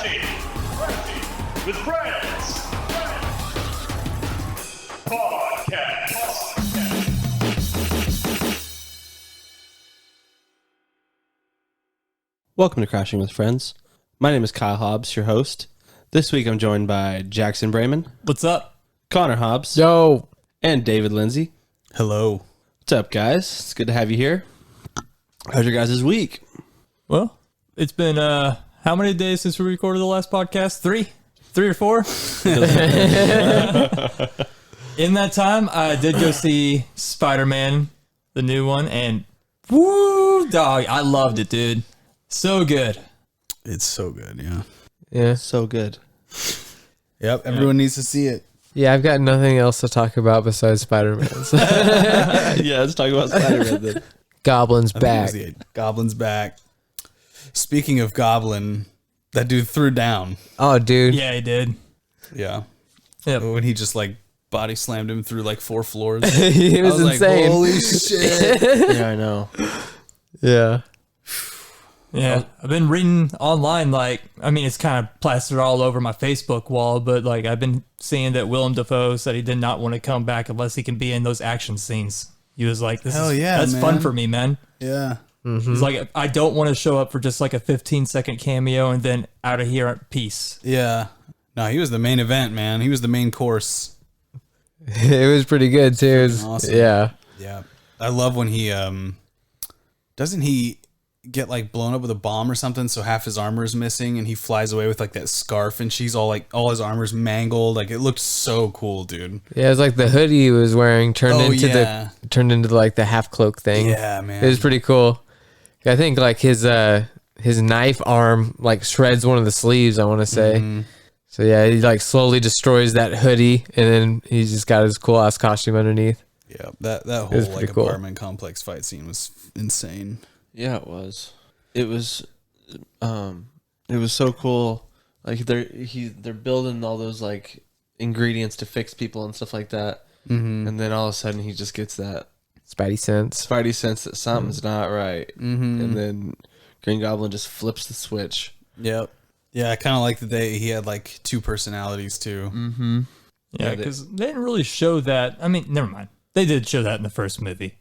Crafty with Friends Podcast. Welcome to Crashing with Friends. My name is Kyle Hobbs, your host. This week I'm joined by Jackson Brayman. What's up? Connor Hobbs. Yo. And David Lindsay. Hello. What's up, guys? It's good to have you here. How's your guys' week? Well, it's been how many days since we recorded the last podcast? Three or four? In that time, I did go see Spider-Man, the new one, and woo, dog, I loved it, dude. So good. It's so good, yeah. Yeah. So good. Yep, everyone needs to see it. Yeah, I've got nothing else to talk about besides Spider-Man. Yeah, let's talk about Spider-Man then. Goblin's back. Goblin's back. Speaking of Goblin, that dude threw down. Oh, dude. Yeah, he did. Yeah. Yep. When he just like body slammed him through like 4 floors. He was insane. Like, holy shit. Yeah, I know. Yeah. Yeah, I've been reading online, like, I mean, it's kind of plastered all over my Facebook wall, but like, I've been seeing that Willem Dafoe said he did not want to come back unless he can be in those action scenes. He was like, that's fun for me, man. Yeah. Mm-hmm. He's like, I don't want to show up for just like a 15-second cameo and then out of here at peace. Yeah. No, he was the main event, man. He was the main course. It was pretty good, too. It was, awesome. Yeah. Yeah. I love when he, doesn't he get like blown up with a bomb or something, so half his armor is missing, and he flies away with like that scarf, and she's all like, all his armor's mangled. Like, it looked so cool, dude. Yeah, it was like the hoodie he was wearing turned into like the half cloak thing. Yeah, man. It was pretty cool. I think like his knife arm like shreds one of the sleeves, I want to say. Mm-hmm. So yeah, he like slowly destroys that hoodie, and then he's just got his cool ass costume underneath. Yeah, that whole like cool. apartment complex fight scene was insane. Yeah, it was. It was so cool. Like they're building all those like ingredients to fix people and stuff like that. Mm-hmm. And then all of a sudden he just gets that Spidey sense that something's not right. Mm-hmm. And then Green Goblin just flips the switch. Yep. Yeah, I kind of like that he had like 2 personalities too. Mm-hmm. Yeah, because they didn't really show that. I mean, never mind. They did show that in the first movie.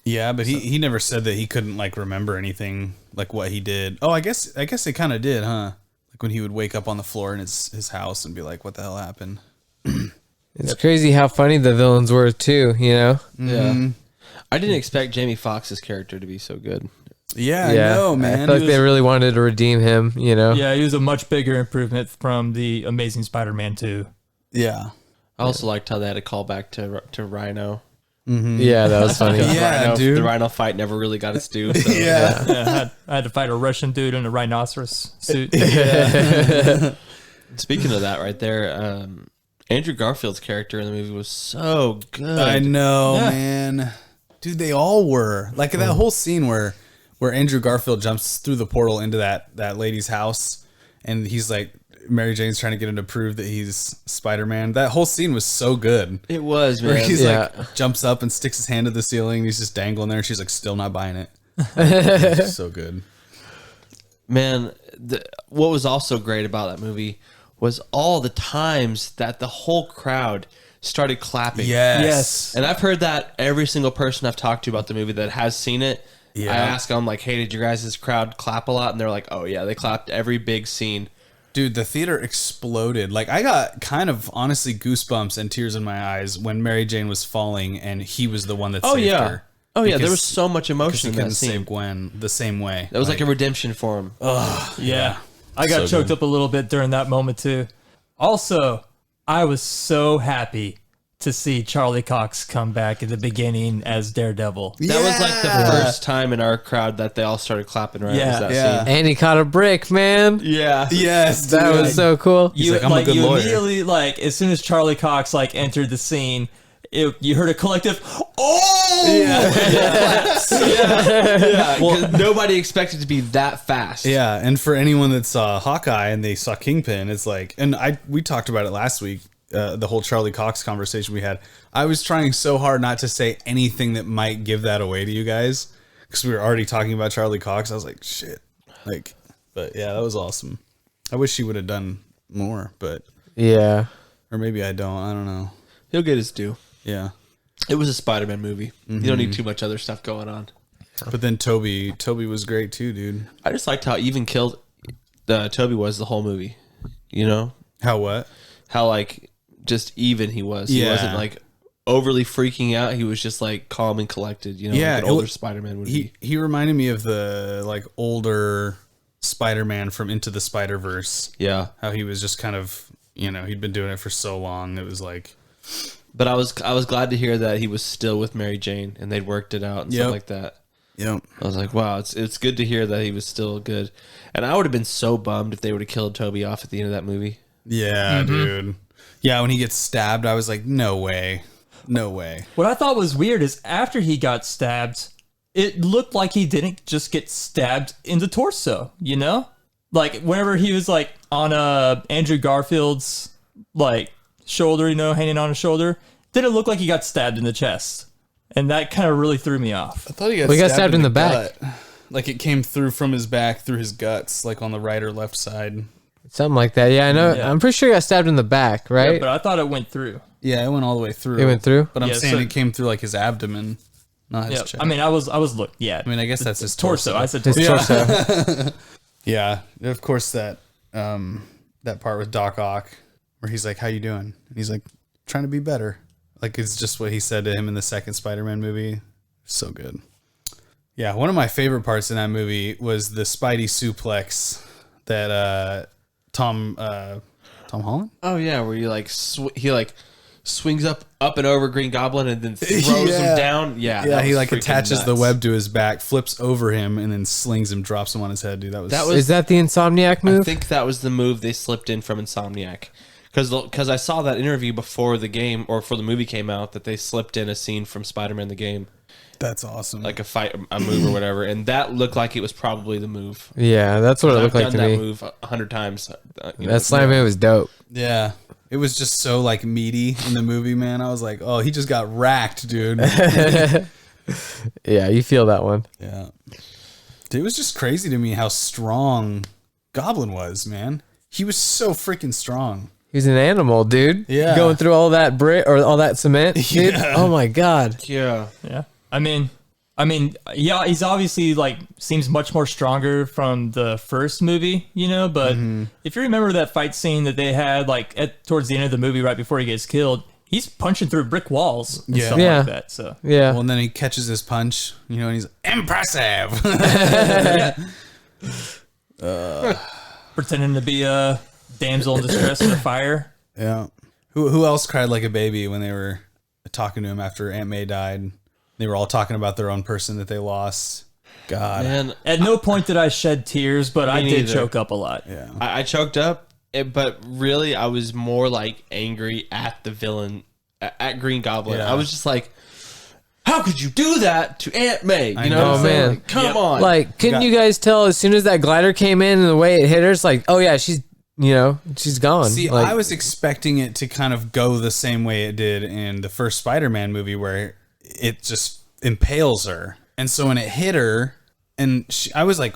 Yeah, but he never said that he couldn't like remember anything like what he did. Oh, I guess they kind of did, huh? Like when he would wake up on the floor in his house and be like, "What the hell happened?" It's crazy how funny the villains were too. You know? Mm-hmm. Yeah. I didn't expect Jamie Foxx's character to be so good. Yeah, I know, man. I feel like they really wanted to redeem him. You know? Yeah, he was a much bigger improvement from the Amazing Spider-Man 2. Yeah. I also liked how they had a callback to Rhino. Mm-hmm. Yeah, that was funny. Yeah, dude. The Rhino fight never really got its due. So. Yeah, I had to fight a Russian dude in a rhinoceros suit. Speaking of that right there, Andrew Garfield's character in the movie was so good. I know, man. Dude, they all were. Like that whole scene where Andrew Garfield jumps through the portal into that lady's house, and he's like, Mary Jane's trying to get him to prove that he's Spider-Man. That whole scene was so good. It was, man. Where he's like jumps up and sticks his hand to the ceiling, and he's just dangling there, and she's like still not buying it. So good. Man, what was also great about that movie was all the times that the whole crowd started clapping. Yes. And I've heard that every single person I've talked to about the movie that has seen it. Yeah. I ask them, like, hey, did your guys' crowd clap a lot? And they're like, oh, yeah, they clapped every big scene. Dude, the theater exploded. Like, I got kind of, honestly, goosebumps and tears in my eyes when Mary Jane was falling and he was the one that saved her. Oh, yeah, there was so much emotion in that scene. Save Gwen the same way. That was like a redemption for him. Yeah. I got choked up a little bit during that moment, too. Also, I was so happy to see Charlie Cox come back at the beginning as Daredevil. That was like the first time in our crowd that they all started clapping, right? Yeah. That scene. And he caught a brick, man. Yeah. Yes. That was so cool. He's like, I'm a good lawyer. Immediately, like, as soon as Charlie Cox, like, entered the scene, you heard a collective, oh! Yeah. Well, nobody expected to be that fast. Yeah, and for anyone that saw Hawkeye and they saw Kingpin, it's like, and we talked about it last week, the whole Charlie Cox conversation we had. I was trying so hard not to say anything that might give that away to you guys, because we were already talking about Charlie Cox. I was like, shit. Like, but yeah, that was awesome. I wish he would have done more, but Yeah. or maybe I don't know. He'll get his due. Yeah. It was a Spider-Man movie. You don't need too much other stuff going on. But then Toby was great too, dude. I just liked how even killed Toby was the whole movie. You know How what? how like just even he was. He Yeah. wasn't like overly freaking out. He was just like calm and collected. You know, Yeah, like an older Spider-Man would be. He reminded me of the like older Spider-Man from Into the Spider-Verse. Yeah, How he was just kind of, he'd been doing it for so long. It was like, but I was glad to hear that he was still with Mary Jane and they'd worked it out and Yep. stuff like that. yep. I was like, wow, it's good to hear that he was still good. And I would have been so bummed if they would have killed Toby off at the end of that movie. Yeah, dude. Yeah, when he gets stabbed, I was like, no way. No way. What I thought was weird is after he got stabbed, it looked like he didn't just get stabbed in the torso, you know? Like whenever he was like on Andrew Garfield's like shoulder, hanging on his shoulder, didn't look like he got stabbed in the chest. And that kind of really threw me off. I thought he got stabbed in the back. gut. Like it came through from his back through his guts, like on the right or left side. Something like that. Yeah, I know. Yeah. I'm pretty sure he got stabbed in the back, right? Yeah, but I thought it went through. Yeah, it went all the way through. It went through? But I'm Yeah, saying so- it came through like his abdomen, not his Yeah, chest. I mean, I was look. Yeah, I guess that's his torso. torso. I said His torso. torso. Yeah, of course that that part with Doc Ock where he's like, "How you doing?" And he's like, "Trying to be better." Like it's just what he said to him in the second Spider-Man movie. So good. Yeah, one of my favorite parts in that movie was the Spidey suplex that Tom Holland. Oh yeah, where you like he like swings up and over Green Goblin and then throws Yeah. him down. Yeah, Yeah, that he was like freaking attaches the nuts. web to his back, flips over him, and then slings him, drops him on his head. Dude, that was Is that the Insomniac I move? think that was the move they slipped in from Insomniac. Because I saw that interview before the game or before the movie came out that they slipped in a scene from Spider-Man the game, that's awesome. like a move or whatever, and that looked like it was probably the move. Yeah, that's what it I've looked like done to that me. move 100 times. That slam move was dope. Yeah. It was just so like meaty in the movie, man. I was like, oh, he just got racked, dude. Yeah, you feel that one. Yeah. It was just crazy to me how strong Goblin was, man. He was so freaking strong. He was an animal, dude. Yeah. Going through all that brick or all that cement, dude. Yeah. Oh my god. Yeah. Yeah. I mean, yeah, he's obviously like seems much more stronger from the first movie, but if you remember that fight scene that they had like towards the end of the movie right before he gets killed, he's punching through brick walls and stuff Yeah. like that. So Yeah. Well, and then he catches his punch, and he's impressive. pretending to be a damsel in distress in a fire. Yeah. Who else cried like a baby when they were talking to him after Aunt May died? They were all talking about their own person that they lost. God. Man, At no point did I shed tears, but I did neither. choke up a lot. Yeah. I choked up, but really I was more like angry at the villain, at Green Goblin. Yeah. I was just like, how could you do that to Aunt May? You know, know. what I'm Oh, saying? man. Like, come Yep. on. Like, couldn't got- you guys tell as soon as that glider came in and the way it hit her, it's like, oh yeah, she's gone. See, like, I was expecting it to kind of go the same way it did in the first Spider-Man movie where it just impales her. And so when it hit her, and I was like,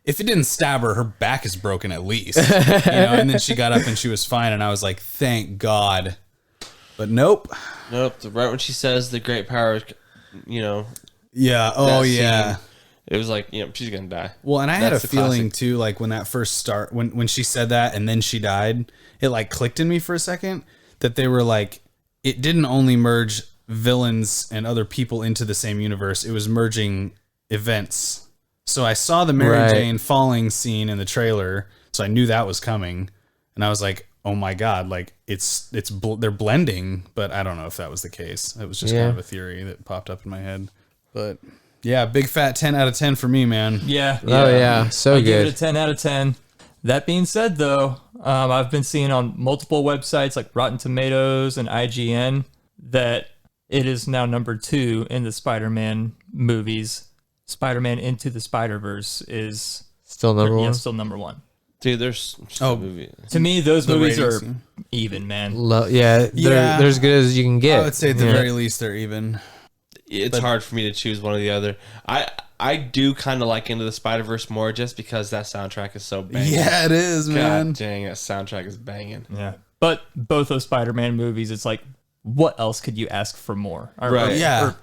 if it didn't stab her, her back is broken at least. And then she got up and she was fine. And I was like, thank God. But nope. Nope. Right when she says the great power, Yeah. Oh, that yeah. scene, it was like, she's gonna die. Well, and I had a That's the feeling classic. too, like when that first start, when she said that and then she died, it like clicked in me for a second that they were like, it didn't only merge villains and other people into the same universe, it was merging events. So I saw the Mary Right. Jane falling scene in the trailer, so I knew that was coming, and I was like, oh my God, like they're blending, but I don't know if that was the case. It was just Yeah. kind of a theory that popped up in my head. But yeah, big fat 10 out of 10 for me, man. Yeah. oh yeah, so I give it good. a 10 out of 10. That being said, though, I've been seeing on multiple websites like Rotten Tomatoes and IGN that it is now number 2 in the Spider-Man movies. Spider-Man Into the Spider-Verse is Still number one. still number 1. Dude, there's Oh. movie. To me, those movies ratings, are yeah. even, man. Yeah, Yeah. they're as good as you can get. I would say at the Yeah. very least they're even. It's hard for me to choose one or the other. I do kind of like Into the Spider-Verse more just because that soundtrack is so banging. Yeah, it is, man. God dang, that soundtrack is banging. Yeah. But both those Spider-Man movies, it's like, what else could you ask for more? Right. Yeah.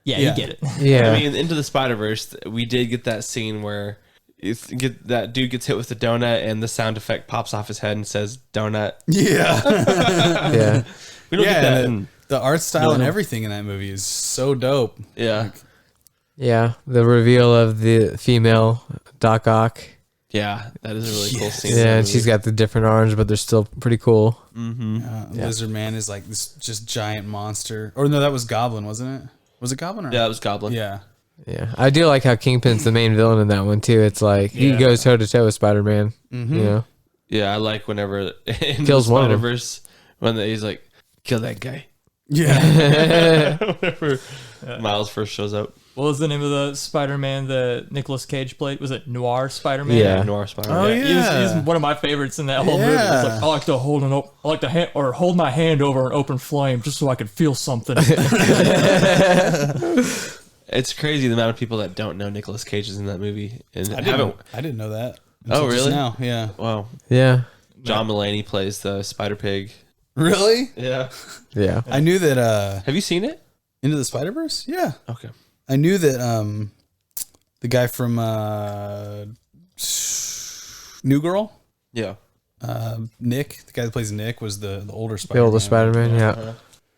You get it. Yeah. I mean, Into the Spider-Verse, we did get that scene where that dude gets hit with the donut and the sound effect pops off his head and says donut. Yeah. yeah. We don't get that. In, the art style and everything in that movie is so dope. yeah. Yeah. The reveal of the female Doc Ock. Yeah, that is a really cool scene. Yeah, and she's got the different arms, but they're still pretty cool. Lizard Man is like this just giant monster. Or no, that was Goblin, wasn't it? Was it Goblin? Or Yeah, it was Goblin. Yeah. Yeah, I do like how Kingpin's the main villain in that one too. It's like he goes toe to toe with Spider-Man. You know, Yeah, I like whenever in Kills the one of them. Spider-Verse when he's like, kill that guy. Yeah. Whenever Miles first shows up. What was the name of the Spider-Man that Nicolas Cage played? Was it Noir Spider-Man? Yeah. Noir Spider-Man. Oh, yeah. He's one of my favorites in that whole movie. It's like, I like to hold my hand over an open flame just so I could feel something. It's crazy the amount of people that don't know Nicolas Cage is in that movie. And I haven't. didn't know that. Oh, until just really? Now, yeah. Wow. yeah, John Mulaney plays the Spider Pig. Really? Yeah. yeah. I knew that Have you seen it? Into the Spider-Verse? Yeah. Okay. I knew that the guy from New Girl, Yeah. Nick, the guy that plays Nick, was the older The Spider-Man. older Spider-Man. Yeah,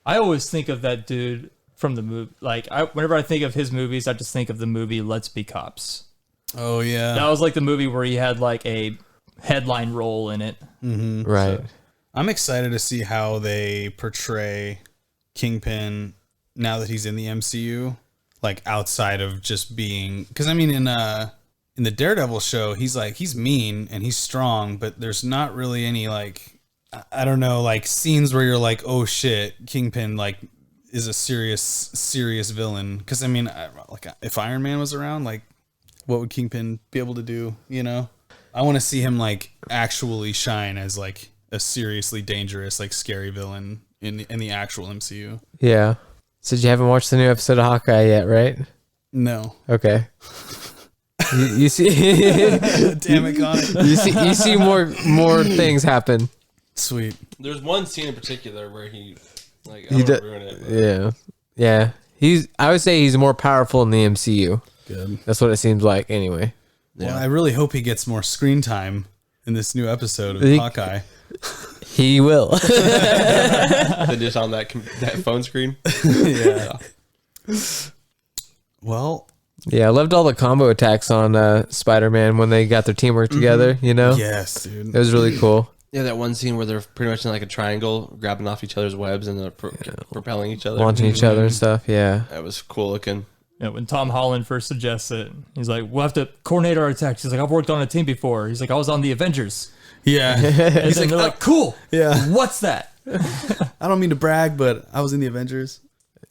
I always think of that dude from the movie. Like, whenever I think of his movies, I just think of the movie Let's Be Cops. Oh, yeah. That was like the movie where he had like a headline role in it. right. I'm excited to see how they portray Kingpin now that he's in the MCU, like outside of just being, because I mean in the Daredevil show he's mean and he's strong, but there's not really any like I don't know, like scenes where you're like, oh shit, Kingpin like is a serious villain. Because I mean, like if Iron Man was around, like what would Kingpin be able to do? You know, I want to see him like actually shine as like a seriously dangerous, like scary villain in the actual MCU. Yeah. So you haven't watched the new episode of Hawkeye yet, right? No. Okay. You see, Damn it, Connor. you see more things happen. Sweet. There's one scene in particular where he, like, I don't want to ruin it. But Yeah. I would say he's more powerful in the MCU. Good. That's what it seems like anyway. Well, I really hope he gets more screen time in this new episode of Hawkeye. He will. They're just on that phone screen. Yeah. Well, Yeah, I loved all the combo attacks on Spider-Man when they got their teamwork together, you know? yes, dude. It was really cool. Yeah, that one scene where they're pretty much in like a triangle, grabbing off each other's webs and they're propelling each other. Launching each other and stuff, yeah. That was cool looking. Yeah, when Tom Holland first suggests it, he's like, we'll have to coordinate our attacks. He's like, I've worked on a team before. He's like, I was on the Avengers. Yeah. And then they're like, cool. Yeah. What's that? I don't mean to brag, but I was in the Avengers.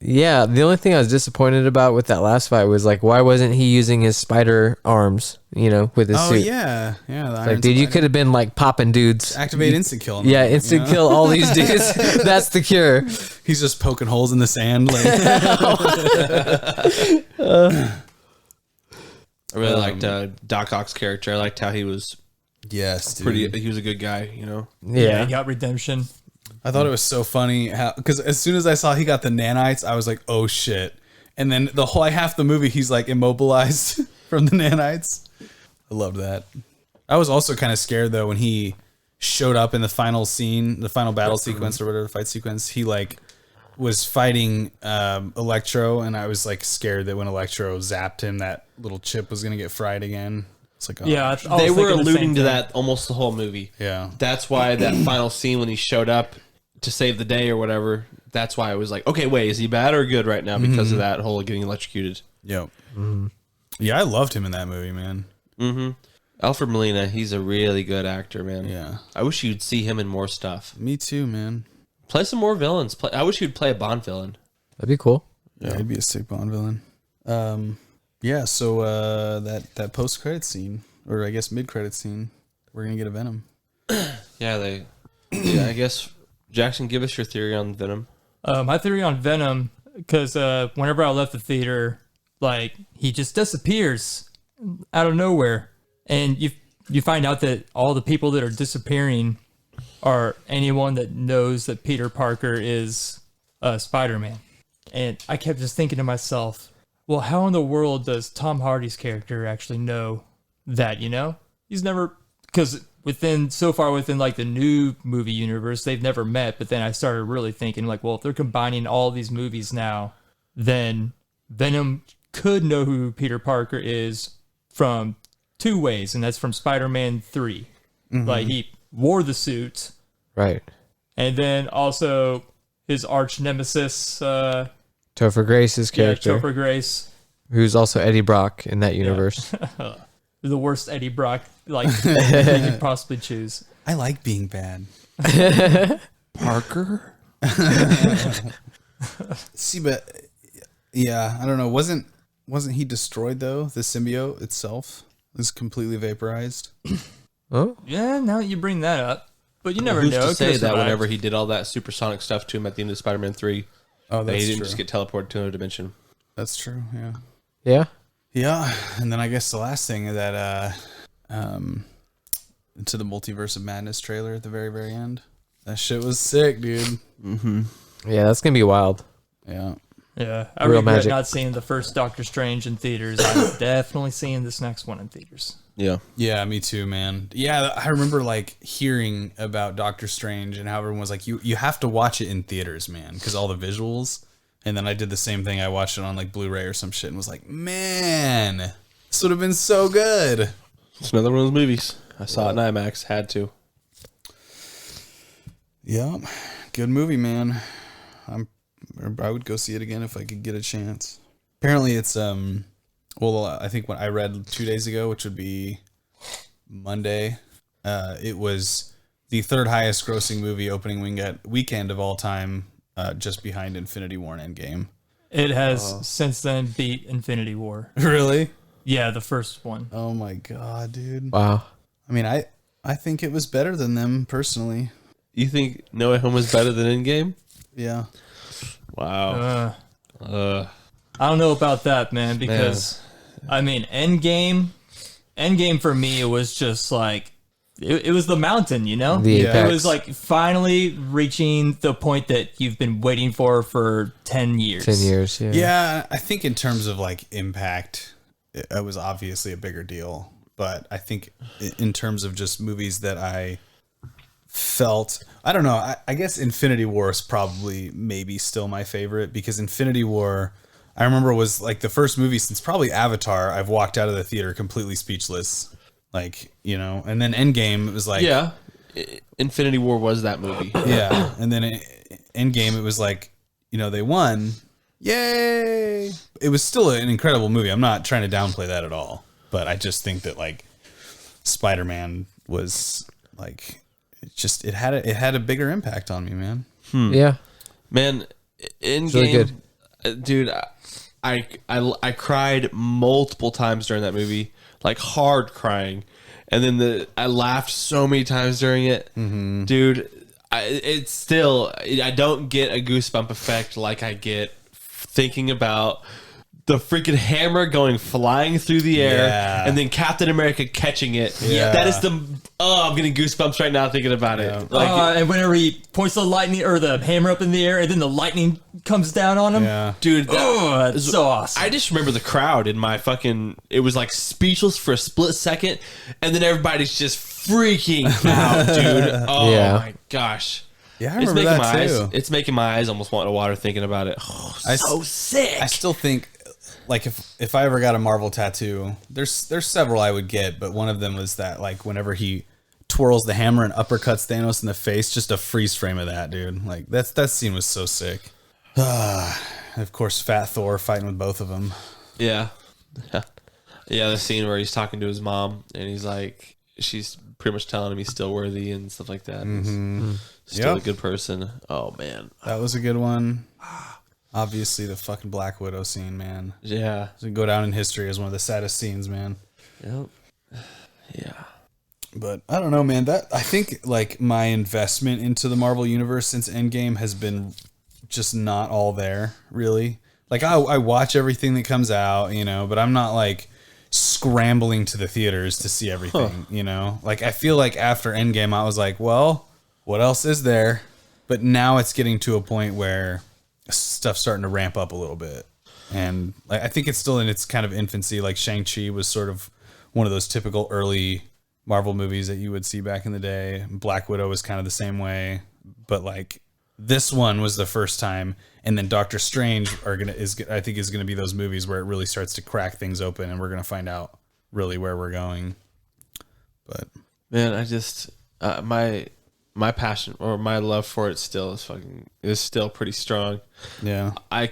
Yeah, the only thing I was disappointed about with that last fight was like, why wasn't he using his spider arms, you know, with his Oh, suit? yeah. Yeah. The Like, Iron dude, you Spider. could have been like popping dudes. Activate instant kill. on Yeah, him, instant you know? kill all these dudes. That's the cure. He's just poking holes in the sand. Like, I really liked Doc Ock's character. I liked how he was yes, dude. he was a good guy, you know? Yeah. He got redemption. I thought it was so funny how, because as soon as I saw he got the nanites, I was like, oh shit. And then the whole half the movie, he's like immobilized from the nanites. I loved that. I was also kind of scared though when he showed up in the final scene, the final battle sequence or whatever fight sequence. He like was fighting Electro, and I was like scared that when Electro zapped him, that little chip was gonna get fried again. It's like, oh, Yeah, I was They were thinking the same alluding to thing. that almost the whole movie. yeah. That's why that final scene when he showed up to save the day or whatever, that's why I was like, okay, wait, is he bad or good right now because of that whole getting electrocuted? Yep. Yeah, I loved him in that movie, man. Alfred Molina, he's a really good actor, man. Yeah. I wish you'd see him in more stuff. Me too, man. Play some more villains. I wish you'd play a Bond villain. That'd be cool. Yeah, he'd be a sick Bond villain. Yeah, so that post credit scene, or I guess mid credit scene, we're gonna get a Venom. Yeah, I guess, Jackson, give us your theory on Venom. My theory on Venom, because whenever I left the theater, Like, he just disappears out of nowhere. And you find out that all the people that are disappearing are anyone that knows that Peter Parker is Spider-Man. And I kept just thinking to myself, well, how in the world does Tom Hardy's character actually know that, you know? He's never, because so far within like the new movie universe, they've never met. But then I started really thinking like, well, if they're combining all these movies now, then Venom could know who Peter Parker is from two ways, and that's from Spider-Man 3. Like, he wore the suit, Right. and then also his arch nemesis, Topher Grace's character, Topher Grace, who's also Eddie Brock in that universe. the worst Eddie Brock like you could possibly choose. I like being bad. Parker? See, but yeah, I don't know. Wasn't he destroyed though? The symbiote itself was completely vaporized. Oh, Yeah, now that you bring that up, but you never Who's know. to It say could've that survived. whenever he did all that supersonic stuff to him at the end of Spider-Man 3, Oh, that that's he didn't true. just get teleported to another dimension? That's true. Yeah. yeah. Yeah, and then I guess the last thing that into the Multiverse of Madness trailer at the very, very end. That shit was sick, dude. Yeah, that's gonna be wild. Yeah. Yeah, I Real regret magic. not seeing the first Doctor Strange in theaters. I'm definitely seeing this next one in theaters. Yeah. Yeah, me too, man. Yeah, I remember like hearing about Doctor Strange and how everyone was like, you have to watch it in theaters, man, because all the visuals. And then I did the same thing. I watched it on like Blu-ray or some shit and was like, man, this would have been so good. It's another one of those movies. I saw it in IMAX. Had to. Yeah, good movie, man. I would go see it again if I could get a chance. Apparently, it's well, I think what I read 2 days ago, which would be Monday, it was the third highest grossing movie opening weekend of all time, just behind Infinity War and Endgame. It has since then beat Infinity War. Really? Yeah, the first one. Oh my god, dude. Wow. I mean, I think it was better than them personally. You think No Way Home was better than Endgame? Yeah. Wow. I don't know about that, man, because I mean, Endgame for me, it was just like it was the mountain, you know? The apex. It was like finally reaching the point that you've been waiting for 10 years. 10 years. Yeah. Yeah, I think in terms of like impact, it was obviously a bigger deal. But I think in terms of just movies that I felt, I don't know, I guess Infinity War is probably maybe still my favorite, because Infinity War, I remember, was like the first movie since probably Avatar I've walked out of the theater completely speechless. Like, you know, and then Endgame, it was like, Yeah. Infinity War was that movie. yeah. And then Endgame, it was like, you know, they won. Yay. It was still an incredible movie. I'm not trying to downplay that at all. But I just think that like Spider-Man was like, it had a bigger impact on me, man. Yeah. Man, Endgame, really good. Dude, I cried multiple times during that movie, like hard crying, and then I laughed so many times during it, dude. It's still, I don't get a goosebump effect like I get thinking about the freaking hammer going flying through the air, Yeah. and then Captain America catching it. Yeah. That is I'm getting goosebumps right now thinking about it. Like, And whenever he points the lightning or the hammer up in the air, and then the lightning comes down on him. Yeah. dude, That's so awesome. I just remember the crowd in my it was like speechless for a split second, and then everybody's just freaking out, dude. Oh Yeah. my gosh. Yeah, I It's remember making that my too. eyes. It's making my eyes almost want to water thinking about it. Oh, so sick. I still think, like, if I ever got a Marvel tattoo, there's several I would get, but one of them was that, like, whenever he twirls the hammer and uppercuts Thanos in the face, just a freeze frame of that, dude. Like, that scene was so sick. Of course, Fat Thor fighting with both of them. Yeah. Yeah, the scene where he's talking to his mom and he's like, she's pretty much telling him he's still worthy and stuff like that. Still Yep. a good person. Oh man. That was a good one. Obviously, the fucking Black Widow scene, man. Yeah. It's gonna go down in history as one of the saddest scenes, man. Yep. Yeah. But I don't know, man. I think like my investment into the Marvel universe since Endgame has been just not all there, really. Like I watch everything that comes out, you know, but I'm not like scrambling to the theaters to see everything, you know. Like I feel like after Endgame, I was like, well, what else is there? But now it's getting to a point where stuff's starting to ramp up a little bit, and like I think it's still in its kind of infancy. Like Shang-Chi was sort of one of those typical early Marvel movies that you would see back in the day. Black Widow was kind of the same way, but like this one was the first time, and then Doctor Strange I think is gonna be those movies where it really starts to crack things open, and we're gonna find out really where we're going. But man, I just my passion or my love for it still is still pretty strong. yeah, I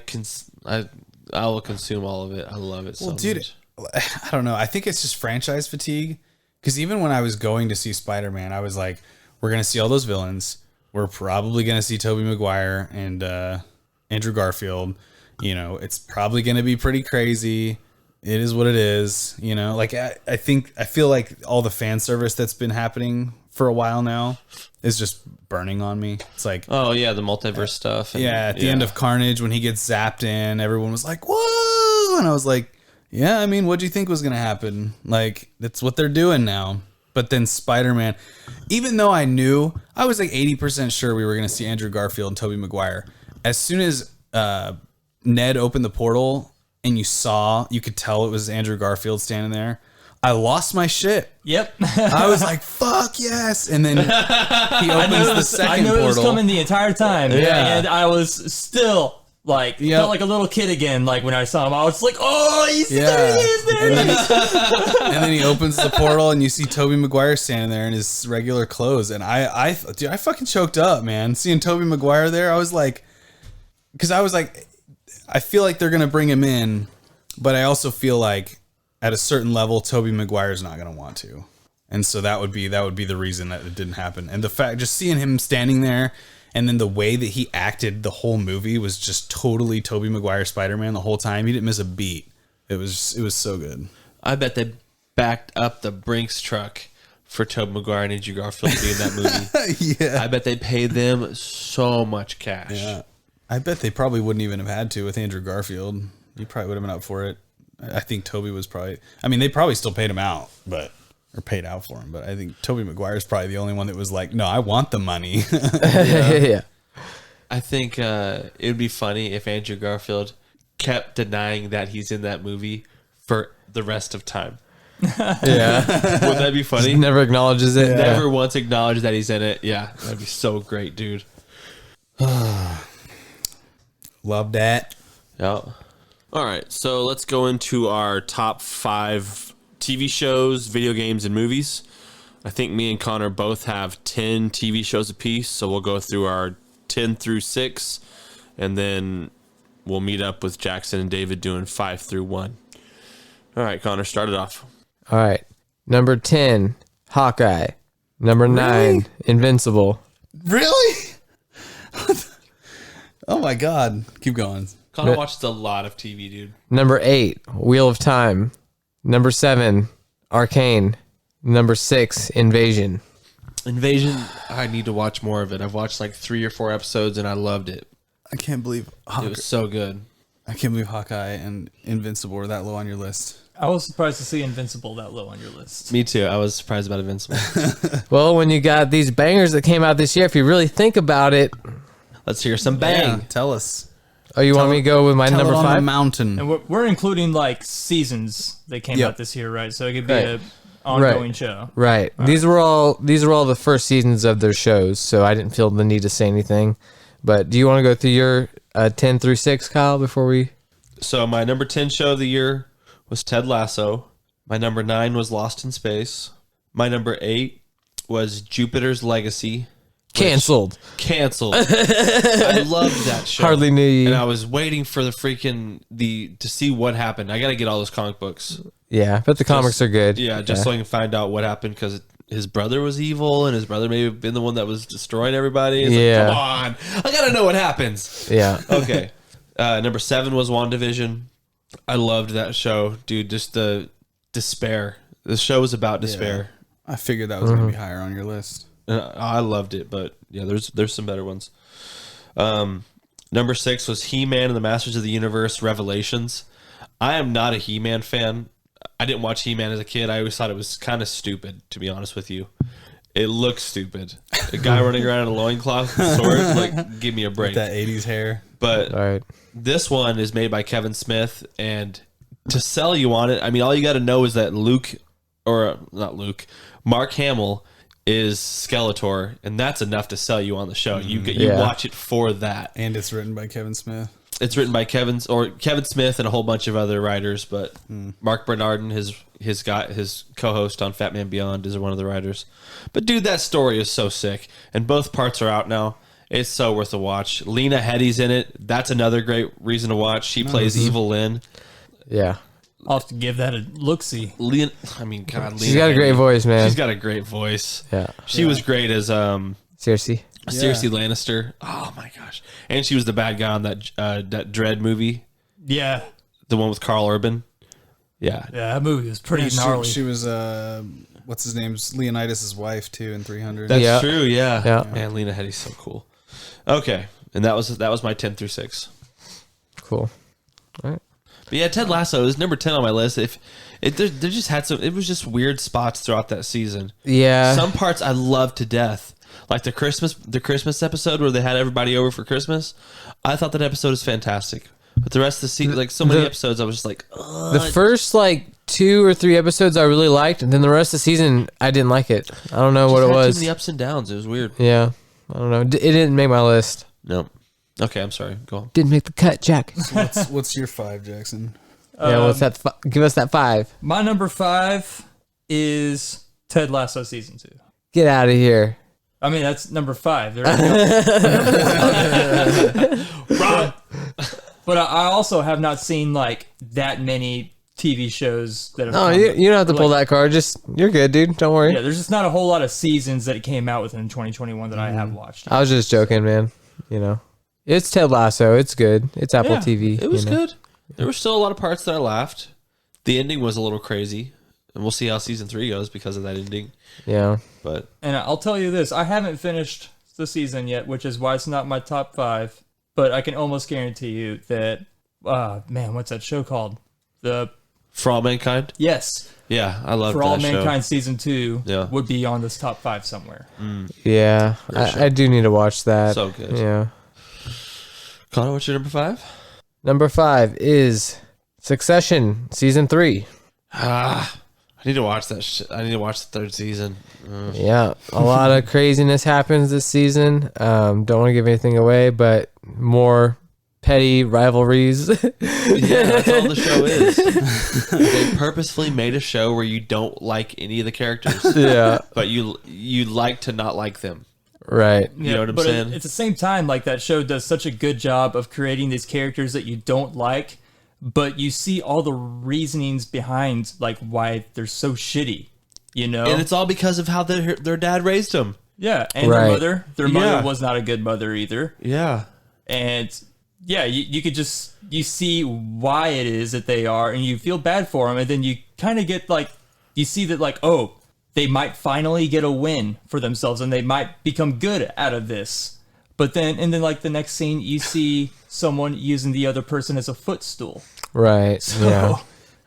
will consume all of it. I love it so dude, much. I don't know. I think it's just franchise fatigue. Because even when I was going to see Spider-Man, I was like, we're going to see all those villains. We're probably going to see Tobey Maguire and Andrew Garfield. You know, it's probably going to be pretty crazy. It is what it is. You know, like I feel like all the fan service that's been happening for a while now is just burning on me. It's like, Oh yeah, the multiverse stuff. And, yeah, at the end of Carnage, when he gets zapped in, everyone was like, whoa. And I was like, yeah, I mean, what do you think was going to happen? Like, that's what they're doing now. But then Spider-Man, even though I knew, I was like 80% sure we were going to see Andrew Garfield and Tobey Maguire. As soon as Ned opened the portal and you could tell it was Andrew Garfield standing there, I lost my shit. Yep. I was like, fuck yes. And then he opens the second I knew portal. it was coming the entire time. Yeah. And I was still like, felt like a little kid again. Like when I saw him, I was like, oh, there he is, there he is. And then he opens the portal and you see Tobey Maguire standing there in his regular clothes. And I fucking choked up, man. Seeing Tobey Maguire there, I was like, I feel like they're going to bring him in, but I also feel like at a certain level, Tobey Maguire's not going to want to. And so that would be the reason that it didn't happen. And the fact, just seeing him standing there, and then the way that he acted the whole movie was just totally Tobey Maguire Spider-Man the whole time. He didn't miss a beat. It was so good. I bet they backed up the Brinks truck for Tobey Maguire and Andrew Garfield to be in that movie. Yeah. I bet they paid them so much cash. Yeah. I bet they probably wouldn't even have had to with Andrew Garfield. He probably would have been up for it. I think Tobey was probably, I mean, they probably still paid him out, or paid out for him. But I think Tobey Maguire is probably the only one that was like, no, I want the money. Yeah. I think it would be funny if Andrew Garfield kept denying that he's in that movie for the rest of time. Yeah. Would that be funny? Just never acknowledges it. Never once acknowledged that he's in it. Yeah, that'd be so great, dude. Love that. Yeah. All right, so let's go into our top 5 TV shows, video games, and movies. I think me and Connor both have 10 TV shows apiece, so we'll go through our 10 through 6, and then we'll meet up with Jackson and David doing 5 through 1. All right, Connor, start it off. All right. Number 10, Hawkeye. Number 9, Invincible. Really? Oh my God. Keep going. Connor watches a lot of TV, dude. Number 8, Wheel of Time. Number 7, Arcane. Number 6, Invasion. Invasion, I need to watch more of it. I've watched like 3 or 4 episodes, and I loved it. I can't believe It was so good. I can't believe Hawkeye and Invincible are that low on your list. I was surprised to see Invincible that low on your list. Me too. I was surprised about Invincible. Well, when you got these bangers that came out this year, if you really think about it. Let's hear some bang. Yeah, tell us. Oh, you want me to go with my Tell number it on the 5? mountain. And we're including like seasons that came Yep. out this year, right? So it could be Right. a ongoing show. Right. These were all the first seasons of their shows, so I didn't feel the need to say anything. But do you want to go through your 10 through 6, Kyle, before we... So my number 10 show of the year was Ted Lasso. My number 9 was Lost in Space. My number 8 was Jupiter's Legacy. Canceled. I loved that show. Hardly knew you. And I was waiting for the freaking to see what happened. I got to get all those comic books. Yeah, but the comics are good. Yeah, just so I can find out what happened, because his brother was evil, and his brother may have been the one that was destroying everybody. It's Yeah. like, come on, I gotta know what happens. Yeah. Okay. Number 7 was WandaVision. I loved that show, dude. Just the despair. The show was about despair. I figured that was going to be higher on your list. I loved it, but yeah, there's some better ones. Number 6 was He-Man and the Masters of the Universe Revelations. I am not a He-Man fan. I didn't watch He-Man as a kid. I always thought it was kind of stupid, to be honest with you. It looks stupid. A guy running around in a loincloth with a sword, like, give me a break. That 80s hair. But Right. this one is made by Kevin Smith, and to sell you on it, I mean, all you got to know is that Mark Hamill is Skeletor, and that's enough to sell you on the show. You watch it for that. And it's written by Kevin Smith. It's written by Kevin Smith and a whole bunch of other writers, but Mark Bernardin, his co-host on Fat Man Beyond, is one of the writers. But dude, that story is so sick, and both parts are out now. It's so worth a watch. Lena Headey's in it. That's another great reason to watch. She plays Evil Lynn. Yeah. I'll have to give that a look-see. Lena She's got a great voice, man. She's got a great voice. Yeah. She was great as Cersei. Cersei Lannister. Oh my gosh. And she was the bad guy on that Dread movie. Yeah. The one with Carl Urban. Yeah. Yeah, that movie was pretty gnarly. She was, what's his name's Leonidas' wife, too, in 300. That's true, yeah. Yeah. Man, Lena Headey's so cool. Okay. And that was my 10 through 6. Cool. All right. But yeah, Ted Lasso is number 10 on my list. They just had it was just weird spots throughout that season. Yeah. Some parts I loved to death. Like the Christmas episode where they had everybody over for Christmas. I thought that episode was fantastic. But the rest of the season, like so many episodes, I was just like, ugh. The first like 2 or 3 episodes I really liked, and then the rest of the season I didn't like it. I don't know what it was. Too many ups and downs. It was weird. Yeah. I don't know. It didn't make my list. No. Okay, I'm sorry. Go on. Didn't make the cut, Jack. What's your 5, Jackson? Yeah, what's that? Give us that 5. My number 5 is Ted Lasso season 2. Get out of here. I mean, that's number 5. Wrong. But I also have not seen like that many TV shows that have. No, come, you don't have to pull that card. Just you're good, dude. Don't worry. Yeah, there's just not a whole lot of seasons that it came out with in 2021 that I have watched. I was just joking, man. You know, it's Ted Lasso. It's good. It's Apple Yeah, TV. It was good. There were still a lot of parts that I laughed. The ending was a little crazy. And we'll see how season 3 goes because of that ending. Yeah. But And I'll tell you this, I haven't finished the season yet, which is why it's not my top 5. But I can almost guarantee you that, man, what's that show called? For All Mankind? Yes. Yeah, I love For that All show. Mankind season 2 Yeah. would be on this top 5 somewhere. Yeah. I do need to watch that. So good. Yeah. Connor, what's your number 5? Number 5 is Succession season 3. I need to watch that shit. I need to watch the 3rd season. Yeah, a lot of craziness happens this season. Don't want to give anything away, but more petty rivalries. Yeah, that's all the show is. They purposefully made a show where you don't like any of the characters. Yeah, But you like to not like them. right. You know what I'm but saying? At the same time, like that show does such a good job of creating these characters that you don't like, but you see all the reasonings behind like why they're so shitty, you know? And it's all because of how their dad raised them. Yeah, and Right. their mother Yeah. was not a good mother either. Yeah. And yeah, you could just, you see why it is that they are, and you feel bad for them, and then you kind of get like, you see that like, oh, they might finally get a win for themselves, and they might become good out of this. But then, and then like the next scene, you see someone using the other person as a footstool. Right. Yeah.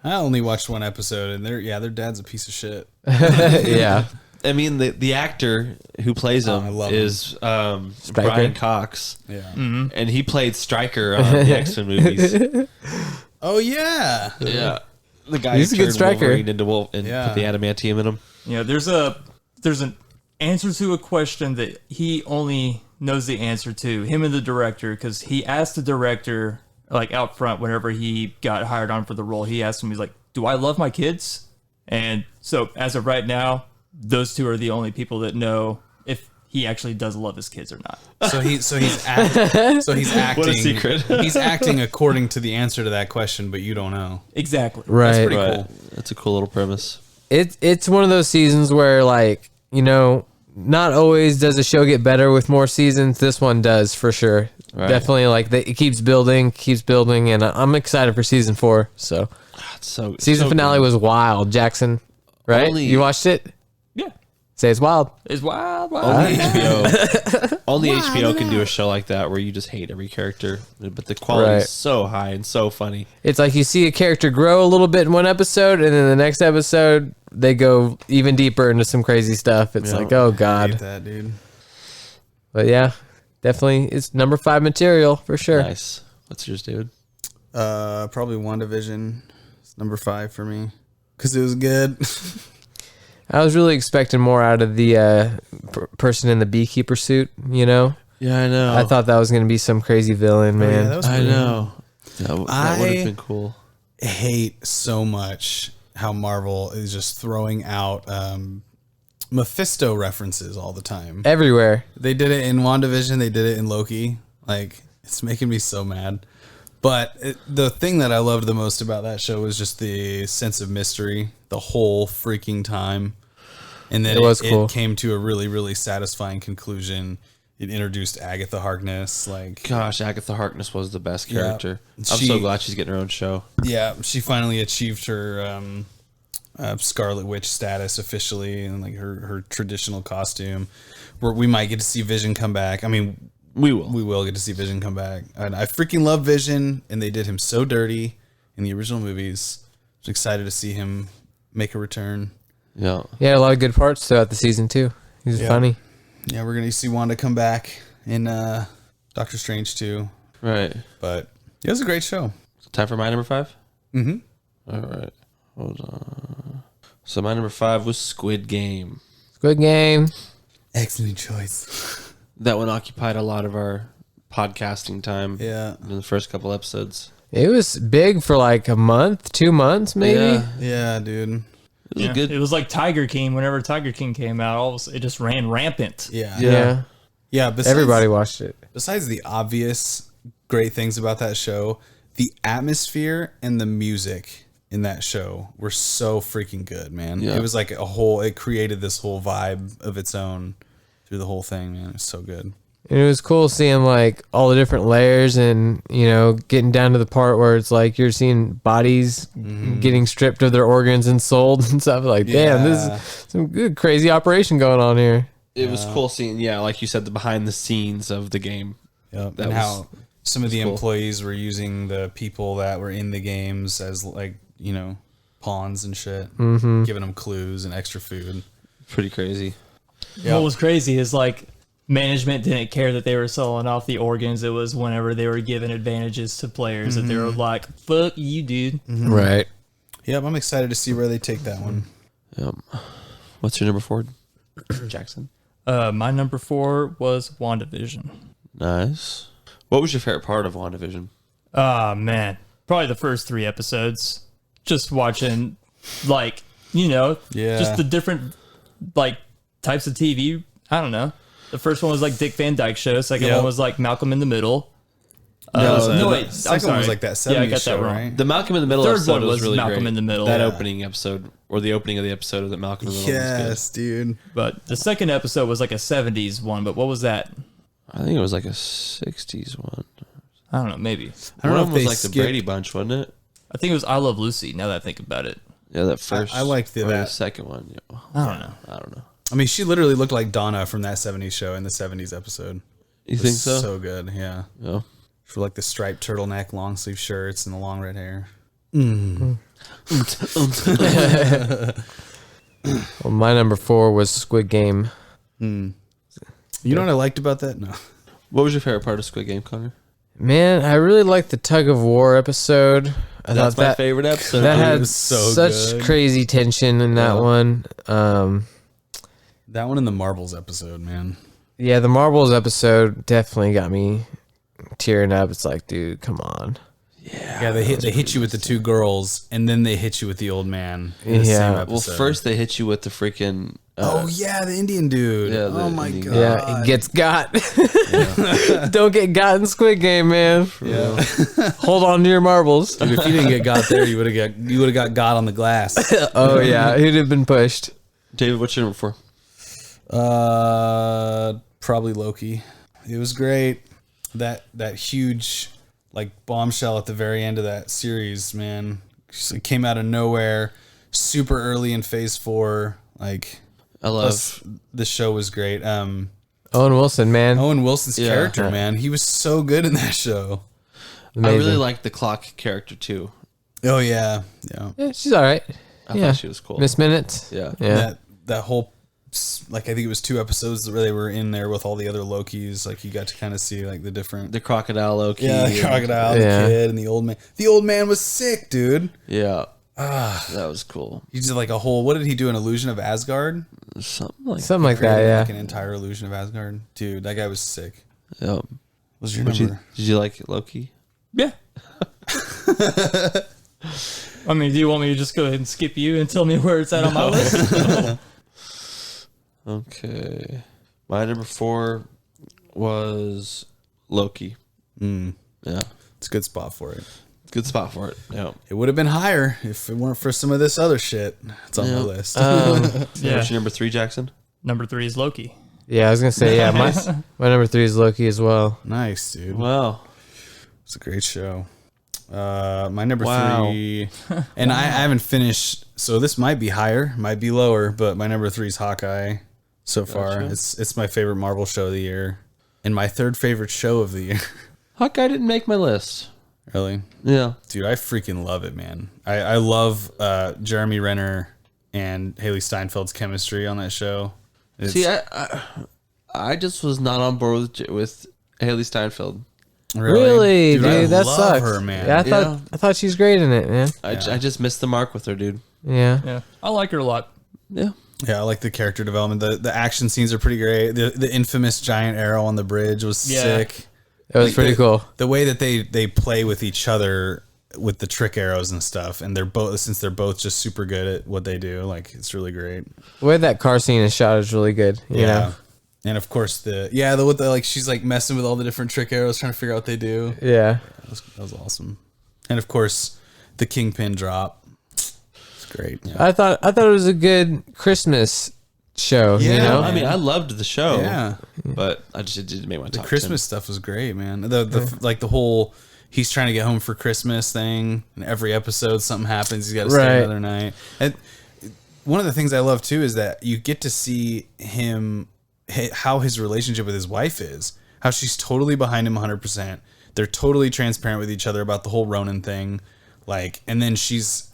I only watched one episode, and their dad's a piece of shit. Yeah. I mean, the actor who plays him I love is Stryker. Brian Cox. Yeah. And he played Stryker on the X-Men movies. Oh yeah. Yeah. The guy He's who a good turned Stryker. Wolverine into Wolf and Yeah. put the adamantium in him. Yeah, there's an answer to a question that he only knows the answer to, him and the director, because he asked the director, like out front, whenever he got hired on for the role, he asked him, he's like, do I love my kids? And so as of right now, those two are the only people that know if he actually does love his kids or not. So he's acting. What a secret. He's acting according to the answer to that question, but you don't know. Exactly. Right. pretty Right. cool. That's a cool little premise. It's one of those seasons where, like, you know, not always does a show get better with more seasons. This one does for sure. Right. Definitely, like, it keeps building, and I'm excited for season 4. So So season so finale good. was wild. Jackson, right? Only- You watched it? Yeah. say it's wild. It's wild. Only HBO, only HBO can do a show like that where you just hate every character, but the quality Right. is so high and so funny. It's like you see a character grow a little bit in one episode, and then the next episode they go even deeper into some crazy stuff. It's like, oh I hate god. that, dude. But yeah, definitely it's number 5 material for sure. Nice. What's yours, David? Probably WandaVision. It's number 5 for me because it was good. I was really expecting more out of the person in the beekeeper suit. You know, Yeah, I know. I thought that was going to be some crazy villain, man. that was I pretty know. That would have been cool. hate so much how Marvel is just throwing out Mephisto references all the time. Everywhere. They did it in WandaVision. They did it in Loki. Like, it's making me so mad. But the thing that I loved the most about that show was just the sense of mystery the whole freaking time. And then It was cool. It came to a really, really satisfying conclusion. It introduced Agatha Harkness. Like, Gosh, Agatha Harkness was the best Yeah. character. I'm She- so glad she's getting her own show. yeah, she finally achieved her Scarlet Witch status officially, and like her traditional costume. Where we might get to see Vision come back. I mean, We will. we will get to see Vision come back, and I freaking love Vision. And they did him so dirty in the original movies. I was excited to see him make a return. Yeah. He had a lot of good parts throughout the season too. He was Yeah. funny. Yeah, we're gonna see Wanda come back in Doctor Strange too. Right. But it was a great show. Time for my number 5? Mm-hmm. All right. Hold on. So my number 5 was Squid Game. Good game. Excellent choice. That one occupied a lot of our podcasting time. Yeah. In the first couple episodes. It was big for like a month, 2 months, maybe. Yeah. Yeah, dude. It was Yeah. a good. It was like Tiger King. Whenever Tiger King came out, it just ran rampant. Yeah. Yeah. Yeah. Besides, Everybody watched it. Besides the obvious great things about that show, the atmosphere and the music in that show were so freaking good, man. Yeah. It was like it created this whole vibe of its own through the whole thing, man. It was so good. And it was cool seeing like all the different layers and, you know, getting down to the part where it's like you're seeing bodies getting stripped of their organs and sold and stuff. Like, damn, this Yeah. is some good crazy operation going on here. It was cool seeing, yeah, like you said, the behind the scenes of the game. Yep. That And was- how some of the cool. employees were using the people that were in the games as like, you know, pawns and shit, giving them clues and extra food. Pretty crazy. Yep. What was crazy is like management didn't care that they were selling off the organs. It was whenever they were giving advantages to players that they were like, "Fuck you, dude." Right. Yep. I'm excited to see where they take that one. Yep. What's your number 4, Jackson? My number 4 was WandaVision. Nice. What was your favorite part of WandaVision? Ah, man, probably the first 3 episodes. Just watching, like, you know, Yeah. just the different like types of TV. I don't know. The first one was like Dick Van Dyke Show. Second Yep. one was like Malcolm in the Middle. No, wait, I'm second one was sorry. like that 70s Yeah, I got show, that wrong. right? The Malcolm in the Middle Third episode one was was really Malcolm great. in the Middle. That Yeah. opening episode, or the opening of the episode of the Malcolm in the Middle Yes, dude. But the second episode was like a 70s one. But what was that? was good. I think it was like a 60s one. I don't know. Maybe. I don't know One if was they like the skipped- Brady Bunch, wasn't it? I think it was I Love Lucy. Now that I think about it. Yeah, that first. I liked or the that. second one. Yeah. I don't know. I don't know. I mean, she literally looked like Donna from that 70s show in the 70s episode. You It think was so? So good, yeah. Yeah. For like the striped turtleneck, long sleeve shirts, and the long red hair. Well, my number 4 was Squid Game. You know what I liked about that? No. What was your favorite part of Squid Game, Connor? Man, I really liked the tug of war episode. I That's thought my that favorite episode. that It had was so such good. crazy tension in that Yeah. one. That one in the Marbles episode, man. Yeah, the Marbles episode definitely got me tearing up. It's like, dude, come on. Yeah, they hit you with the 2 girls, and then they hit you with the old man. In the Yeah. same Well, episode. Well, first they hit you with the freaking. Oh yeah, the Indian dude. Yeah, the oh my Indian god. Yeah, it gets got. Don't get got in Squid Game, man. Yeah. Hold on to your marbles. Dude, if you didn't get got there, you would have got God on the glass. Oh yeah, he'd have been pushed. David, what's your number 4? Probably Loki. It was great. That huge like bombshell at the very end of that series, man. It came out of nowhere, super early in phase 4. Like, I love. Plus, the show was great. Owen Wilson, man. Owen Wilson's Yeah. character, man, he was so good in that show. I really Amazing. like the clock character too. Oh yeah. Yeah, she's all right. I thought she was cool. Miss Minutes. Yeah. Yeah. That whole, like, I think it was 2 episodes where they were in there with all the other Lokis. Like, you got to kind of see like the different. The crocodile Loki. The crocodile, Yeah. the kid, and the old man. The old man was sick, dude. Yeah. That was cool. He did like a whole. What did he do? An illusion of Asgard? Something like Something like that, Created, yeah. Like an entire illusion of Asgard, dude. That guy was sick. Yeah. Was your Did number? you like Loki? Yeah. I mean, do you want me to just go ahead and skip you and tell me where it's at on my list? Okay. My number 4 was Loki. Yeah. It's a good spot for it. Good spot for it. Yeah. It would have been higher if it weren't for some of this other shit. It's on my list. Yeah. What's your number 3, Jackson? Number 3 is Loki. Yeah, I was gonna say, yeah, my number 3 is Loki as well. Nice, dude. Wow. It's a great show. My number Wow. 3, and I haven't finished, so this might be higher, might be lower, but my number 3 is Hawkeye so far. Gotcha. It's my favorite Marvel show of the year, and my 3rd favorite show of the year. Hawkeye didn't make my list. Really? Yeah. Dude, I freaking love it, man. I love Jeremy Renner and Haley Steinfeld's chemistry on that show. It's, See, I just was not on board with Haley Steinfeld. Really, dude, I that love sucks. her, man. Yeah, Yeah. I thought she's great in it, man. I just missed the mark with her, dude. Yeah. Yeah. I like her a lot. Yeah. Yeah, I like the character development. The action scenes are pretty great. The infamous giant arrow on the bridge was Yeah. sick. It was Like, pretty cool. The way that they play with each other with the trick arrows and stuff, and they're both just super good at what they do. Like, it's really great. The way that car scene is shot is really good. You know? And of course the like she's like messing with all the different trick arrows, trying to figure out what they do. Yeah. That was awesome. And of course the Kingpin drop. It's great. Yeah. I thought it was a good Christmas show. You Yeah, know. I mean, I loved the show. Yeah. But it didn't make my top 10. Christmas stuff was great, man. The whole he's trying to get home for Christmas thing, and every episode something happens. He's got to stay Right. another night. And one of the things I love too is that you get to see him, how his relationship with his wife is, how she's totally behind him 100%. They're totally transparent with each other about the whole Ronin thing. Like, and then he's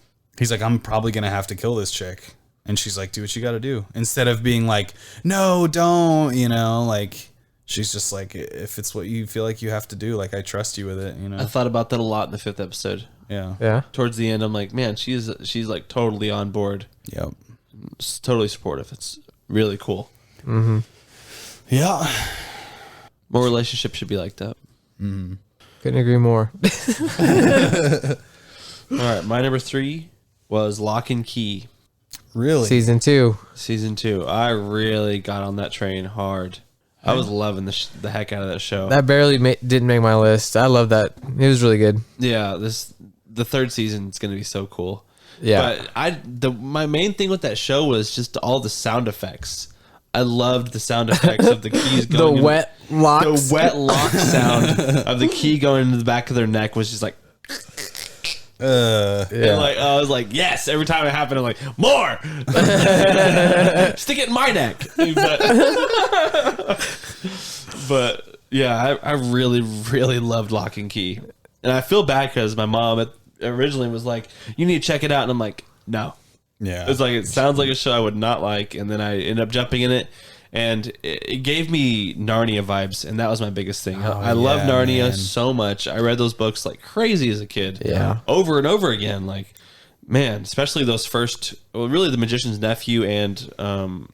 like, I'm probably gonna have to kill this chick. And she's like, do what you got to do. Instead of being like, no, don't, like, she's just like, if it's what you feel like you have to do, like, I trust you with it, I thought about that a lot in the 5th episode. Yeah. Yeah. Towards the end, I'm like, man, she's like totally on board. Yep. It's totally supportive. It's really cool. Yeah. More relationships should be like that. Couldn't agree more. All right, my number 3 was Lock and Key. Really? Season 2. Season 2. I really got on that train hard. I was loving the heck out of that show. That barely didn't make my list. I love that. It was really good. Yeah, the 3rd season is going to be so cool. Yeah. But my main thing with that show was just all the sound effects. I loved the sound effects of the keys going. The wet locks. The wet lock sound of the key going into the back of their neck was just like. And like I was like, yes. Every time it happened, I'm like, more. Stick it in my neck. But yeah, I really, really loved Lock and Key, and I feel bad because my mom originally was like, you need to check it out, and I'm like, no. Yeah. It's like, it sounds like a show I would not like, and then I ended up jumping in it, and it gave me Narnia vibes, and that was my biggest thing. I love Narnia man. so much. I read those books like crazy as a kid. Yeah. Over and over again. Like, man, especially those first, well, really the Magician's Nephew and the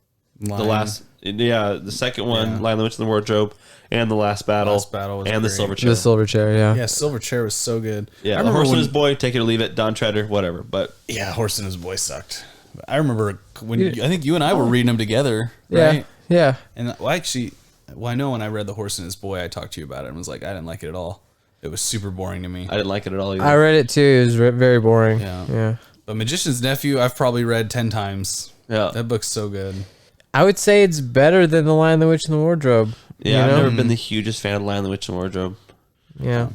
second one, Lion, the Witch, and the Wardrobe, and The Last Battle, Last Battle was and The great. Silver Chair. The silver chair, yeah. Yeah, Silver Chair was so good. Yeah, I The remember Horse and when, His Boy, Take It or Leave It, Don Treader, whatever. But yeah, Horse and His Boy sucked. I remember when I think you and I were reading them together, Yeah. right? Yeah. And I know when I read The Horse and His Boy, I talked to you about it and was like, I didn't like it at all. It was super boring to me. I didn't like it at all either. I read it too. It was very boring. Yeah. Yeah. But Magician's Nephew, I've probably read 10 times. Yeah. That book's so good. I would say it's better than The Lion, the Witch, and the Wardrobe. Yeah, you I've know? never been the hugest fan of Lion, the Witch, and Wardrobe. Yeah.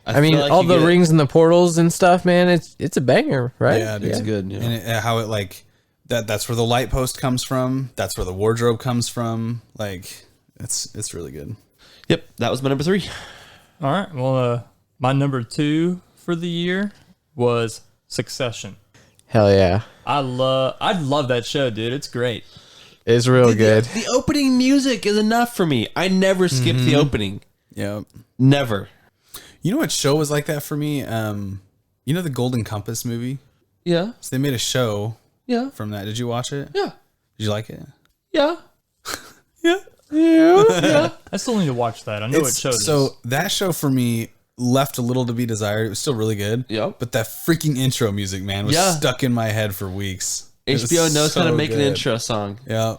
I mean, feel like all you the get- rings and the portals and stuff, man, it's a banger, right? Yeah, dude. It's good. Yeah. And how it like That's where the light post comes from. That's where the wardrobe comes from. Like, it's really good. Yep, that was my number 3. All right. Well, my number 2 for the year was Succession. Hell yeah. I love that show, dude. It's great. It's real good. The opening music is enough for me. I never skip the opening. Yep. Never. You know what show was like that for me? You know the Golden Compass movie? Yeah. So they made a show Yeah. from that. Did you watch it? Yeah. Did you like it? Yeah. I still need to watch that. I know what show it is. So that show for me left a little to be desired. It was still really good. Yep. But that freaking intro music, man, was Yeah. stuck in my head for weeks. It was HBO knows how to so make an good. intro song. Yeah.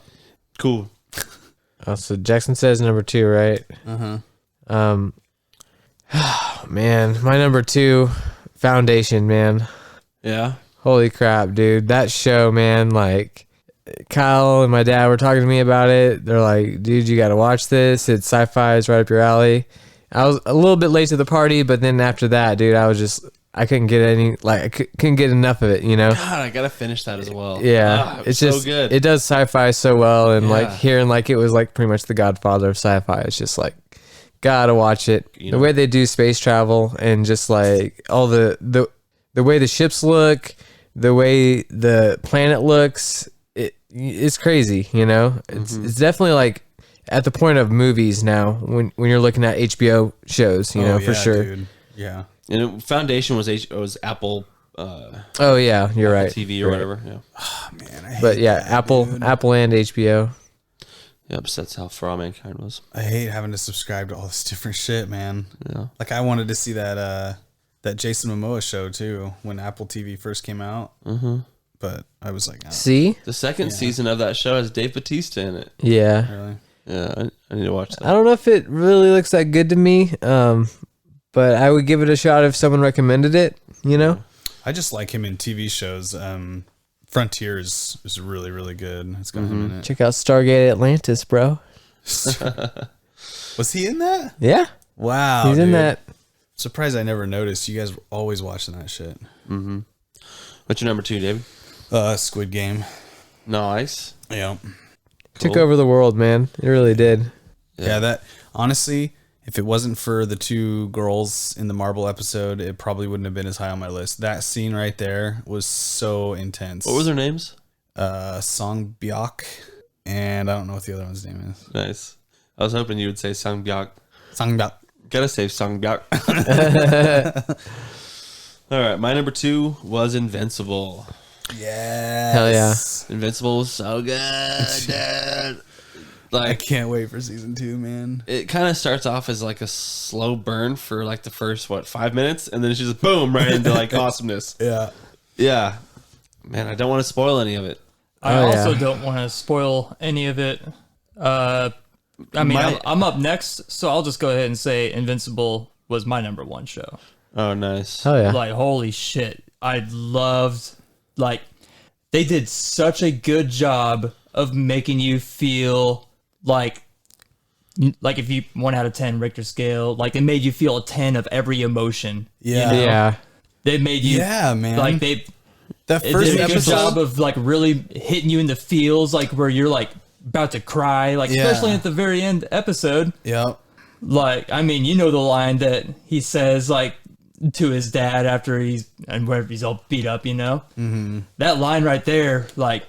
Cool. Oh, so Jackson says number 2, right? Man, my number 2, Foundation, man. Yeah. Holy crap, dude. That show, man, like Kyle and my dad were talking to me about it. They're like, dude, you got to watch this. It's sci-fi. It's right up your alley. I was a little bit late to the party, but then after that, dude, I couldn't get couldn't get enough of it, you know? God, I gotta finish that as well. Yeah. It was It's so just, good. it does sci-fi so well. And like Yeah. hearing like it was like pretty much the godfather of sci-fi. It's just like, gotta watch it. You The know. way they do space travel and just like all the way the ships look, the way the planet looks, it's crazy, you know? It's definitely like at the point of movies now when you're looking at HBO shows, you know, for sure. Dude. Yeah. And Foundation was Apple Oh yeah, you're right. TV or whatever. Yeah. Man, I hate But yeah, that, Apple dude. and HBO. Yep, so that's how For All Mankind was. I hate having to subscribe to all this different shit, man. Yeah. Like I wanted to see that Jason Momoa show too when Apple TV first came out. Mm-hmm. But I was like, See? The second season of that show has Dave Bautista in it. Yeah. really? Yeah, I need to watch that. I don't know if it really looks that good to me, but I would give it a shot if someone recommended it, you know? I just like him in TV shows. Frontier is really, really good. It's got him in it. Check out Stargate Atlantis, bro. Was he in that? Yeah. Wow. He's in dude. that. Surprised I never noticed. You guys were always watching that shit. What's your number 2, David? Squid Game. Nice. Yeah. Took over the world, man. It really did. Yeah, that honestly, if it wasn't for the 2 girls in the marble episode, it probably wouldn't have been as high on my list. That scene right there was so intense. What was their names? Song Byok, and I don't know what the other one's name is. Nice. I was hoping you would say Song Byok. Song Byok. Gotta save Song Byok. All right, my number 2 was Invincible. Yeah. Hell yeah. Invincible was so good, dude. I Like, can't wait for season 2, man. it kind of starts off as like a slow burn for like the first 5 minutes, and then it's just boom right into like awesomeness. Yeah. Yeah, man, I don't want to spoil any of it. I Oh, also yeah. don't want to spoil any of it. I mean, I'm up next, so I'll just go ahead and say Invincible was my number 1 show. Oh, nice. Hell yeah. Like, holy shit. I loved, like, they did such a good job of making you feel like if you 1 out of 10 Richter scale, like they made you feel a 10 of every emotion. Yeah. You know? Yeah. They made you, Yeah, man. like they That it first did a good episode. job of like really hitting you in the feels, like where you're like about to cry, like Yeah. especially at the very end episode. Yeah. Like, I mean, you know the line that he says like to his dad after he's all beat up, you know. Mm-hmm. That line right there, like,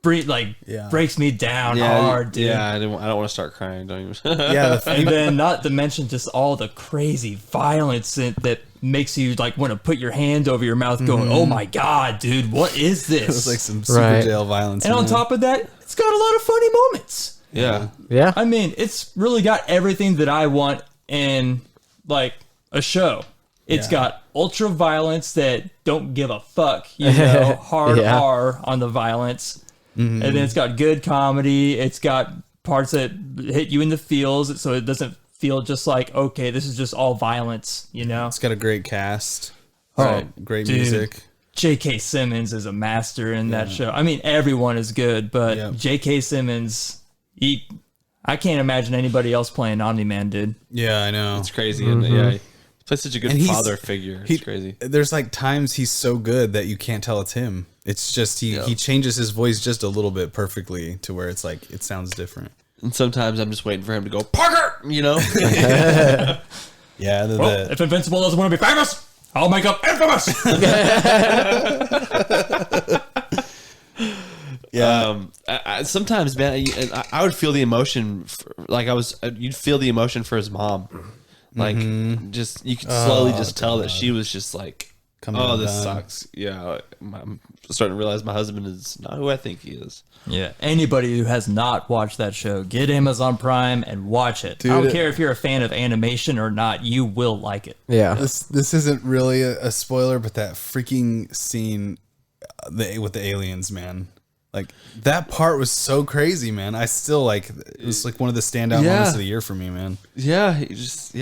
Yeah. breaks me down hard, dude. Yeah, I don't want to start crying. Don't even. Yeah. And then, not to mention just all the crazy violence that makes you like want to put your hand over your mouth, going, "Oh my god, dude, what is this?" It was like some super Right. jail violence. and on man. top of that, it's got a lot of funny moments. Yeah. Yeah. I mean, it's really got everything that I want in like a show. It's Yeah. got ultra violence that don't give a fuck, you know, hard Yeah. R on the violence. And then it's got good comedy. It's got parts that hit you in the feels, so it doesn't feel just like, okay, this is just all violence, you know? It's got a great cast. Oh, Great dude. music. J.K. Simmons is a master in that show. I mean, everyone is good, but Yep. J.K. Simmons, I can't imagine anybody else playing Omni-Man, dude. Yeah, I know. It's crazy, and yeah, he plays such a good And he's- father figure. It's crazy. There's like times he's so good that you can't tell it's him. It's just he changes his voice just a little bit perfectly to where it's like it sounds different. And sometimes I'm just waiting for him to go Parker, you know. Yeah, If Invincible doesn't want to be famous, I'll make him infamous. yeah. I sometimes, man, I would feel the emotion, you'd feel the emotion for his mom, like just you could slowly just tell that she was just like, this sucks. Yeah, I'm starting to realize my husband is not who I think he is. Yeah, anybody who has not watched that show, get Amazon Prime and watch it. Dude, I don't care if you're a fan of animation or not, you will like it. Yeah. This isn't really a spoiler, but that freaking scene with the aliens, man. Like that part was so crazy, man. I still it was like one of the standout moments of the year for me, man. Yeah,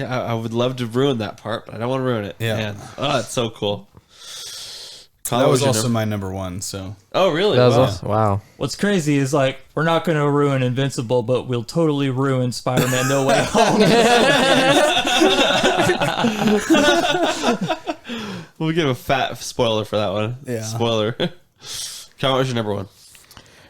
I would love to ruin that part, but I don't want to ruin it. Yeah. Man. Oh, it's so cool. That was also my number one. So. Oh, really? That was Wow. awesome. Wow. What's crazy is we're not going to ruin Invincible, but we'll totally ruin Spider-Man No Way Home. We'll give a fat spoiler for that one. Yeah. Spoiler. Count, what's your number one?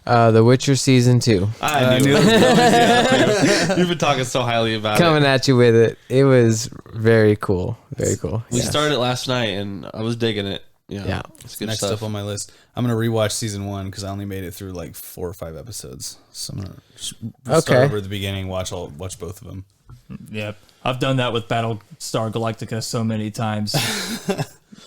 The Witcher season 2. I knew it. You've been talking so highly about Coming it. at you with it. It was very cool. Very cool. We started it last night, and I was digging it. Yeah. It's good Next stuff. up on my list, I'm gonna rewatch season 1 because I only made it through like 4 or 5 episodes. So I'm gonna start over at the beginning, watch both of them. Yep. I've done that with Battlestar Galactica so many times.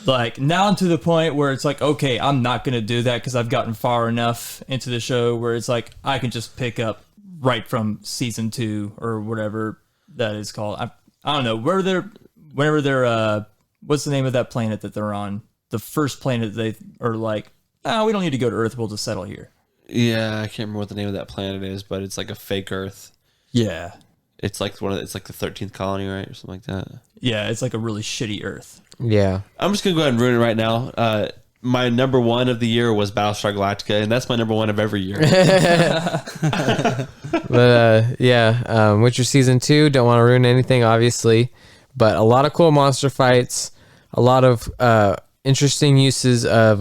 Now to the point where it's like, okay, I'm not going to do that because I've gotten far enough into the show where it's like I can just pick up right from season 2 or whatever that is called. I don't know. Whenever they're, what's the name of that planet that they're on? The first planet they are like, we don't need to go to Earth. We'll just settle here. Yeah, I can't remember what the name of that planet is, but it's like a fake Earth. Yeah. It's like it's like the 13th colony, right, or something like that. Yeah, it's like a really shitty Earth. Yeah. I'm just gonna go ahead and ruin it right now. My number one of the year was Battlestar Galactica, and that's my number one of every year. But Witcher season 2, don't want to ruin anything, obviously, but a lot of cool monster fights, a lot of interesting uses of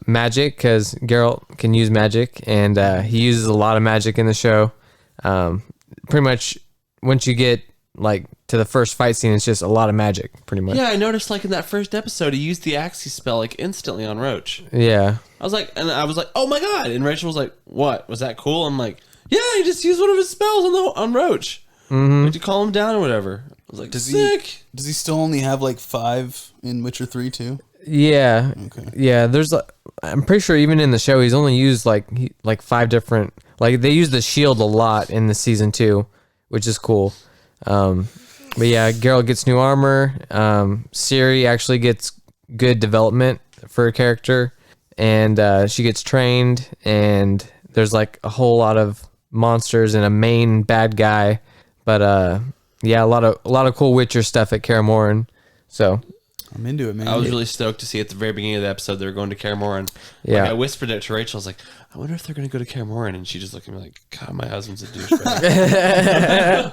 magic, because Geralt can use magic, and he uses a lot of magic in the show. Pretty much once you get to the first fight scene, it's just a lot of magic, pretty much. Yeah, I noticed in that first episode, he used the Axie spell instantly on Roach. Yeah. I was like, oh my god! And Rachel was like, what? Was that cool? I'm like, yeah, he just used one of his spells on Roach. Mm-hmm. Like to calm him down or whatever. I was like, sick. Does he still only have 5 in Witcher 3 too? Yeah. Okay. Yeah, there's I'm pretty sure even in the show he's only used 5 different, they use the shield a lot in the season 2, which is cool. But yeah, Geralt gets new armor. Ciri actually gets good development for her character, and she gets trained, and there's a whole lot of monsters and a main bad guy. But a lot of cool Witcher stuff at Kaer Morhen. So I'm into it, man. I was really stoked to see at the very beginning of the episode they were going to Kaer Morhen. Yeah. I whispered it to Rachel. I was like, I wonder if they're going to go to Kaer Morhen, and she just looked at me like, God, my husband's a douchebag.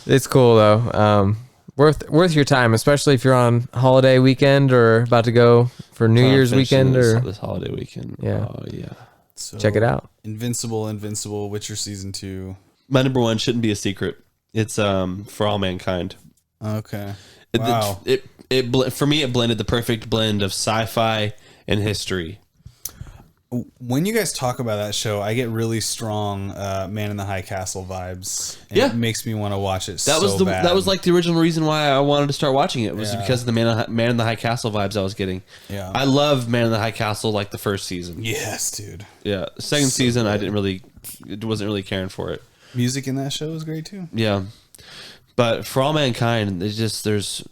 It's cool though. Worth your time, especially if you're on holiday weekend or about to go for New Year's weekend or this holiday weekend. Yeah. Oh yeah. So, check it out. Invincible, Witcher season 2. My number one shouldn't be a secret. It's For All Mankind. Okay. Wow. For me, it blended the perfect blend of sci-fi and history. When you guys talk about that show, I get really strong Man in the High Castle vibes. And Yeah. It makes me want to watch it That was bad. that was the original reason why I wanted to start watching it was because of the Man in the High Castle vibes I was getting. Yeah. I love Man in the High Castle the first season. Yes, dude. Yeah, second season I wasn't really caring for it. Music in that show is great too. Yeah, but For All Mankind, there's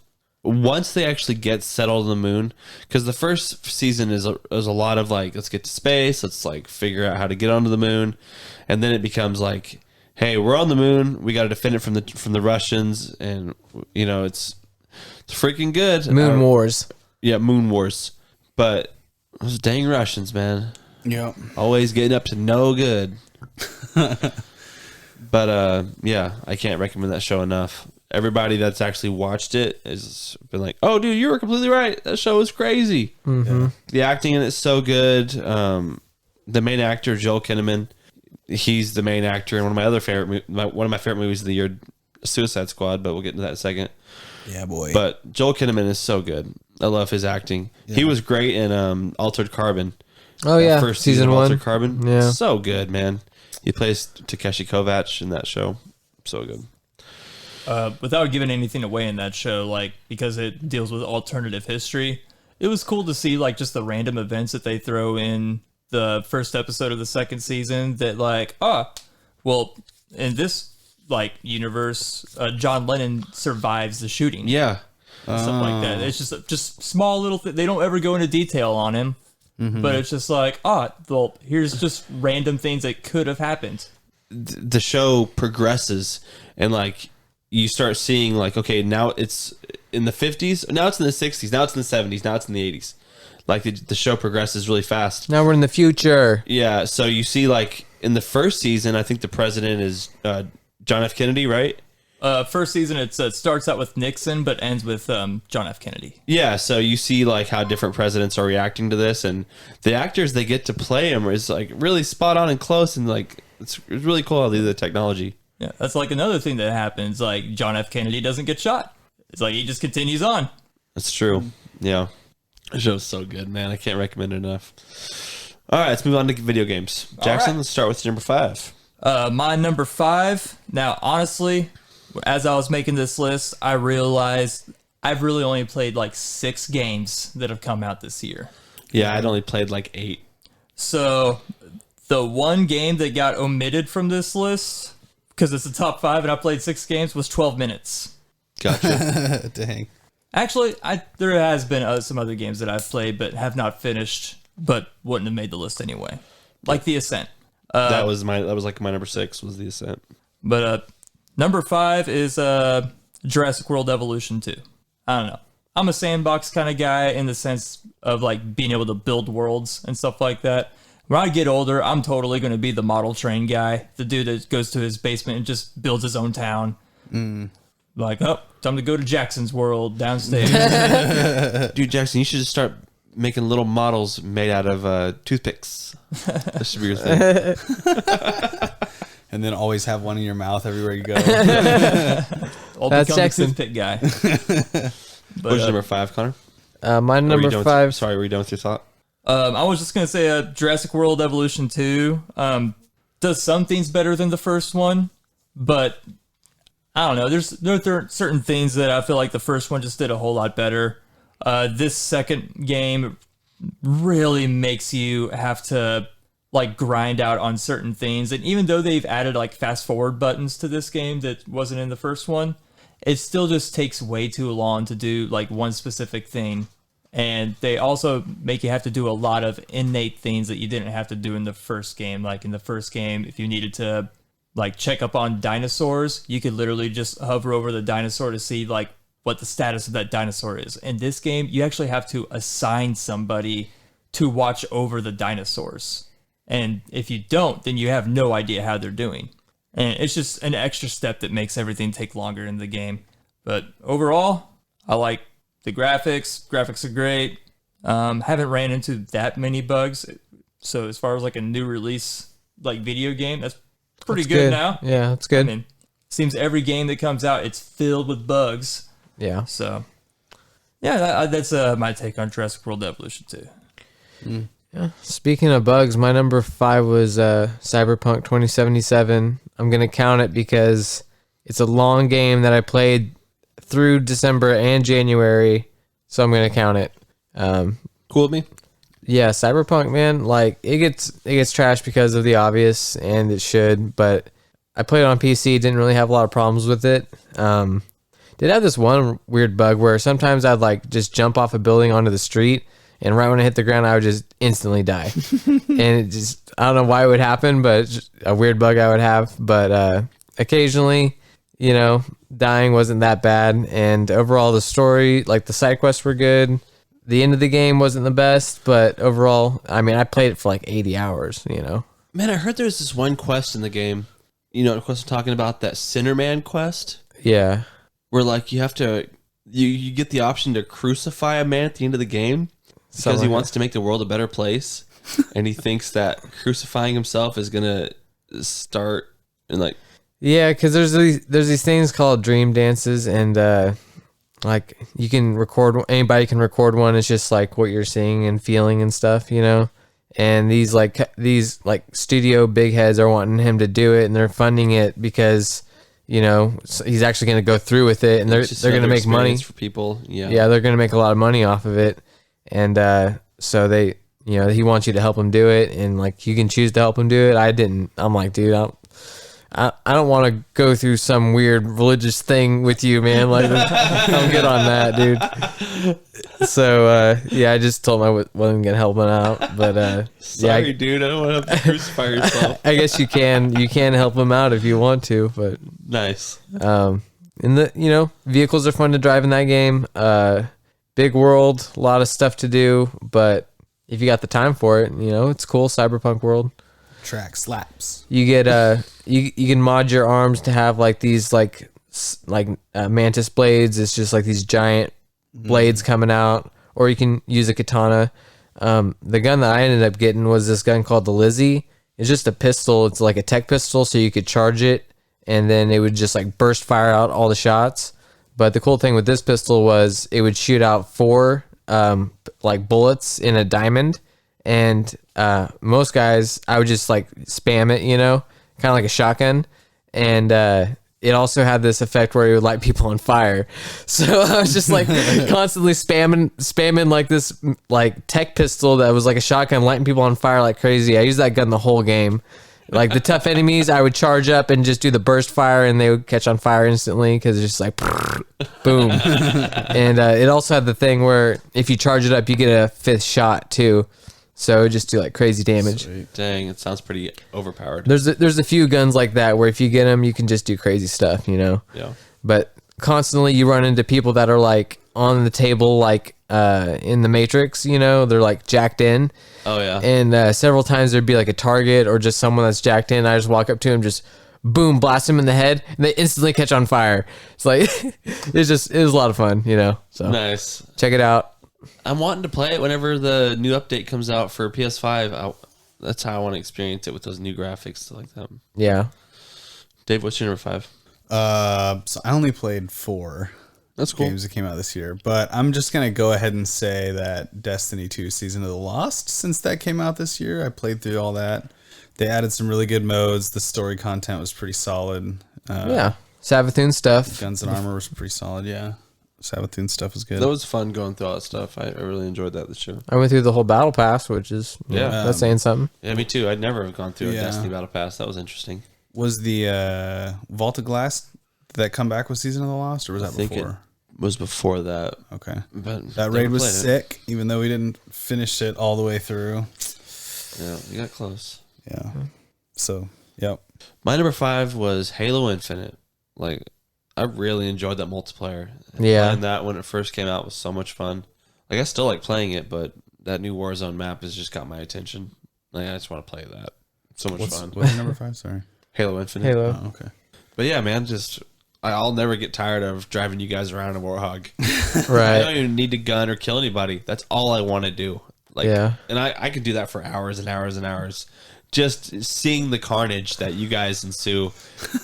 once they actually get settled on the moon, because the first season is a lot of let's get to space, let's figure out how to get onto the moon, and then it becomes hey, we're on the moon, we got to defend it from the Russians, and it's freaking good. Moon Wars. Yeah, Moon Wars, but those dang Russians, man, Yeah. always getting up to no good. But yeah, I can't recommend that show enough. everybody that's actually watched it has been like, "Oh, dude, you were completely right. That show was crazy." Mm-hmm. The acting in it's so good. The main actor, Joel Kinnaman, he's the main actor in one of my favorite movies of the year, Suicide Squad. But we'll get into that in a second. Yeah, boy. But Joel Kinnaman is so good. I love his acting. Yeah. He was great in Altered Carbon. Oh yeah, first season of 1. Altered Carbon. Yeah, so good, man. He plays Takeshi Kovacs in that show. So good. Without giving anything away in that show, like, because it deals with alternative history, it was cool to see like just the random events that they throw in the first episode of the second season that like, well, in this like universe, John Lennon survives the shooting. Yeah. Stuff like that. It's just small little they don't ever go into detail on him, but it's just like, well, here's just random things that could have happened. The show progresses and like you start seeing like, okay, now it's in the 50s, now it's in the 60s, now it's in the 70s, now it's in the 80s. Like the show progresses really fast. Now we're in the future. Yeah, so you see like in the first season, I think the president is John F. Kennedy, right? First season, it starts out with Nixon, but ends with John F. Kennedy. Yeah, so you see like how different presidents are reacting to this, and the actors they get to play them is like really spot on and close, and like it's really cool how they do the technology. Yeah, that's like another thing that happens. Like John F. Kennedy doesn't get shot. It's like he just continues on. That's true. Yeah, the show's so good, man. I can't recommend it enough. All right, let's move on to video games. Jackson, let's start with number 5. My number 5. Now, honestly, as I was making this list, I realized I've really only played like 6 games that have come out this year. Yeah, I'd only played like 8. So the one game that got omitted from this list, because it's the top 5 and I played 6 games, was 12 minutes. Gotcha. Dang. Actually, there has been some other games that I've played but have not finished, but wouldn't have made the list anyway. Like The Ascent. That was like my number 6 was The Ascent. But number 5 is Jurassic World Evolution 2. I don't know. I'm a sandbox kind of guy in the sense of like being able to build worlds and stuff like that. When I get older, I'm totally going to be the model train guy, the dude that goes to his basement and just builds his own town. Like, time to go to Jackson's World downstairs. Dude, Jackson, you should just start making little models made out of toothpicks. That should be your thing. And then always have one in your mouth everywhere you go. I'll That's become Jackson. the toothpick guy. What's your number 5, Connor? My number 5. Sorry, were you done with your thought? I was just going to say Jurassic World Evolution 2 does some things better than the first one, but I don't know. There are certain things that I feel like the first one just did a whole lot better. This second game really makes you have to like grind out on certain things. And even though they've added like fast forward buttons to this game that wasn't in the first one, it still just takes way too long to do like one specific thing. And they also make you have to do a lot of innate things that you didn't have to do in the first game. Like in the first game, if you needed to like check up on dinosaurs, you could literally just hover over the dinosaur to see like what the status of that dinosaur is. In this game, you actually have to assign somebody to watch over the dinosaurs. And if you don't, then you have no idea how they're doing. And it's just an extra step that makes everything take longer in the game. But overall, I like the graphics. Graphics are great. Haven't ran into that many bugs. So as far as like a new release like video game, that's pretty good now. Yeah, that's good. I mean, seems every game that comes out, it's filled with bugs. Yeah. So, yeah, that's my take on Jurassic World Evolution 2. Yeah. Speaking of bugs, my number 5 was Cyberpunk 2077. I'm going to count it because it's a long game that I played through December and January, so I'm going to count it. Cool with me? Yeah, Cyberpunk, man, like it gets trashed because of the obvious, and it should, but I played it on PC, didn't really have a lot of problems with it. Did have this one weird bug where sometimes I'd like just jump off a building onto the street, and right when I hit the ground, I would just instantly die. And it just, I don't know why it would happen, but it's just a weird bug I would have. But occasionally, you know, dying wasn't that bad. And overall, the story, like the side quests were good. The end of the game wasn't the best, but overall, I mean, I played it for like 80 hours, you know. Man, I heard there's this one quest in the game. You know what quest I'm talking about? That Sinnerman quest? Yeah. where like you have to you get the option to crucify a man at the end of the game because Something he like wants to make the world a better place, and he thinks that crucifying himself is gonna start and like Yeah, because there's these things called dream dances, and like you can record, anybody can record one. It's just like what you're seeing and feeling and stuff, you know. And these studio big heads are wanting him to do it, and they're funding it because, you know, he's actually going to go through with it, and they're going to make money for people. Yeah, yeah, they're going to make a lot of money off of it, and so they, you know, he wants you to help him do it, and like you can choose to help him do it. I didn't. I'm like, dude, I don't want to go through some weird religious thing with you, man. Like, I'm good on that, dude. So, yeah, I just told him I wasn't going to help him out. But, sorry, yeah, dude, I don't want to have to crucify yourself. I guess you can help him out if you want to. But, Nice. and you know, vehicles are fun to drive in that game. Big world, a lot of stuff to do. But if you got the time for it, you know, it's cool. Cyberpunk world. Track slaps. You get you can mod your arms to have like these mantis blades. It's just like these giant blades coming out, or you can use a katana. The gun that I ended up getting was this gun called the Lizzie. It's just a pistol. It's like a tech pistol, so you could charge it, and then it would just like burst fire out all the shots. But the cool thing with this pistol was it would shoot out 4 like bullets in a diamond. And most guys, I would just like spam it, you know, kind of like a shotgun. And it also had this effect where it would light people on fire. So I was just like constantly spamming like this like tech pistol that was like a shotgun, lighting people on fire like crazy. I used that gun the whole game. Like the tough enemies, I would charge up and just do the burst fire, and they would catch on fire instantly because it's just like boom. And it also had the thing where if you charge it up, you get a 5th shot too. So it would just do like crazy damage. Sweet. Dang, it sounds pretty overpowered. There's a few guns like that where if you get them, you can just do crazy stuff, you know. Yeah. But constantly you run into people that are like on the table, like in the Matrix, you know, they're like jacked in. Oh yeah. And several times there'd be like a target or just someone that's jacked in. I just walk up to him, just boom, blast him in the head, and they instantly catch on fire. It's like it was a lot of fun, you know. So Nice. check it out. I'm wanting to play it whenever the new update comes out for PS5. That's how I want to experience it with those new graphics, stuff like that. Yeah. Dave, what's your number 5? So I only played 4 That's cool. games that came out this year, but I'm just gonna go ahead and say that Destiny 2 Season of the Lost, since that came out this year, I played through all that. They added some really good modes. The story content was pretty solid. Yeah. Savathun stuff. Guns and armor was pretty solid. Yeah, Savathun stuff was good. That was fun going through all that stuff. I really enjoyed that this year. I went through the whole battle pass, which is that's saying something. Yeah, me too. I'd never have gone through a Yeah. Destiny Battle Pass. That was interesting. Was the Vault of Glass, did that come back with Season of the Lost, or was that think before? It was before that. Okay. But That raid was sick, even though we didn't finish it all the way through. Yeah, we got close. Yeah. So, yep. My number 5 was Halo Infinite. Like, I really enjoyed that multiplayer. Yeah. Playing that when it first came out was so much fun. Like, I still like playing it, but that new Warzone map has just got my attention. Like, I just want to play that. So much fun. What's your number 5? Sorry. Halo Infinite. Halo. Oh, okay. But yeah, man, I'll never get tired of driving you guys around in Warhog. I Right. don't even need to gun or kill anybody. That's all I want to do. Like, Yeah. And I could do that for hours and hours and hours. Just seeing the carnage that you guys ensue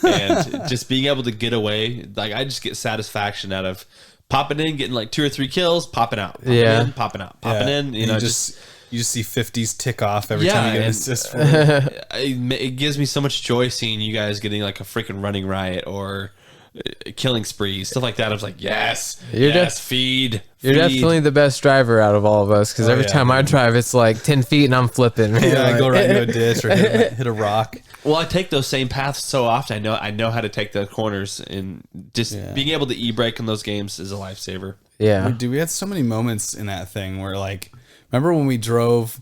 and just being able to get away. Like, I just get satisfaction out of popping in, getting like 2 or 3 kills, popping out, popping in, popping out, popping in. You And know, you just see 50s tick off every Yeah, time you get an and- assist for it. it gives me so much joy seeing you guys getting like a freaking running riot or killing spree, stuff like that. I was like, yes, You're yes, feed. You're definitely the best driver out of all of us because every yeah, time I drive, it's like 10 feet and I'm flipping. Man. Yeah, I Like- go right into a ditch or hit a rock. Well, I take those same paths so often. I know how to take the corners, and just being able to e-brake in those games is a lifesaver. Yeah. We had so many moments in that thing where, like, remember when we drove?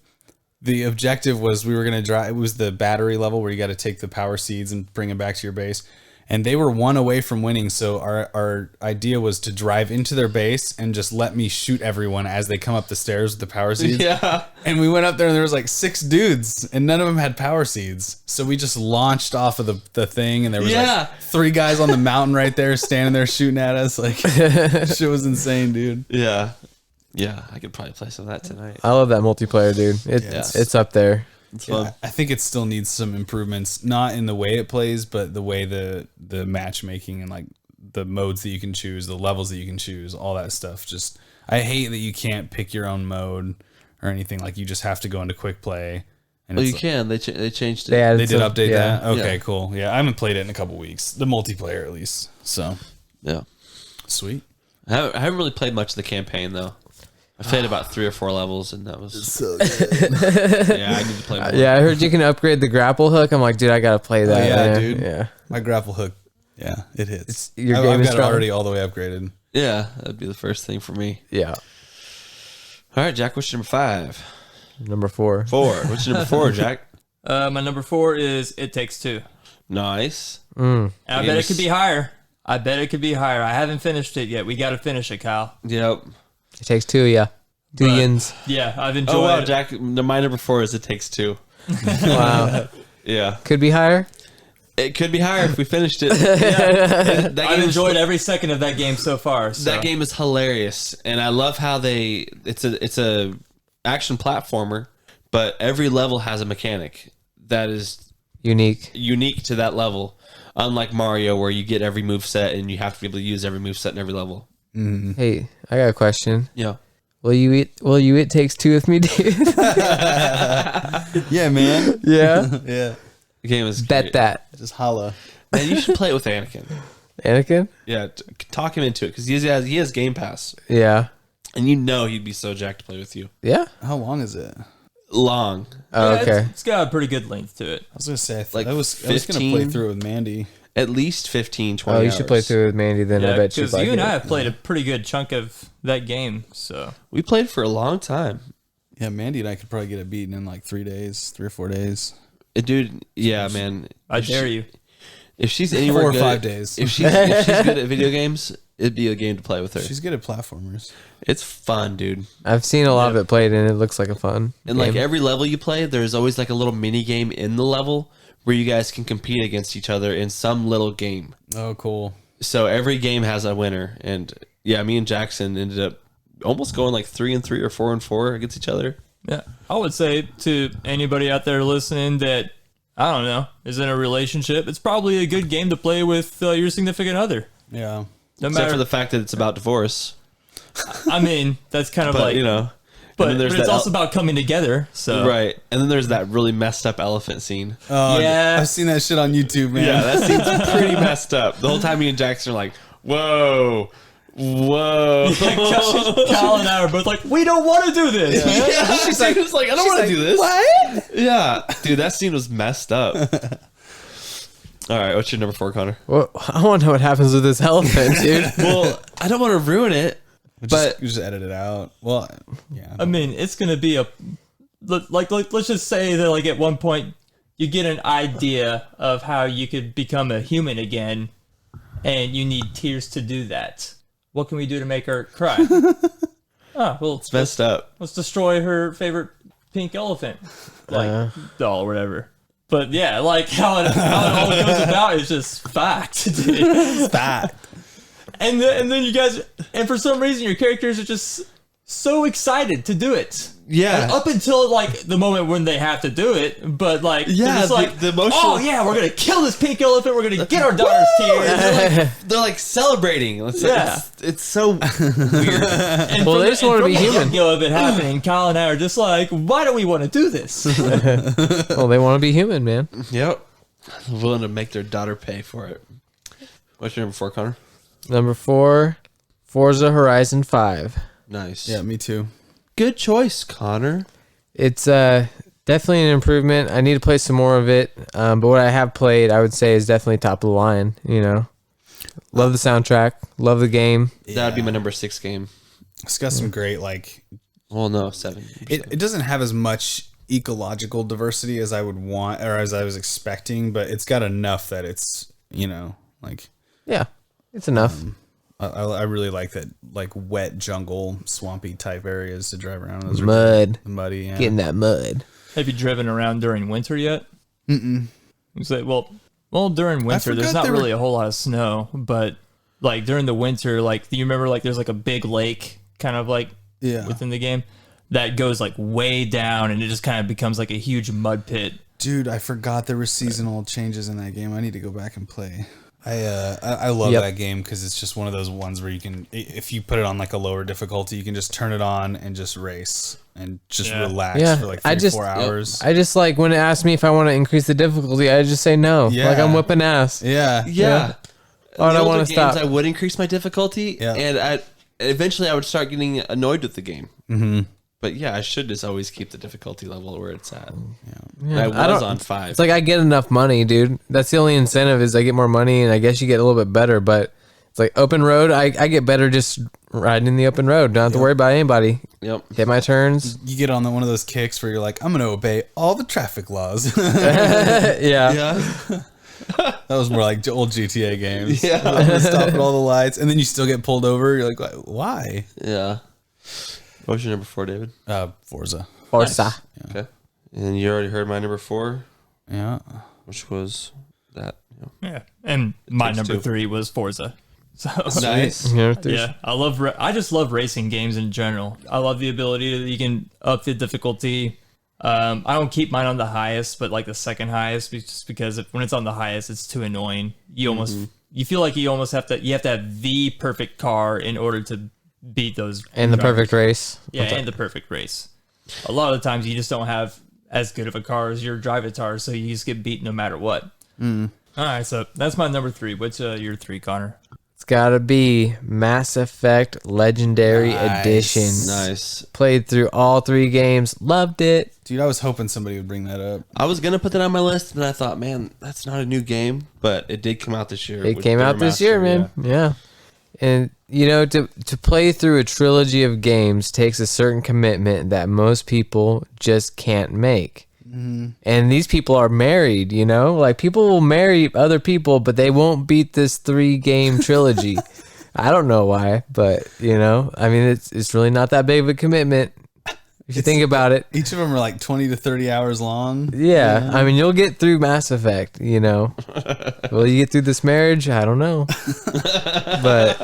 The objective was we were going to drive. It was the battery level where you got to take the power seeds and bring them back to your base. and they were one away from winning. So our idea was to drive into their base and just let me shoot everyone as they come up the stairs with the power seeds. Yeah. And we went up there and there was like 6 dudes and none of them had power seeds. So we just launched off of the thing and there was like 3 guys on the mountain right there standing there shooting at us. Like shit was insane, dude. Yeah. Yeah. I could probably play some of that tonight. I love that multiplayer, dude. It's up there. It's Yeah, fun. I think it still needs some improvements, not in the way it plays, but the way the matchmaking and like the modes that you can choose, the levels that you can choose, all that stuff. Just I hate that you can't pick your own mode or anything. Like you just have to go into quick play. And Well, it's you can. They changed it. They did update that. Okay, Yeah. cool. Yeah, I haven't played it in a couple weeks. The multiplayer at least. So Yeah. sweet. I haven't really played much of the campaign though. I played about 3 or 4 levels, and that was So good. yeah. I need to play more. Yeah, I heard you can upgrade the grapple hook. I'm like, dude, I gotta play that. yeah, man. dude. Yeah. My grapple hook. Yeah, it hits. Your I've game is got it strong. already all the way upgraded. Yeah, that'd be the first thing for me. Yeah. All right, Jack. What's your number 5? Number 4. 4. What's your number 4, Jack? My number 4 is It Takes Two. Nice. And I bet it Games. could be higher. I haven't finished it yet. We got to finish it, Kyle. Yep. It takes 2, yeah. 2 But- yins. Yeah, I've enjoyed Oh wow, it. Jack. My number 4 is It Takes Two. Wow. Yeah, Could be higher. it could be higher if we finished it. That I've game is- enjoyed every second of that game so far. So. That game is hilarious, and I love how it's a action platformer, but every level has a mechanic that is Unique. unique to that level. Unlike Mario, where you get every move set and you have to be able to use every move set in every level. Hey, I got a question. Yeah. Will you It Takes Two with me, dude? Yeah, man. Yeah. Yeah. The game is Bet great. that. Just holla. Man, you should play it with Anakin. Anakin? Yeah, talk him into it because he has Game Pass, Yeah. and you know he'd be so jacked to play with you. Yeah? How long is it? Long. Oh, Yeah, okay. it's got a pretty good length to it. I was gonna say Like I was gonna play 15? through it with Mandy. At least 15, 20 Oh, you hours. should play through with Mandy then. I Yeah, bet you'd because like you and it. I have played a pretty good chunk of that game. So We played for a long time. Yeah, Mandy and I could probably get it beaten in like 3 or 4 days. Dude, yeah, man. I dare you. If she's anywhere 4 or good, 5 days. if she's good at video games, it'd be a game to play with her. She's good at platformers. It's fun, dude. I've seen a lot of it played and it looks like a fun And game. like every level you play, there's always like a little mini game in the level where you guys can compete against each other in some little game. Oh, cool. So every game has a winner, and yeah, me and Jackson ended up almost going like 3-3 or 4-4 against each other. Yeah, I would say to anybody out there listening that I don't know is in a relationship, it's probably a good game to play with your significant other. Yeah. No Except matter, for the fact that it's about divorce. I mean, that's kind of But like, you know, but, and then but it's also about coming together. So right, and then there's that really messed up elephant scene. Oh, Yeah. I've seen that shit on YouTube, man. Yeah, that scene's pretty messed up. The whole time me and Jackson are like, whoa, whoa. Kyle and I are both like, we don't want to do this, man. Yeah, she's like, I don't want to do this. What? Yeah, dude, that scene was messed up. All right, what's your number 4, Connor? Well, I want to know what happens with this elephant, dude. Well, I don't want to ruin it, but Just edit it out. Well, yeah. I mean, it's gonna be a like let's just say that like at one point you get an idea of how you could become a human again, and you need tears to do that. What can we do to make her cry? Well, it's messed up. let's destroy her favorite pink elephant, like doll or whatever. But yeah, like how it all goes about is just fact, dude. Fact. And then you guys, and for some reason your characters are just so excited to do it. Yeah. And up until like the moment when they have to do it, but like Yeah, they're just the- like the emotional- oh yeah, we're gonna kill this pink elephant. We're gonna get our daughter's tears. They're like celebrating. Yeah. It's so weird. And Well, from they just wanna be from the human. get-go of it happening, Kyle and I are just like, why do we want to do this? Well, they want to be human, man. Yep. Willing to make their daughter pay for it. What's your number 4, Connor? Number 4, Forza Horizon 5. Nice. Yeah, me too. Good choice, Connor. It's definitely an improvement. I need to play some more of it. But what I have played, I would say, is definitely top of the line. You know, love the soundtrack, love the game. That would be my number 6 game. It's got some great, like, Well, no, 7. it doesn't have as much ecological diversity as I would want or as I was expecting, but it's got enough that it's, you know, Like, Yeah, it's enough. I really like that, like wet jungle, swampy type areas to drive around. Those are Mud. muddy. Yeah. Getting that mud. Have you driven around during winter yet? You say, well, during winter, there's forgot not there really a whole lot of snow, but like during the winter, like, do you remember like there's like a big lake kind of like within the game that goes like way down and it just kind of becomes like a huge mud pit. Dude, I forgot there were seasonal changes in that game. I need to go back and play. I love that game because it's just one of those ones where you can, if you put it on like a lower difficulty, you can just turn it on and just race and just relax for like 3-4 hours. I just like when it asks me if I want to increase the difficulty, I just say no. Yeah. Like I'm whipping ass. Yeah. Oh, I don't want to stop. I would increase my difficulty, and eventually I would start getting annoyed with the game. Mm-hmm. But yeah, I should just always keep the difficulty level where it's at. Yeah. I was on 5. It's like I get enough money, dude. That's the only incentive is I get more money, and I guess you get a little bit better. But it's like open road. I get better just riding in the open road. Don't have to worry about anybody. Yep. Hit my turns. You get on one of those kicks where you're like, I'm going to obey all the traffic laws. Yeah. That was more like old GTA games. Yeah. I'm gonna stop at all the lights, and then you still get pulled over. You're like, why? Yeah. What was your number 4, David? Forza. Forza. Nice. Okay. And you already heard my number 4, Yeah. which was that. Yeah. And my takes number 2. 3 was Forza. So Nice. yeah, I just love racing games in general. I love the ability that you can up the difficulty. I don't keep mine on the highest, but like the second highest, just because when it's on the highest, it's too annoying. You almost you feel like you have to have the perfect car in order to beat those And the drivers. perfect race. Yeah, and the perfect race. A lot of the times you just don't have as good of a car as your drivatar, so you just get beat no matter what. All right, so that's my number 3. What's your 3, Connor? It's gotta be Mass Effect Legendary Edition. Nice. Played through all 3 games. Loved it. Dude, I was hoping somebody would bring that up. I was gonna put that on my list, but I thought, man, that's not a new game, but it did come out this year. It with came out this year, man. Yeah. And you know, to play through a trilogy of games takes a certain commitment that most people just can't make. And these people are married, you know? Like people will marry other people, but they won't beat this 3-game trilogy. I don't know why, but you know, I mean, it's really not that big of a commitment if you think about it. Each of them are like 20 to 30 hours long. Yeah, I mean, you'll get through Mass Effect, you know. Will you get through this marriage? I don't know, but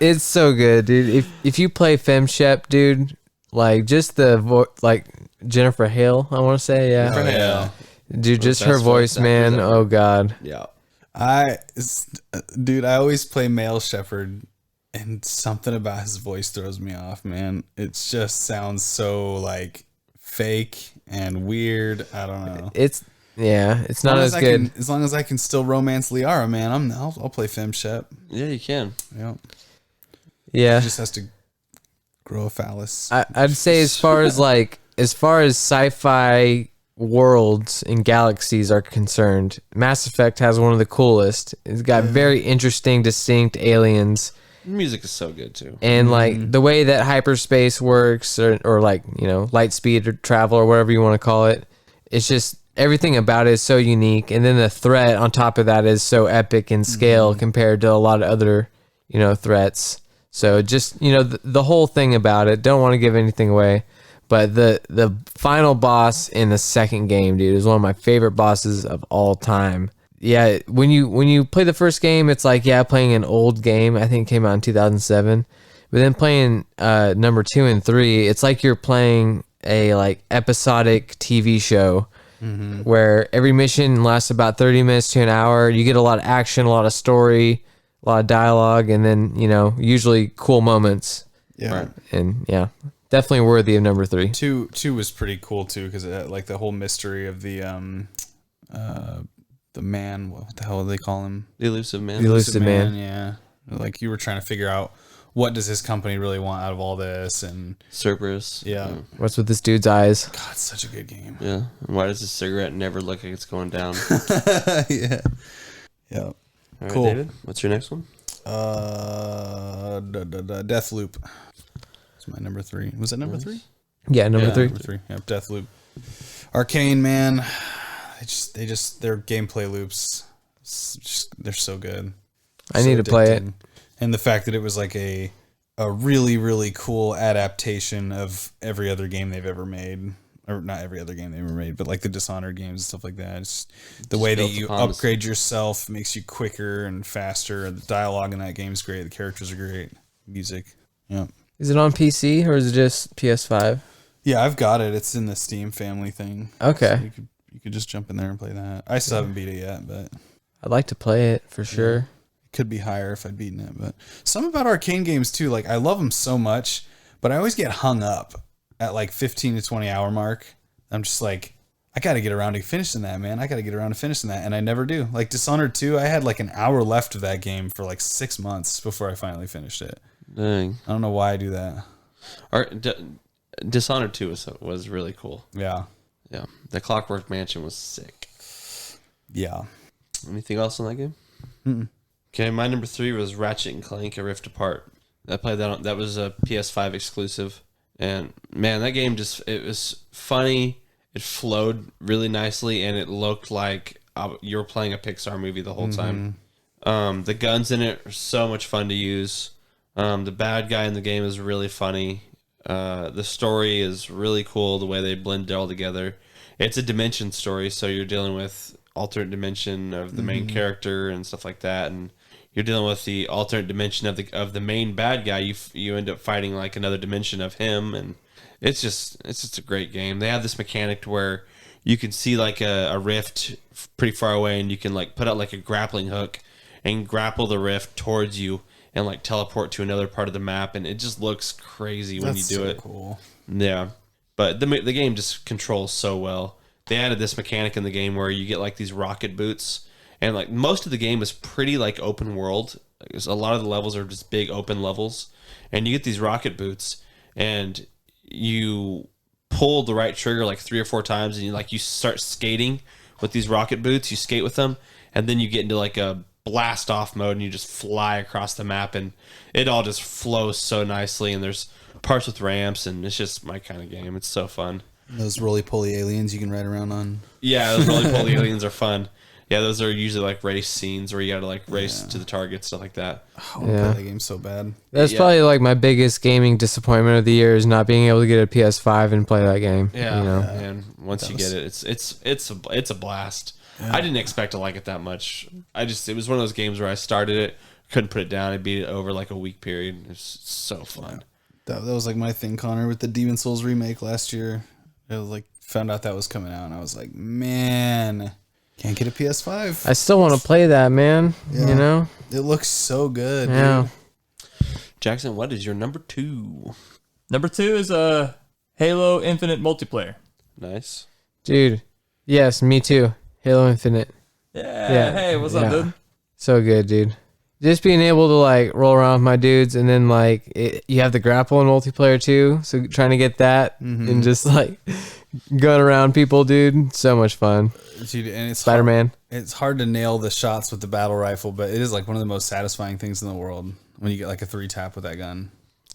it's so good, dude. If you play FemShep, dude, like just the like Jennifer Hale, I want to say, yeah. Oh, yeah. Dude, just her Best voice, voice man. actors ever. Oh God. Yeah. I always play male shepherd, and something about his voice throws me off, man. It just sounds so like fake and weird. I don't know. It's not as good. As long as I can still romance Liara, man, I'll play FemShep. Yeah, you can. Yeah. Yeah. He just has to grow a phallus. I'd say as far as sci-fi worlds and galaxies are concerned, Mass Effect has one of the coolest. It's got very interesting, distinct aliens. Music is so good too. And like the way that hyperspace works or like, you know, light speed or travel or whatever you want to call it, it's just everything about it is so unique. And then the threat on top of that is so epic in scale compared to a lot of other, you know, threats. So just, you know, the whole thing about it, don't want to give anything away, but the final boss in the second game, dude, is one of my favorite bosses of all time. Yeah, when you play the first game, it's like, yeah, playing an old game. I think it came out in 2007. But then playing number 2 and 3, it's like you're playing a like episodic TV show where every mission lasts about 30 minutes to an hour. You get a lot of action, a lot of story, a lot of dialogue, and then, you know, usually cool moments. Yeah. Right. And yeah, definitely worthy of number 3. Two was pretty cool too, because like the whole mystery of the man, what the hell do they call him? The Elusive Man. The Elusive Man. Yeah. Like you were trying to figure out what does his company really want out of all this, and Cerberus. yeah. What's with this dude's eyes? God, it's such a good game. Yeah. And why does the cigarette never look like it's going down? Yeah. Yeah. All right, Cool. David, what's your next one? Deathloop. It's my number 3. Was it number 3? Yeah, number 3. Number 3. Yep, Deathloop. Arcane, man. their gameplay loops, they're so good. I need to play it. And the fact that it was like a really, really cool adaptation of every other game they've ever made. Or not every other game they ever made, but like the Dishonored games and stuff like that. It's the way that you upgrade yourself makes you quicker and faster. The dialogue in that game is great. The characters are great. Music. Yeah. Is it on PC or is it just PS5? Yeah, I've got it. It's in the Steam family thing. Okay. So you could just jump in there and play that. I still haven't beat it yet, but I'd like to play it for sure. it could be higher if I'd beaten it. But some about arcane games too, like I love them so much, but I always get hung up at like 15 to 20 hour mark. I'm just like, I got to get around to finishing that, man. I got to get around to finishing that. And I never do. Like Dishonored 2, I had like an hour left of that game for like 6 months before I finally finished it. Dang. I don't know why I do that. Dishonored 2 was really cool. Yeah. Yeah. The Clockwork Mansion was sick. Yeah. Anything else on that game? Mm-mm. Okay, my number 3 was Ratchet and Clank: A Rift Apart. I played that that was a PS5 exclusive. And man, that game it was funny. It flowed really nicely, and it looked like you were playing a Pixar movie the whole time. The guns in it are so much fun to use. The bad guy in the game is really funny. The story is really cool, the way they blend it all together. It's a dimension story, so you're dealing with alternate dimension of the main character and stuff like that, and you're dealing with the alternate dimension of the main bad guy. You end up fighting like another dimension of him, and it's just a great game. They have this mechanic to where you can see like a rift pretty far away, and you can like put out like a grappling hook and grapple the rift towards you and like teleport to another part of the map, and it just looks crazy when you do it. Cool. Yeah, but the game just controls so well. They added this mechanic in the game where you get like these rocket boots. And like most of the game is pretty like open world. A lot of the levels are just big open levels, and you get these rocket boots, and you pull the right trigger like 3 or 4 times, and you start skating with these rocket boots. You skate with them, and then you get into like a blast off mode, and you just fly across the map, and it all just flows so nicely. And there's parts with ramps, and it's just my kind of game. It's so fun. Those roly-poly aliens you can ride around on. Yeah, those roly-poly aliens are fun. Yeah, those are usually like race scenes where you got to like race to the target, stuff like that. I want to play that game so bad. That's probably like my biggest gaming disappointment of the year is not being able to get a PS5 and play that game. Yeah, you know? And once you get it, it's a blast. Yeah. I didn't expect to like it that much. It was one of those games where I started it, couldn't put it down. I beat it over like a week period. It was so fun. That was like my thing, Connor, with the Demon Souls remake last year. It was like found out that was coming out, and I was like, man. Can't get a PS5. I still want to play that, man. Yeah. You know? It looks so good, yeah. dude. Jackson, what is your number 2? Number 2 is Halo Infinite multiplayer. Nice. Dude. Yes, me too. Halo Infinite. Yeah. Hey, what's up, dude? So good, dude. Just being able to like roll around with my dudes, and then like you have the grapple in multiplayer too. So trying to get that and just like going around people, dude. So much fun. Dude, and it's Spider-Man. It's hard to nail the shots with the battle rifle, but it is like one of the most satisfying things in the world when you get like a 3-tap with that gun.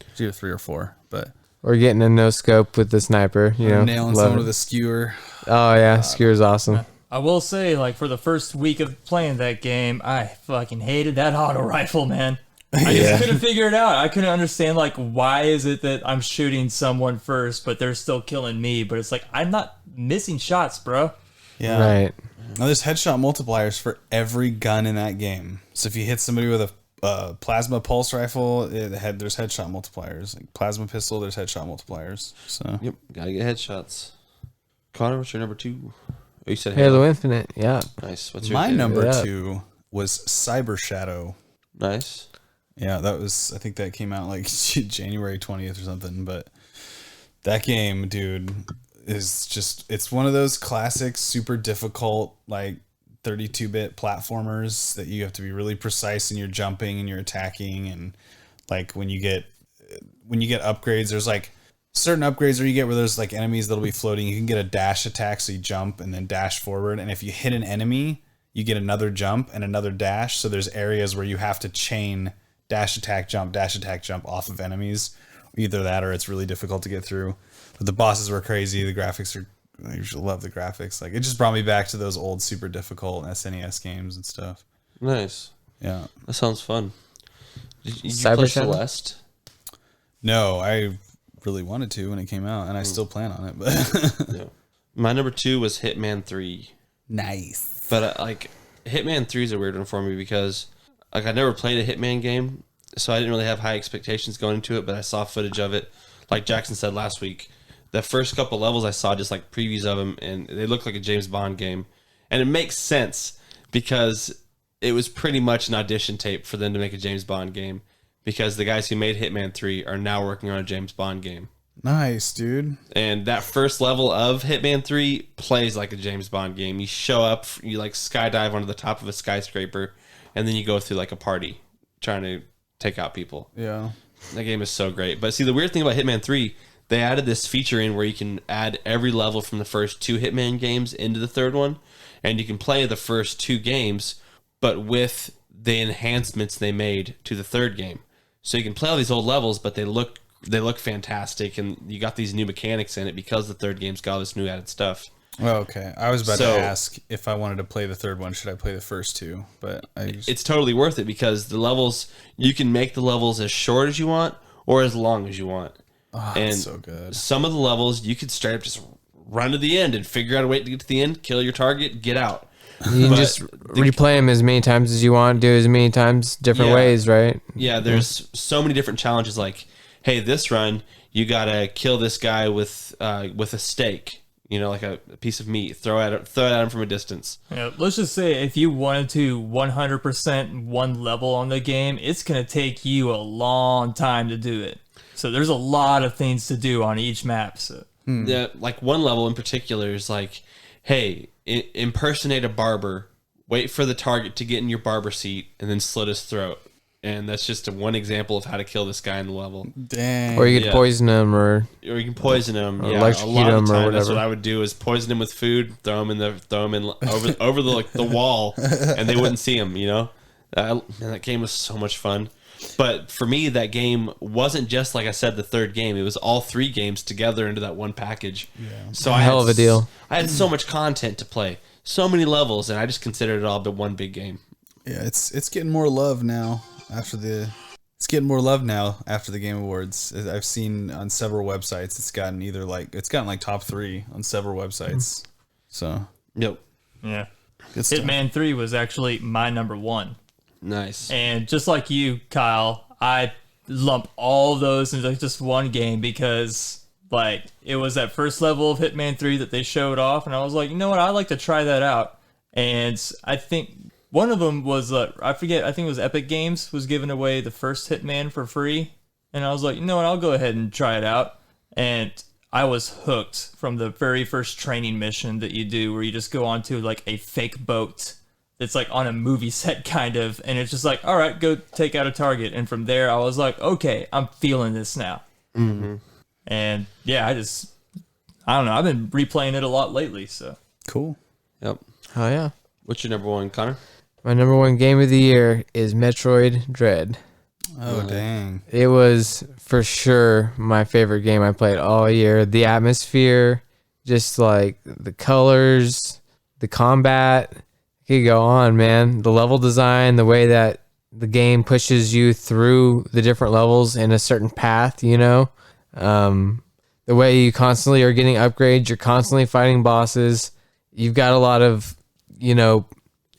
It's either 3 or 4, but or getting a no scope with the sniper. You know, nailing someone with a skewer. Oh yeah, skewer's awesome. I will say, like, for the first week of playing that game, I fucking hated that auto rifle, man. I just couldn't figure it out. I couldn't understand, like, why is it that I'm shooting someone first, but they're still killing me? But it's like, I'm not missing shots, bro. Yeah. Right. Now, there's headshot multipliers for every gun in that game. So if you hit somebody with a plasma pulse rifle, there's headshot multipliers. Like plasma pistol, there's headshot multipliers. So Yep, gotta get headshots. Connor, what's your number 2? Oh, you said Halo Infinite, yeah. Nice. What's your my number 2 was Cyber Shadow. Nice. Yeah, I think that came out like January 20th or something. But that game, dude, is just, it's one of those classic, super difficult, like 32-bit platformers that you have to be really precise in your jumping and your attacking. And like when you get upgrades, there's like certain upgrades where you get where there's like enemies that'll be floating. You can get a dash attack, so you jump and then dash forward. And if you hit an enemy, you get another jump and another dash. So there's areas where you have to chain dash attack jump off of enemies. Either that or it's really difficult to get through. But the bosses were crazy. The graphics I usually love the graphics. Like, it just brought me back to those old super difficult SNES games and stuff. Nice. Yeah. That sounds fun. Did you Cyber play Shadow? Celeste? No, I really wanted to when it came out, and I still plan on it. But Yeah. My number 2 was Hitman 3. nice. But like Hitman 3 is a weird one for me because like I never played a Hitman game, so I didn't really have high expectations going into it, but I saw footage of it. Like Jackson said last week, the first couple levels I saw just like previews of them, and they looked like a James Bond game. And it makes sense because it was pretty much an audition tape for them to make a James Bond game, because the guys who made Hitman 3 are now working on a James Bond game. Nice, dude. And that first level of Hitman 3 plays like a James Bond game. You show up, you like skydive onto the top of a skyscraper, and then you go through like a party trying to take out people. Yeah. That game is so great. But see, the weird thing about Hitman 3, they added this feature in where you can add every level from the first 2 Hitman games into the third one, and you can play the first 2 games, but with the enhancements they made to the third game. So you can play all these old levels, but they look fantastic, and you got these new mechanics in it because the third game's got all this new added stuff. Oh, okay. I was about So- to ask if I wanted to play the third one, should I play the first 2? But It's totally worth it because the levels, you can make the levels as short as you want or as long as you want. And it's so good. some of the levels you could straight up just run to the end and figure out a way to get to the end, kill your target, get out. You can But just replay them as many times as you want, do as many times different Yeah. ways, right? Yeah, there's so many different challenges. Like, hey, this run you gotta kill this guy with a steak, like a piece of meat. Throw it at him from a distance. Yeah, let's just say if you wanted to 100% one level on the game, it's going to take you a long time to do it. So there's a lot of things to do on each map. So Yeah, like one level in particular is like, hey, impersonate a barber, wait for the target to get in your barber seat, and then slit his throat. And that's just one example of how to kill this guy in the level. Dang. Or you could Yeah. poison them, or Or you can poison him. Or Yeah, a electrocute lot of him the or time, that's whatever. what I would do is poison him with food, throw him in over the wall, and they wouldn't see him. Man, that game was so much fun. But for me, that game wasn't just, like I said, the third game. It was all 3 games together into that one package. Yeah. So Hell of a deal. I had so much content to play, so many levels, and I just considered it all but one big game. Yeah, it's getting more love now after the. It's getting more love now after the Game Awards. I've seen on several websites. It's gotten top 3 on several websites. So Yep. yeah, good stuff. Hitman 3 was actually my number 1. Nice. And just like you, Kyle, I lump all those into just one game because it was that first level of Hitman 3 that they showed off, and I was like, you know what, I'd like to try that out. And I think one of them was I think it was Epic Games was giving away the first Hitman for free, and I was like, you know what, I'll go ahead and try it out. And I was hooked from the very first training mission that you do, where you just go onto a fake boat that's on a movie set kind of, and it's just all right, go take out a target. And from there I was like, okay, I'm feeling this now. Mm-hmm. And yeah, I don't know, I've been replaying it a lot lately. So Cool. Yep. oh yeah. What's your number 1, Connor? My number 1 game of the year is Metroid Dread. Oh, dang. It was for sure my favorite game I played all year. The atmosphere, just the colors, the combat. I could go on, man. The level design, the way that the game pushes you through the different levels in a certain path, the way you constantly are getting upgrades, you're constantly fighting bosses. You've got a lot of,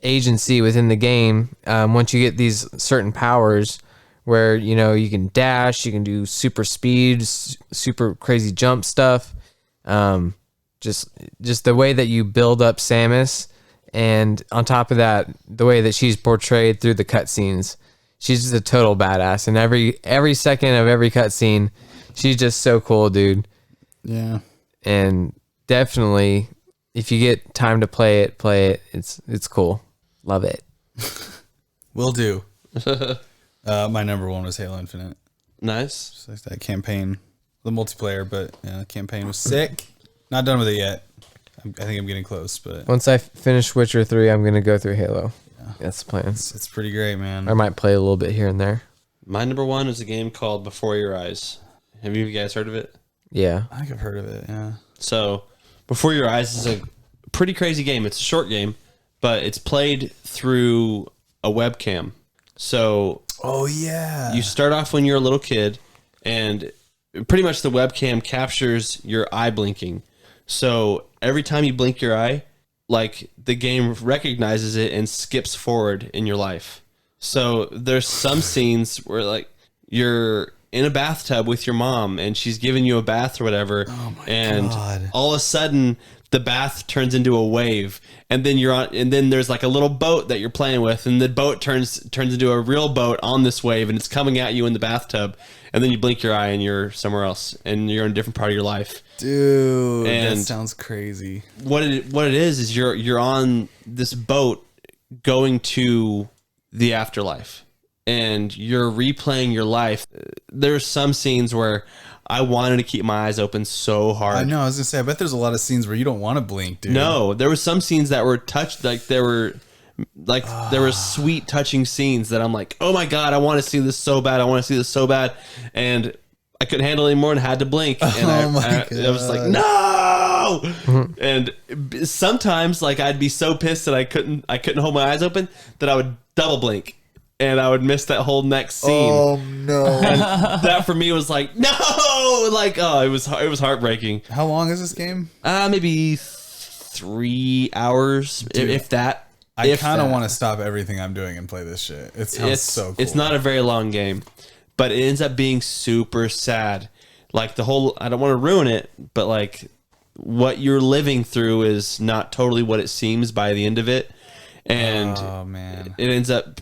agency within the game. Once you get these certain powers where, you can dash, you can do super speed, super crazy jump stuff. Just the way that you build up Samus, and on top of that, the way that she's portrayed through the cutscenes, she's just a total badass. And every second of every cutscene, she's just so cool, dude. Yeah. And definitely, if you get time to play it. It's cool. Love it. Will do. My number 1 was Halo Infinite. Nice. Just like that campaign, the multiplayer, but yeah, the campaign was sick. Not done with it yet. I think I'm getting close, but Once I finish Witcher 3, I'm going to go through Halo. That's the plan. it's pretty great, man. I might play a little bit here and there. My number 1 is a game called Before Your Eyes. Have you guys heard of it? Yeah. I think I've heard of it, yeah. So, Before Your Eyes is a pretty crazy game. It's a short game, but it's played through a webcam. So Oh yeah. you start off when you're a little kid, and pretty much the webcam captures your eye blinking. So every time you blink your eye, like the game recognizes it and skips forward in your life. So there's some scenes where like you're in a bathtub with your mom and she's giving you a bath or whatever. Oh my and God. all of a sudden the bath turns into a wave, and then you're on, and then there's like a little boat that you're playing with, and the boat turns into a real boat on this wave, and it's coming at you in the bathtub, and then you blink your eye and you're somewhere else, and you're in a different part of your life. Dude, And- that sounds crazy. What it is you're on this boat going to the afterlife, and you're replaying your life. There's some scenes where I wanted to keep my eyes open so hard. I know. I was gonna say. I bet there's a lot of scenes where you don't want to blink, dude. No, there were some scenes that were touched, like there were sweet touching scenes that I'm like, oh my God, I want to see this so bad. I want to see this so bad. And I couldn't handle it anymore and had to blink. And I was like, no. And sometimes like I'd be so pissed that I couldn't hold my eyes open that I would double blink. And I would miss that whole next scene. Oh no. And that for me was like, no, like, oh, it was heartbreaking. How long is this game? Maybe 3 hours, if that. I kind of want to stop everything I'm doing and play this shit. It sounds so cool. It's not a very long game, but it ends up being super sad. Like the whole, I don't want to ruin it, but like what you're living through is not totally what it seems by the end of it. And Oh man. it ends up,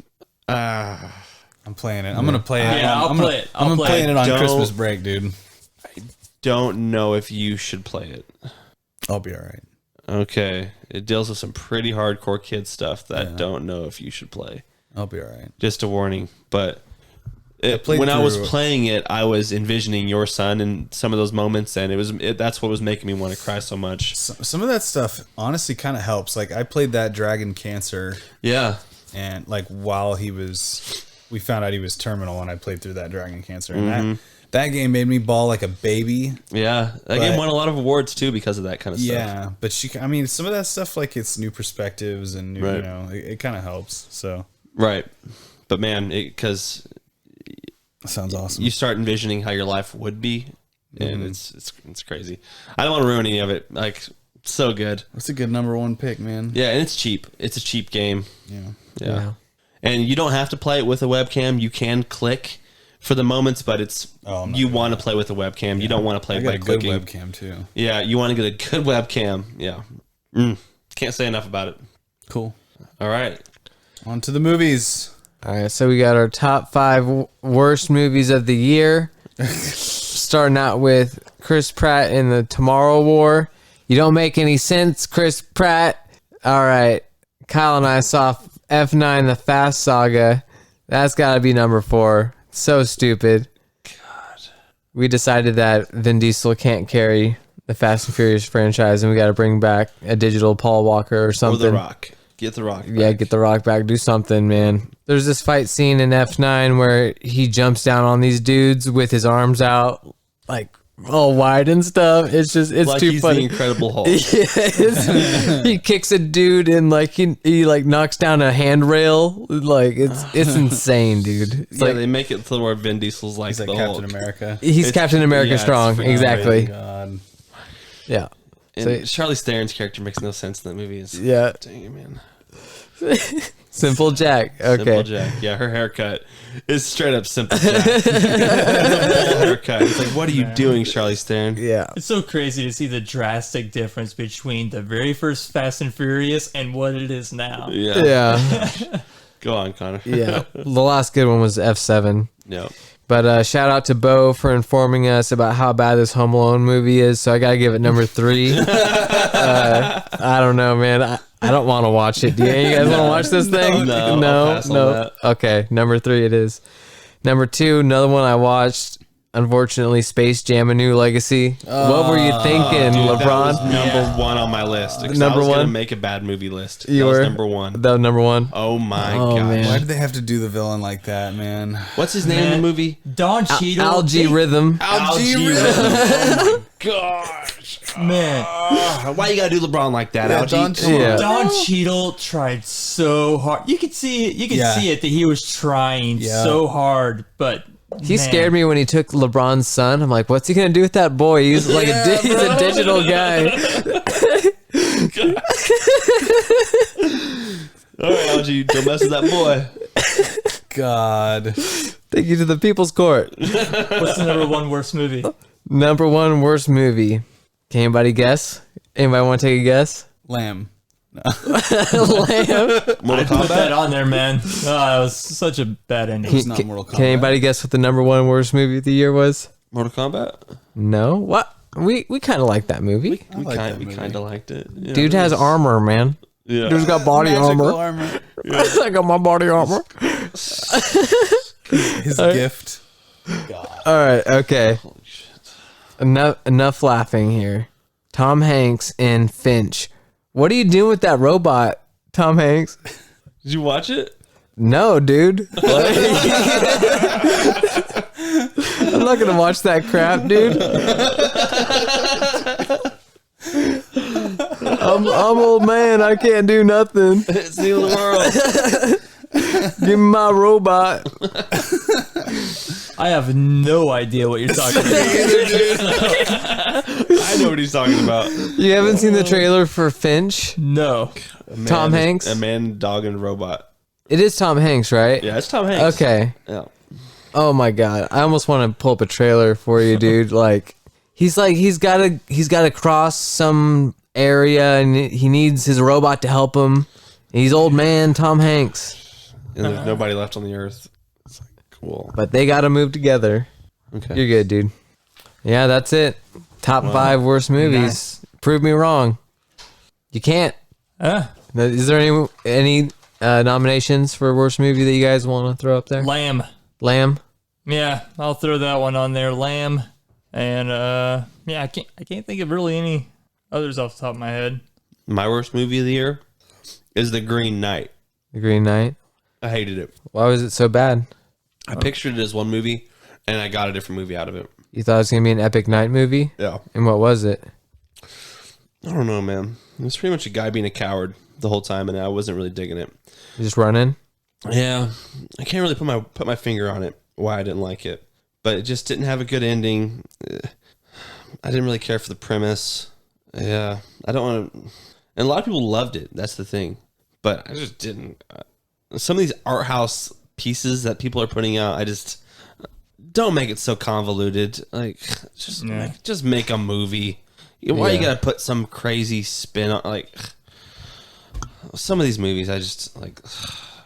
I'm playing it. I'm gonna play it. Yeah, I'll play it. I'm I'll gonna play play it. it on Don't- Christmas break, dude. don't know if you should play it. I'll be all right. Okay. It deals with some pretty hardcore kid stuff that I don't know if you should play. I'll be all right. Just a warning. But played when I was through- playing it, I was envisioning your son in some of those moments, and that's what was making me want to cry so much. Some of that stuff honestly kind of helps. Like I played that Dragon Cancer, Yeah. and like while we found out he was terminal, and I played through that Dragon Cancer, and that game made me bawl like a baby. Yeah. That game won a lot of awards too because of that kind of stuff. Yeah, but some of that stuff, like it's new perspectives and new, Right. it kind of helps. So Right. But man, because that sounds awesome. you start envisioning how your life would be, and it's crazy. I don't want to ruin any of it. Like, so good. That's a good number one pick, man. Yeah, and it's cheap. It's a cheap game. Yeah. Yeah. And you don't have to play it with a webcam. You can click for the moments, but it's I'm not you doing want to play with a webcam. You don't want to play I got by a good clicking. webcam too. Yeah, you want to get a good webcam. Yeah. Can't say enough about it. Cool. All right. On to the movies. All right, so we got our top 5 worst movies of the year. Starting out with Chris Pratt in the Tomorrow War. You don't make any sense, Chris Pratt. All right, Kyle and I saw F9 The Fast Saga. That's got to be number 4. So stupid. God. We decided that Vin Diesel can't carry the Fast and Furious franchise, and we got to bring back a digital Paul Walker or something. Or The Rock. Get The Rock. Yeah, get The Rock back. Do something, man. There's this fight scene in F9 where he jumps down on these dudes with his arms out, like all wide and stuff. It's Like too he's funny. the Incredible Hulk. Yes. He kicks a dude and like he like knocks down a handrail. Like it's insane, dude. It's Yeah, like they make it to where Vin Diesel's like He's like the Captain Hulk. America. he's It's- Captain America yeah, it's strong. freaking Exactly. God. Yeah. And So- Charlie Theron's character makes no sense in that movie. Yeah. Dang it, man. Simple Jack. Okay. Simple Jack. Yeah, her haircut is straight up Simple Jack. It's a full haircut. It's like, what are you doing, Charlie Theron? Yeah. It's so crazy to see the drastic difference between the very first Fast and Furious and what it is now. Yeah. Yeah. Go on, Connor. Yeah. The last good one was F7. No. But shout out to Bo for informing us about how bad this Home Alone movie is. So I gotta give it number 3. I don't know, man. I don't want to watch it. Do you guys want to watch this thing? No, no, I'll pass on no. that. Okay, number 3 it is. Number 2, another one I watched. Unfortunately, Space Jam: A New Legacy. What were you thinking, Dude, LeBron? that was number 1 on my list. 'Cause Number I was gonna one? make a bad movie list. You That was were? number 1. That was number 1. Oh my Oh, gosh. man. Why did they have to do the villain like that, man? What's his name in the movie? Don Cheadle. Algae Rhythm. Algae Rhythm. Oh my gosh. Man, Why you gotta do LeBron like that, Algie? Don Come on. Yeah. Don Cheadle tried so hard. You could see it. You could Yeah. see it that he was trying Yeah. so hard, but He scared me when he took LeBron's son. I'm like, what's he gonna do with that boy? He's like he's a digital guy. All right, Algie, don't mess with that boy. God. Take you to the people's court. What's the number one worst movie? Number one worst movie. Can anybody guess? Anybody want to take a guess? Lamb. Lamb. Mortal I put that Kombat. on there, man. Oh, that was such a bad ending. It's not Mortal Kombat. Can anybody guess what the number one worst movie of the year was? Mortal Kombat. No. What? We kind of like that movie. We like that kind movie. of liked it. Yeah, Dude it has was- armor, man. Yeah. Dude's got body Magical armor. armor. I got my body armor. His gift. All right. Okay. Enough laughing here. Tom Hanks in Finch. What are you doing with that robot, Tom Hanks? Did you watch it? No, dude. I'm not gonna watch that crap, dude. I'm old man. I can't do nothing. It's the end of the world. Give me my robot. I have no idea what you're talking about. I know what he's talking about. You haven't seen the trailer for Finch? No. Tom Hanks? A man, dog, and robot. It is Tom Hanks, right? Yeah, it's Tom Hanks. Okay. Yeah. Oh my god. I almost want to pull up a trailer for you, dude. Like he's got to cross some area and he needs his robot to help him. He's old man Tom Hanks. And there's nobody left on the earth. It's like, cool. But they got to move together. Okay. You're good, dude. Yeah, that's it. Top 5 worst movies. Nice. Prove me wrong. You can't. Is there any nominations for worst movie that you guys want to throw up there? Lamb. Lamb. Yeah, I'll throw that one on there. Lamb. And yeah, I can't think of really any others off the top of my head. My worst movie of the year is The Green Knight. The Green Knight. I hated it. Why was it so bad? I pictured it as one movie, and I got a different movie out of it. You thought it was gonna be an epic night movie, Yeah. and what was it? I don't know, man. It was pretty much a guy being a coward the whole time, and I wasn't really digging it. Just running. Yeah, I can't really put my finger on it why I didn't like it, but it just didn't have a good ending. I didn't really care for the premise. Yeah, I don't want to. And a lot of people loved it. That's the thing, but I just didn't. Some of these art house pieces that people are putting out, I just don't make it so convoluted. Like, just make a movie. Why you gotta put some crazy spin on? Like, some of these movies, I just like.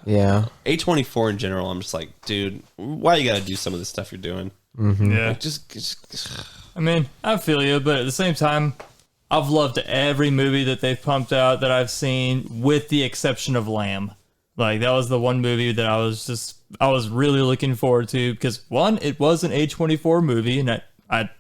Yeah. A24 in general, I'm just like, dude, why you gotta do some of the stuff you're doing? Yeah. Like, just I mean, I feel you, but at the same time, I've loved every movie that they've pumped out that I've seen, with the exception of Lamb. Like, that was the one movie that I was really looking forward to, because one, it was an A24 movie, and I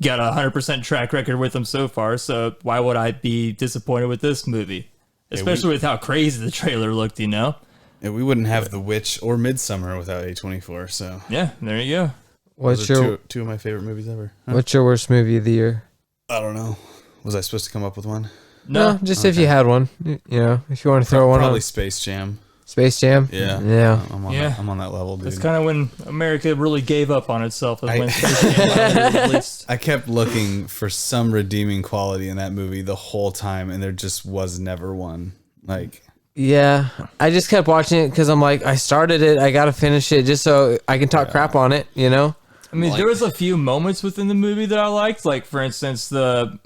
got a 100% track record with them so far, so why would I be disappointed with this movie? Especially with how crazy the trailer looked, you know? Yeah, we wouldn't have The Witch or Midsummer without A24. So Yeah, there you go. What's those are your two of my favorite movies ever. What's your worst movie of the year? I don't know. Was I supposed to come up with one? No, just if you had one. You know, if you want to throw one Probably on. Space Jam. Space Jam. Yeah. Yeah. I'm on that level, dude. it's kind of when America really gave up on itself, is when Space Jam finally released. I kept looking for some redeeming quality in that movie the whole time, and there just was never one. Like, Yeah, I just kept watching it because I'm like, I started it, I gotta finish it just so I can talk crap on it, you know? I mean, there was a few moments within the movie that I liked, like for instance, the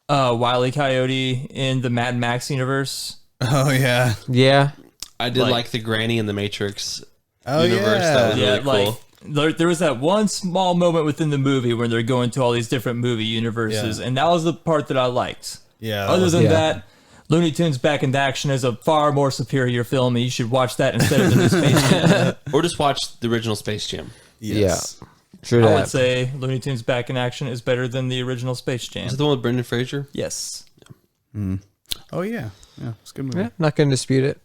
Wile E. Coyote in the Mad Max universe. oh yeah, Yeah, I did Like- like the Granny in the Matrix oh universe. That was yeah. really cool. There was that one small moment within the movie where they're going to all these different movie universes, Yeah. and that was the part that I liked. Yeah. Other than Yeah. that, Looney Tunes Back into Action is a far more superior film, and you should watch that instead of the new Space Jam. Or just watch the original Space Jam. yes. true I would that. say Looney Tunes Back in Action is better than the original Space Jam. Is it the one with Brendan Fraser? Yes. Oh yeah, yeah. It's a good movie. Yeah, not gonna dispute it.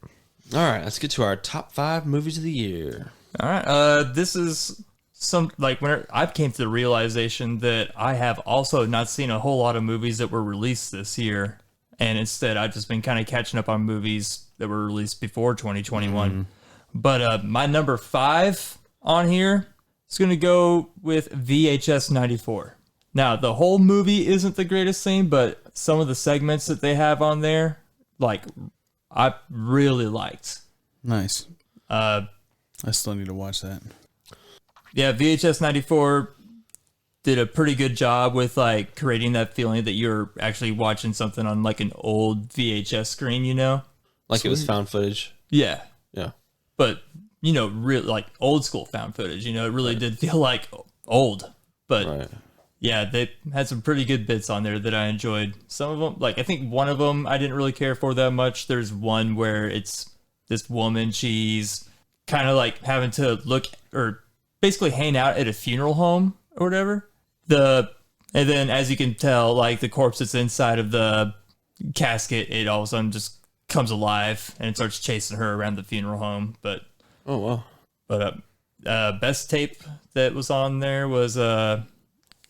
All right, let's get to our top 5 movies of the year. All right. This is some like when I came to the realization that I have also not seen a whole lot of movies that were released this year, and instead I've just been kind of catching up on movies that were released before 2021. But my number 5 on here is going to go with VHS 94. Now, the whole movie isn't the greatest thing, but some of the segments that they have on there, like, I really liked. Nice. I still need to watch that. Yeah, VHS 94 did a pretty good job with, like, creating that feeling that you're actually watching something on, like, an old VHS screen, you know? Like it was found footage. Yeah. Yeah. But, you know, really, like, old school found footage, you know? It really did feel like old. But... Right. Yeah, they had some pretty good bits on there that I enjoyed. Some of them, like I think one of them I didn't really care for that much. There's one where it's this woman, she's kind of like having to look or basically hang out at a funeral home or whatever. And then as you can tell, like the corpse that's inside of the casket, it all of a sudden just comes alive and it starts chasing her around the funeral home. But Oh wow. But best tape that was on there was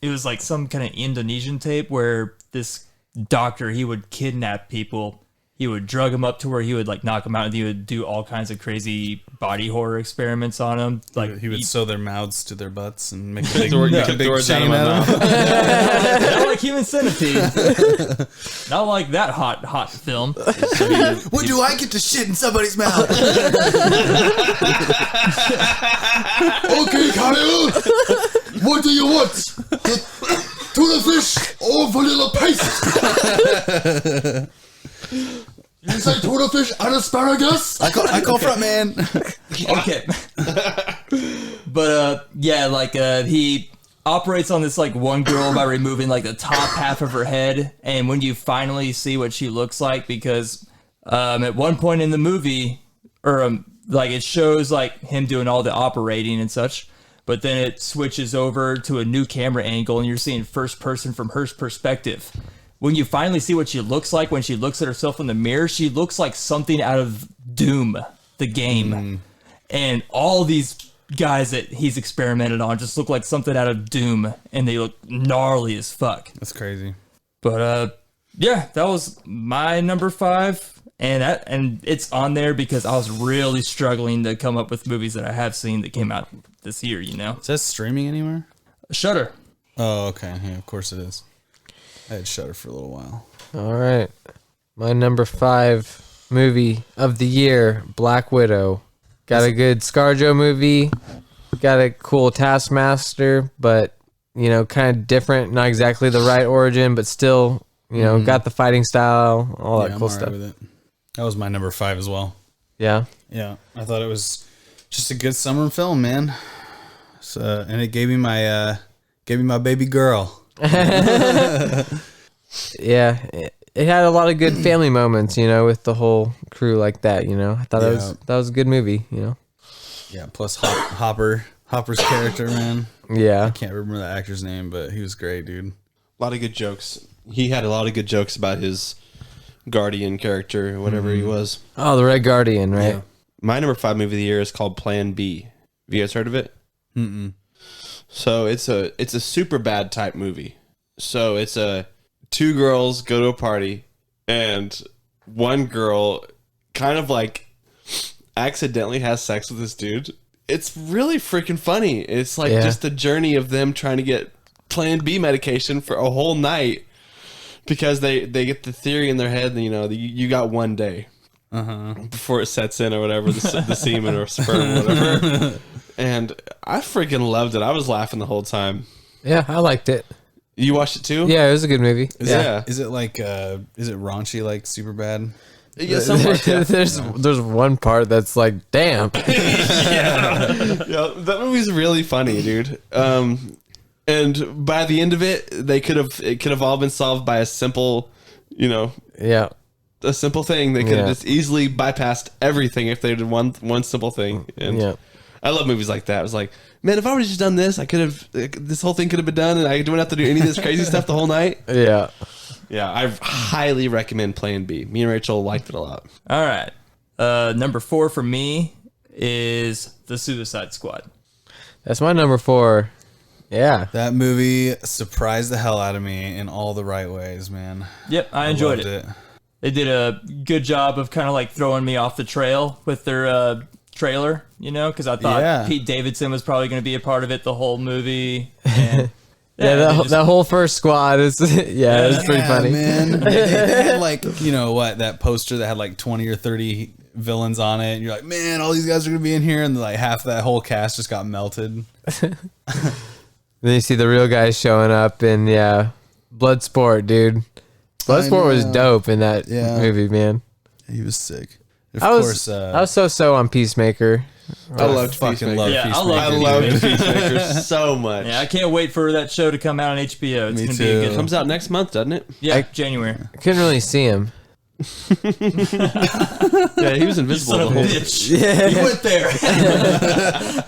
it was like some kind of Indonesian tape where this doctor, he would kidnap people. He would drug them up to where he would like knock them out, and he would do all kinds of crazy body horror experiments on them. Like He would sew their mouths to their butts and make a big, Door- make a took big doors out of chain my out of mouth. them. not like Human Centipede, not like that hot film. What do I get to shit in somebody's mouth? Okay, Kyle. What do you want? Tuna fish or vanilla paste? You say tuna fish and asparagus? I call front man. Okay. But yeah, like he operates on this like one girl by removing like the top half of her head, and when you finally see what she looks like, because at one point in the movie, or like it shows like him doing all the operating and such, but then it switches over to a new camera angle and you're seeing first person from her perspective. When you finally see what she looks like when she looks at herself in the mirror, she looks like something out of Doom, the game. And all these guys that he's experimented on just look like something out of Doom, and they look gnarly as fuck. That's crazy. But yeah, that was my number 5. And it's on there because I was really struggling to come up with movies that I have seen that came out this year, you know? Is that streaming anywhere? Shudder. Oh, okay. Yeah, of course it is. I had Shudder for a little while. All right. My number 5 movie of the year, Black Widow. Got a good ScarJo movie. Got a cool Taskmaster, but, you know, kind of different. Not exactly the right origin, but still, you know, got the fighting style, all that I'm cool alright stuff. with it. That was my number 5 as well. Yeah. Yeah, I thought it was just a good summer film, man. So, and it gave me my baby girl. Yeah. It had a lot of good family moments, you know, with the whole crew like that, you know. I thought that was a good movie, you know. Yeah, plus Hopper's character, man. Yeah. I can't remember the actor's name, but he was great, dude. A lot of good jokes. He had a lot of good jokes about his guardian character, or whatever he was. Oh, the Red Guardian, right? Yeah. My number 5 movie of the year is called Plan B. Have you guys heard of it? Mm-mm. So it's a super bad type movie. So it's two girls go to a party, and one girl kind of like accidentally has sex with this dude. It's really freaking funny. It's like just a journey of them trying to get Plan B medication for a whole night, because they get the theory in their head that, you know, you got one day before it sets in or whatever, the semen or sperm or whatever. And I freaking loved it. I was laughing the whole time. Yeah, I liked it. You watched it too? Yeah, it was a good movie. Is it like is it raunchy like super bad? Yeah, some parts, yeah. There's one part that's like, damn. Yeah, that movie's really funny, dude. And by the end of it, it could have all been solved by a simple, you know, a simple thing. They could have just easily bypassed everything if they did one simple thing. And I love movies like that. It was like, man, if I would have just done this, I could have, this whole thing could have been done, and I wouldn't have to do any of this crazy stuff the whole night. Yeah. Yeah, I highly recommend Plan B. Me and Rachel liked it a lot. All right. Number 4 for me is The Suicide Squad. That's my number 4. Yeah. That movie surprised the hell out of me in all the right ways, man. Yep, I enjoyed loved it. They did a good job of kind of like throwing me off the trail with their trailer, you know, because I thought Pete Davidson was probably going to be a part of it the whole movie. And, that whole first squad is it's pretty funny. Man. they had like, you know what, that poster that had like 20 or 30 villains on it, and you're like, man, all these guys are gonna be in here, and like half that whole cast just got melted. Then you see the real guys showing up, and Bloodsport, dude. Bloodsport was dope in that movie, man. He was sick. I was so on Peacemaker. I loved fucking Peacemaker. love I loved Peacemaker so much. Yeah, I can't wait for that show to come out on HBO. It's Me gonna be a too. good It comes out next month, doesn't it? Yeah, January. I couldn't really see him. Yeah, he was invisible Son the of a whole bitch. You went there.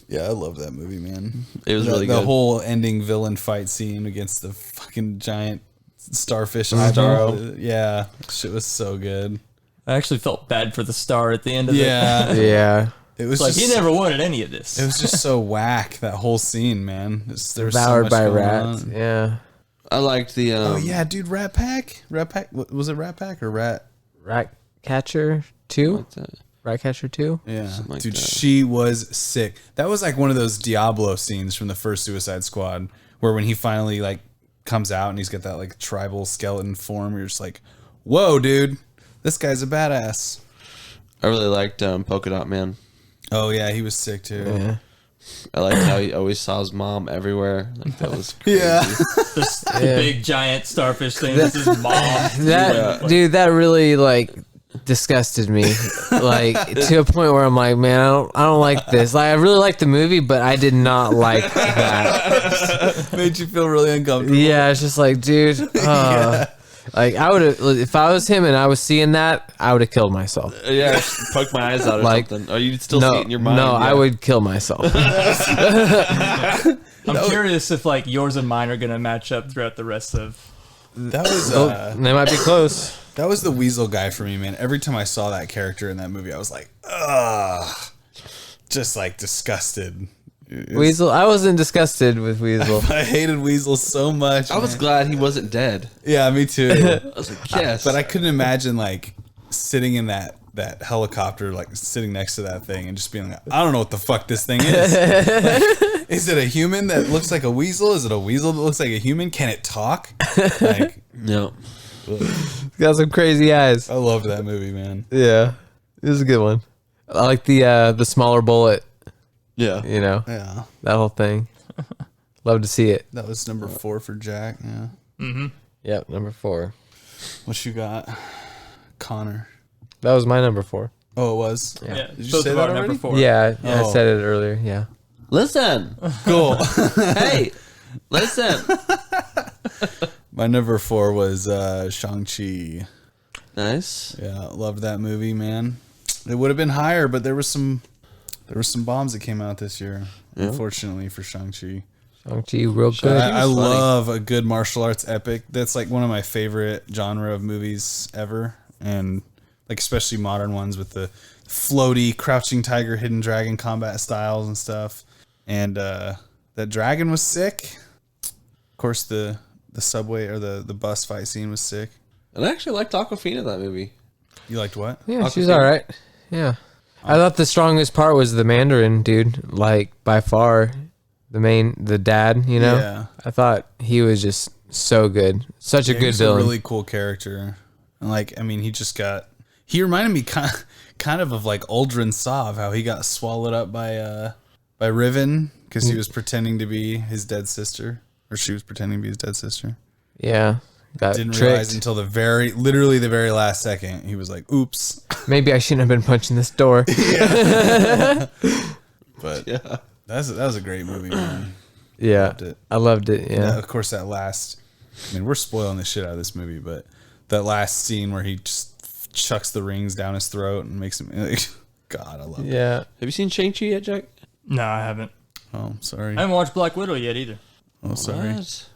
Yeah, I love that movie, man. It was really The good. whole ending villain fight scene against the fucking giant starfish Starro. eyeball. Yeah, shit was so good. I actually felt bad for the star at the end of it. Yeah, Yeah. it was Like, just, he never wanted any of this. It was just so whack, that whole scene, man. There was so Devoured much by going rats. on. Yeah. I liked the. Oh yeah, dude, Rat Pack. Was it Rat Pack or Rat? Ratcatcher 2? What's that? Ratcatcher 2? Yeah, like dude, that. she was sick. That was like one of those Diablo scenes from the first Suicide Squad, where when he finally like comes out and he's got that like tribal skeleton form, you're just like, whoa, dude, this guy's a badass. I really liked Polka Dot Man. Oh yeah, he was sick too. Yeah. I liked how he always saw his mom everywhere. Like that was crazy. Yeah. The big giant starfish thing. This is mom. Dude, that really like disgusted me. Like to a point where I'm like, man, I don't like this. Like I really liked the movie, but I did not like that. Made you feel really uncomfortable. Yeah, it's just like, dude, like I would have, if I was him and I was seeing that, I would have killed myself. Yeah, poke my eyes out or Like, something. Or you'd still see No, it in your mind. no, yeah. I would kill myself. I'm curious if like yours and mine are gonna match up throughout the rest of. That was They might be close. that was the Weasel guy for me, man. Every time I saw that character in that movie, I was like, ugh, just like disgusted. Weasel, I wasn't disgusted with Weasel. I hated Weasel so much. I was man. glad he wasn't dead. Yeah, me too. I was like, yes. But I couldn't imagine like sitting in that helicopter, like sitting next to that thing and just being like, I don't know what the fuck this thing is. Like, is it a human that looks like a weasel? Is it a weasel that looks like a human? Can it talk? Like, no. Got some crazy eyes. I loved that movie, man. Yeah, it was a good one. I like the smaller bullet. Yeah. You know, Yeah, that whole thing. Love to see it. that was number 4 for Jack. Yeah. Yep, number 4. What you got, Connor? That was my number 4. Oh, it was. Yeah, Did you both say of that our already? number 4. Yeah, I Oh. said it earlier. Yeah. Listen. Cool. Hey. Listen. My number 4 was Shang-Chi. Nice. Yeah, loved that movie, man. It would have been higher, but there were some bombs that came out this year. Yeah. Unfortunately for Shang-Chi. Shang-Chi, real good. I was funny. love a good martial arts epic. That's like one of my favorite genre of movies ever, and like especially modern ones with the floaty crouching tiger, hidden dragon combat styles and stuff. And that dragon was sick. Of course, the subway or the bus fight scene was sick. And I actually liked Aquafina in that movie. You liked what? Yeah, she's all right. Yeah. I thought the strongest part was the Mandarin dude. Like by far, the dad. You know. Yeah. I thought he was just so good. Such a Yeah, good he's villain. a really cool character. And like, I mean, he reminded me kind of like Aldrin Sov, how he got swallowed up by Riven because he was pretending to be his dead sister, or she was pretending to be his dead sister. Yeah. Got Didn't tricked. realize until literally the very last second. He was like, "Oops." Maybe I shouldn't have been punching this door. But Yeah. that was a great movie, man. Yeah. Loved it. I loved it. Yeah. Of course, that last. I mean, we're spoiling the shit out of this movie, but that last scene where he just chucks the rings down his throat and makes him. God, I love it. Yeah. Have you seen Shang-Chi yet, Jack? No, I haven't. Oh, sorry. I haven't watched Black Widow yet either. Oh, sorry. What?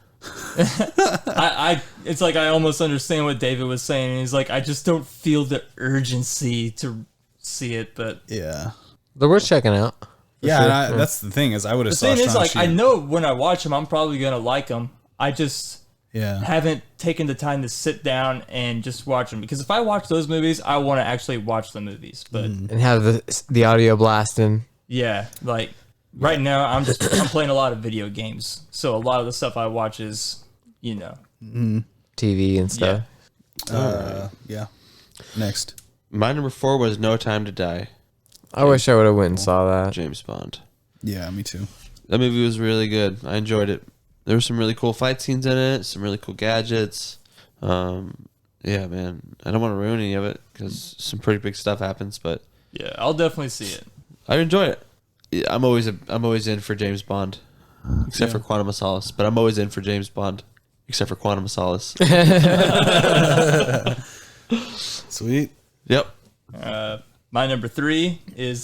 It's like I almost understand what David was saying. He's like, I just don't feel the urgency to see it, but Yeah. They're worth checking out. Yeah, sure. and that's the thing is I would have The saw thing is, Shang-Chi. like, I know when I watch them, I'm probably gonna like them. I just haven't taken the time to sit down and just watch them, because if I watch those movies, I want to actually watch the movies. But And have the audio blasting. yeah, like right now, I'm playing a lot of video games, so a lot of the stuff I watch is, TV and stuff. yeah. Next. My number 4 was No Time to Die, I wish I would have went and saw that. James Bond. Yeah, me too. That movie was really good. I enjoyed it. There were some really cool fight scenes in it, some really cool gadgets. Yeah, man. I don't want to ruin any of it because some pretty big stuff happens, but yeah, I'll definitely see it. I enjoyed it. Yeah, I'm always in for James Bond, except for Quantum of Solace. But I'm always in for James Bond, except for Quantum of Solace. Sweet. Yep. My number 3 is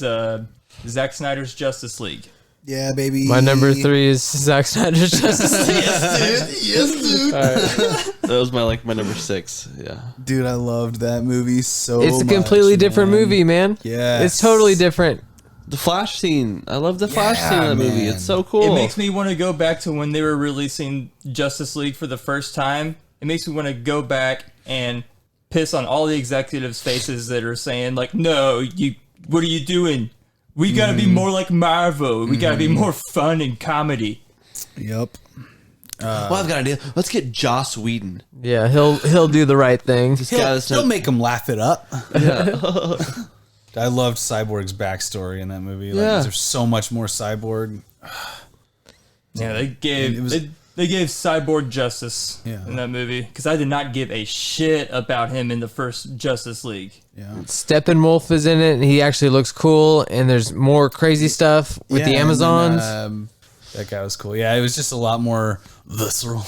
Zack Snyder's Justice League. Yeah, baby. My number 3 is Zack Snyder's Justice League. Yes, dude. That was my number 6. Yeah. Dude, I loved that movie so much. It's a completely different movie, man. Yes. It's totally different. The Flash scene. I love the Flash Yeah, scene in the movie. man. It's so cool. It makes me want to go back to when they were releasing Justice League for the first time. It makes me want to go back and piss on all the executives' faces that are saying, like, no, what are you doing? We got to be more like Marvel. We got to be more fun and comedy. Yep. well, I've got an idea. Let's get Joss Whedon. Yeah, he'll do the right thing. This guy that's He'll not, make him laugh it up. yeah. I loved Cyborg's backstory in that movie. Like, Yeah. there's so much more Cyborg. Yeah, they gave it was- they gave Cyborg justice in that movie, because I did not give a shit about him in the first Justice League. Yeah. Steppenwolf is in it, and he actually looks cool. And there's more crazy stuff with the and Amazons. then, that guy was cool. Yeah, it was just a lot more visceral.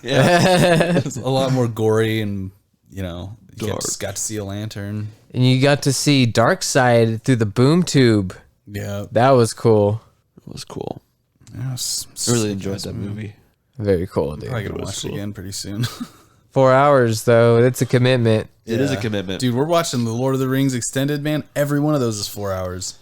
Yeah. It was a lot more gory, and you Dark. got to see a lantern. And you got to see Darkseid through the boom tube. Yeah, That was cool. It was cool. yeah, it was I really enjoyed that movie. Very cool, dude. Probably gonna was watch cool. it again pretty soon. 4 hours though. It's a commitment. It is a commitment. Dude, we're watching the Lord of the Rings extended, man. Every one of those is 4 hours.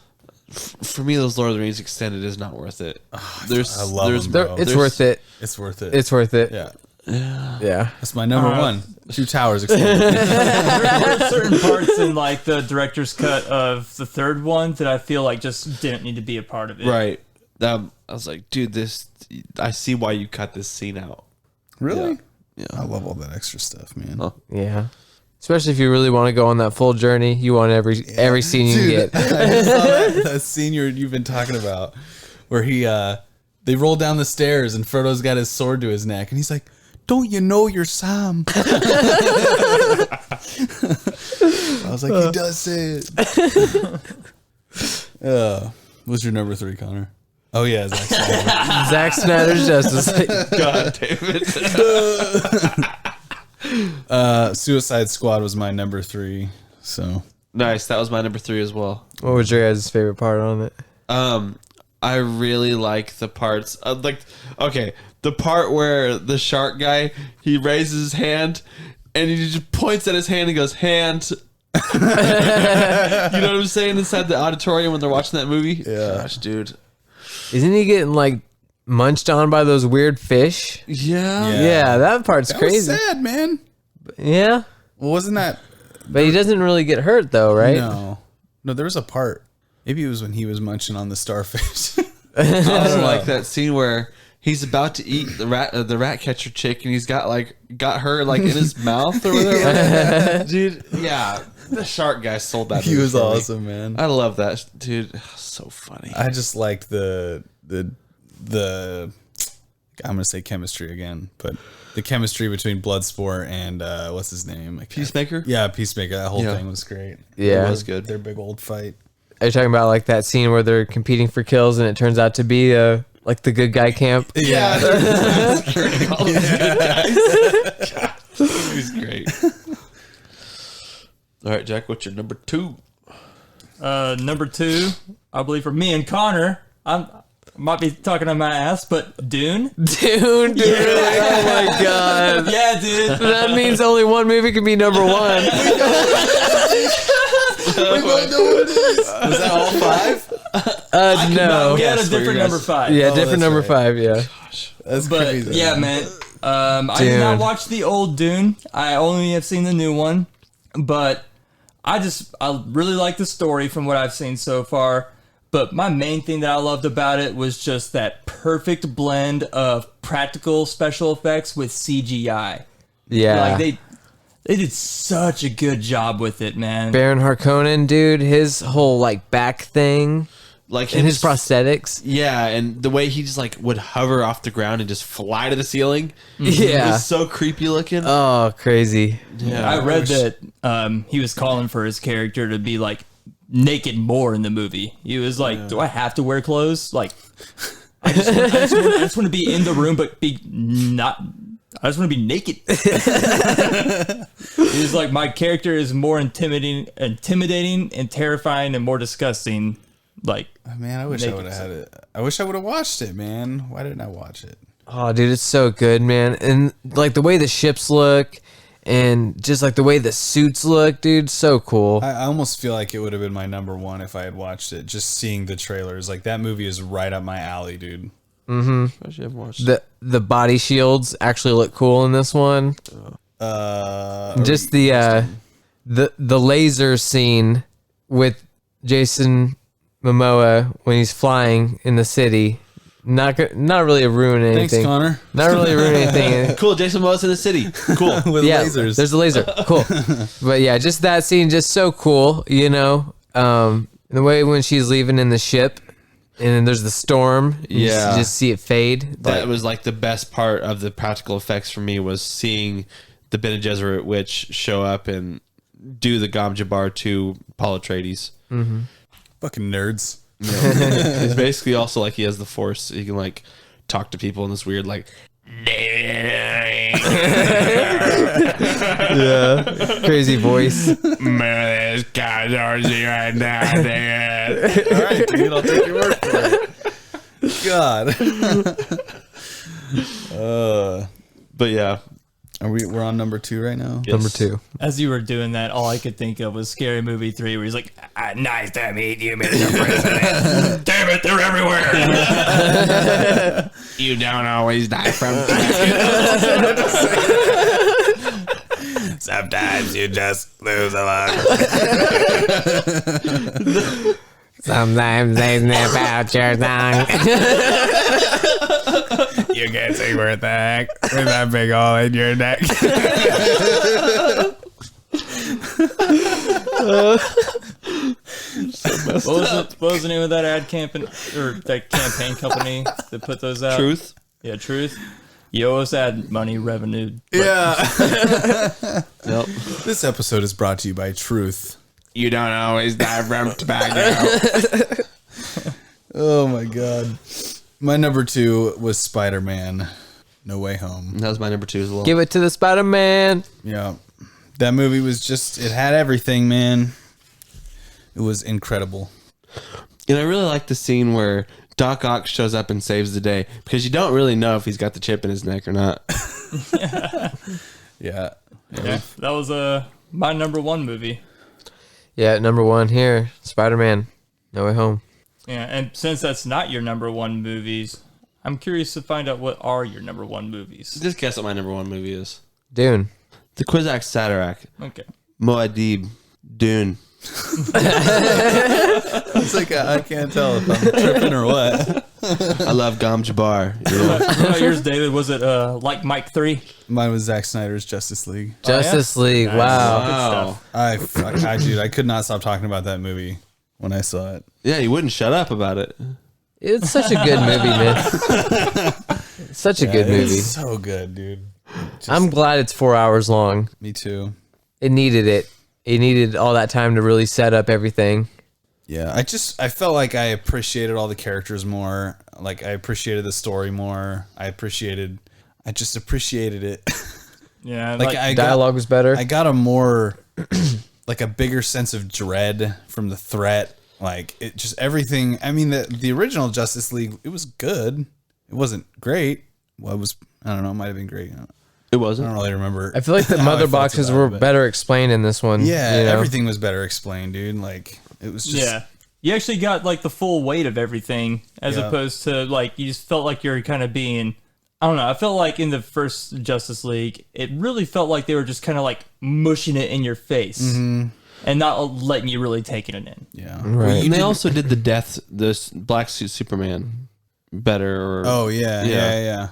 For me, those Lord of the Rings extended is not worth it. There's, I love there's, them, They're- bro. It's There's- worth it. It's worth it. It's worth it. yeah. Yeah. That's my number one. Two Towers extended. There were certain parts in like the director's cut of the third one that I feel like just didn't need to be a part of it. right. I was like, dude, I see why you cut this scene out. Really? Yeah. I love all that extra stuff, man. Huh. Yeah. Especially if you really want to go on that full journey, you want every scene you Dude, get. I saw that scene you've been talking about, where they roll down the stairs and Frodo's got his sword to his neck, and he's like, "Don't you know your Sam?" I was like, he does say it. What's your number 3, Connor? Oh yeah, Zack Snyder. Zack Snyder's Justice League. God damn it. Suicide Squad was my number 3. So Nice. That was my number 3 as well. What was your guys' favorite part on it? I really like the parts the part where the shark guy, he raises his hand and he just points at his hand and goes, hand. You know what I'm saying? Inside the auditorium when they're watching that movie? Yeah. Gosh, dude. Isn't he getting like munched on by those weird fish? Yeah. Yeah, that part's that crazy. was sad, man. Yeah. Well, wasn't that? But he doesn't really get hurt though, right? No, there was a part. Maybe it was when he was munching on the starfish. I also like that scene where he's about to eat the rat catcher chick and he's got her like in his mouth or whatever. Dude, yeah. The shark guy sold that. He movie was for me. awesome, man. I love that, dude. So funny. I just liked the I'm gonna say chemistry again, but the chemistry between Bloodsport and what's his name? Peacemaker? Yeah, Peacemaker. That whole Yeah. thing was great. Yeah. It was good. Their big old fight. Are you talking about like that scene where they're competing for kills and it turns out to be like the good guy camp? Yeah. He's great. All right, Jack, what's your number 2? Number 2, I believe for me and Connor, I might be talking on my ass, but Dune. Dude, really? Oh my god. Yeah, dude. That means only one movie can be number 1. Was that all 5? No. We had a guess for different your number guys. 5. Yeah, Oh, different that's number right. 5. Yeah. That's But crazy. yeah, man. I did not Dune. watch the old Dune. I only have seen the new one. But I really like the story from what I've seen so far. But my main thing that I loved about it was just that perfect blend of practical special effects with CGI. Yeah. Like they did such a good job with it, man. Baron Harkonnen, dude, his whole like back thing Like and his prosthetics. Yeah, and the way he just like would hover off the ground and just fly to the ceiling. It Yeah. was so creepy looking. Oh, crazy. yeah. I read that he was calling for his character to be like naked more in the movie. He was like, "Do I have to wear clothes? Like, I just want to be in the room, but be not. I just want to be naked." He was like, "My character is more intimidating, and terrifying, and more disgusting." Like, Man, I wish I Naked would have had it. I wish I would have watched it, man. Why didn't I watch it? Oh, dude, it's so good, man. And like the way the ships look and just like the way the suits look, dude, so cool. I almost feel like it would have been my number 1 if I had watched it. Just seeing the trailers, like that movie is right up my alley, dude. I should have watched. The body shields actually look cool in this one. Just the laser scene with Jason Momoa when he's flying in the city. Not really ruining Thanks, anything. Connor. Not really ruining anything. Cool, Jason Momoa's in the city. Cool. With Yeah, lasers. there's a laser. Cool. But yeah, just that scene, just so cool, you know. The way when she's leaving in the ship, and then there's the storm. You just see it fade. That was like the best part of the practical effects for me was seeing the Bene Gesserit witch show up and do the Gom Jabbar to Paul Atreides. Fucking nerds. It's basically also like he has the Force. He can like talk to people in this weird like. Crazy voice. This guy's RC right now, dude. All right, dude, I'll take your word for it. God. But yeah, We're on number 2 right now? Number 2. as you were doing that, all I could think of was Scary Movie 3, where he's like, "Nice to meet you, Mr. President." damn it, they're everywhere. You don't always die from. Sometimes you just lose a lot. Sometimes they snip out your tongue. You can't see where the heck with that big hole in your neck. What was the name of that ad campaign or that campaign company that put those out? Truth. Yeah, Truth. You owe us ad money revenue. Yeah. Nope. This episode is brought to you by Truth. You don't always die from tobacco. Oh my god. My number 2 was Spider-Man No Way Home. That was my number 2 as well. Give it to the Spider-Man. Yeah. That movie was just, it had everything, man. It was incredible. And I really like the scene where Doc Ock shows up and saves the day because you don't really know if he's got the chip in his neck or not. Yeah. Yeah, that was my number 1 movie. Yeah, number 1 here. Spider-Man. No Way Home. Yeah, and since that's not your number 1 movies, I'm curious to find out what are your number 1 movies. Just guess what my number 1 movie is. Dune. The Kwisatz Haderach. Okay. Moadib. Dune. It's like, I can't tell if I'm tripping or what. I love Gom Jabbar. You know? What about yours, David? Was it like Mike 3? Mine was Zack Snyder's Justice League. Justice League. Nice. Wow. Good stuff. Dude, I could not stop talking about that movie when I saw it. Yeah, you wouldn't shut up about it. It's such a good movie, man. Such a good movie. It's so good, dude. I'm glad it's 4 hours long. Me too. It needed it. It needed all that time to really set up everything. Yeah, I felt like I appreciated all the characters more. Like I appreciated the story more. I just appreciated it. Yeah, Like like I Dialogue was better. I got a more like a bigger sense of dread from the threat. Like it just everything. I mean, the original Justice League, it was good. It wasn't great. Well, it was. I don't know. It might have been great. It I wasn't. don't really remember. I feel like the how I mother felt boxes about were it, but- better explained in this one. Yeah, you know? everything was better explained, dude. Like it was just Yeah. You actually got like the full weight of everything as Yeah. opposed to like you just felt like you're kind of being I don't know. I felt like in the first Justice League, it really felt like they were just kind of like mushing it in your face and not letting you really take it in. yeah. Right. And they also did the Black Suit Superman better. Or, Oh yeah.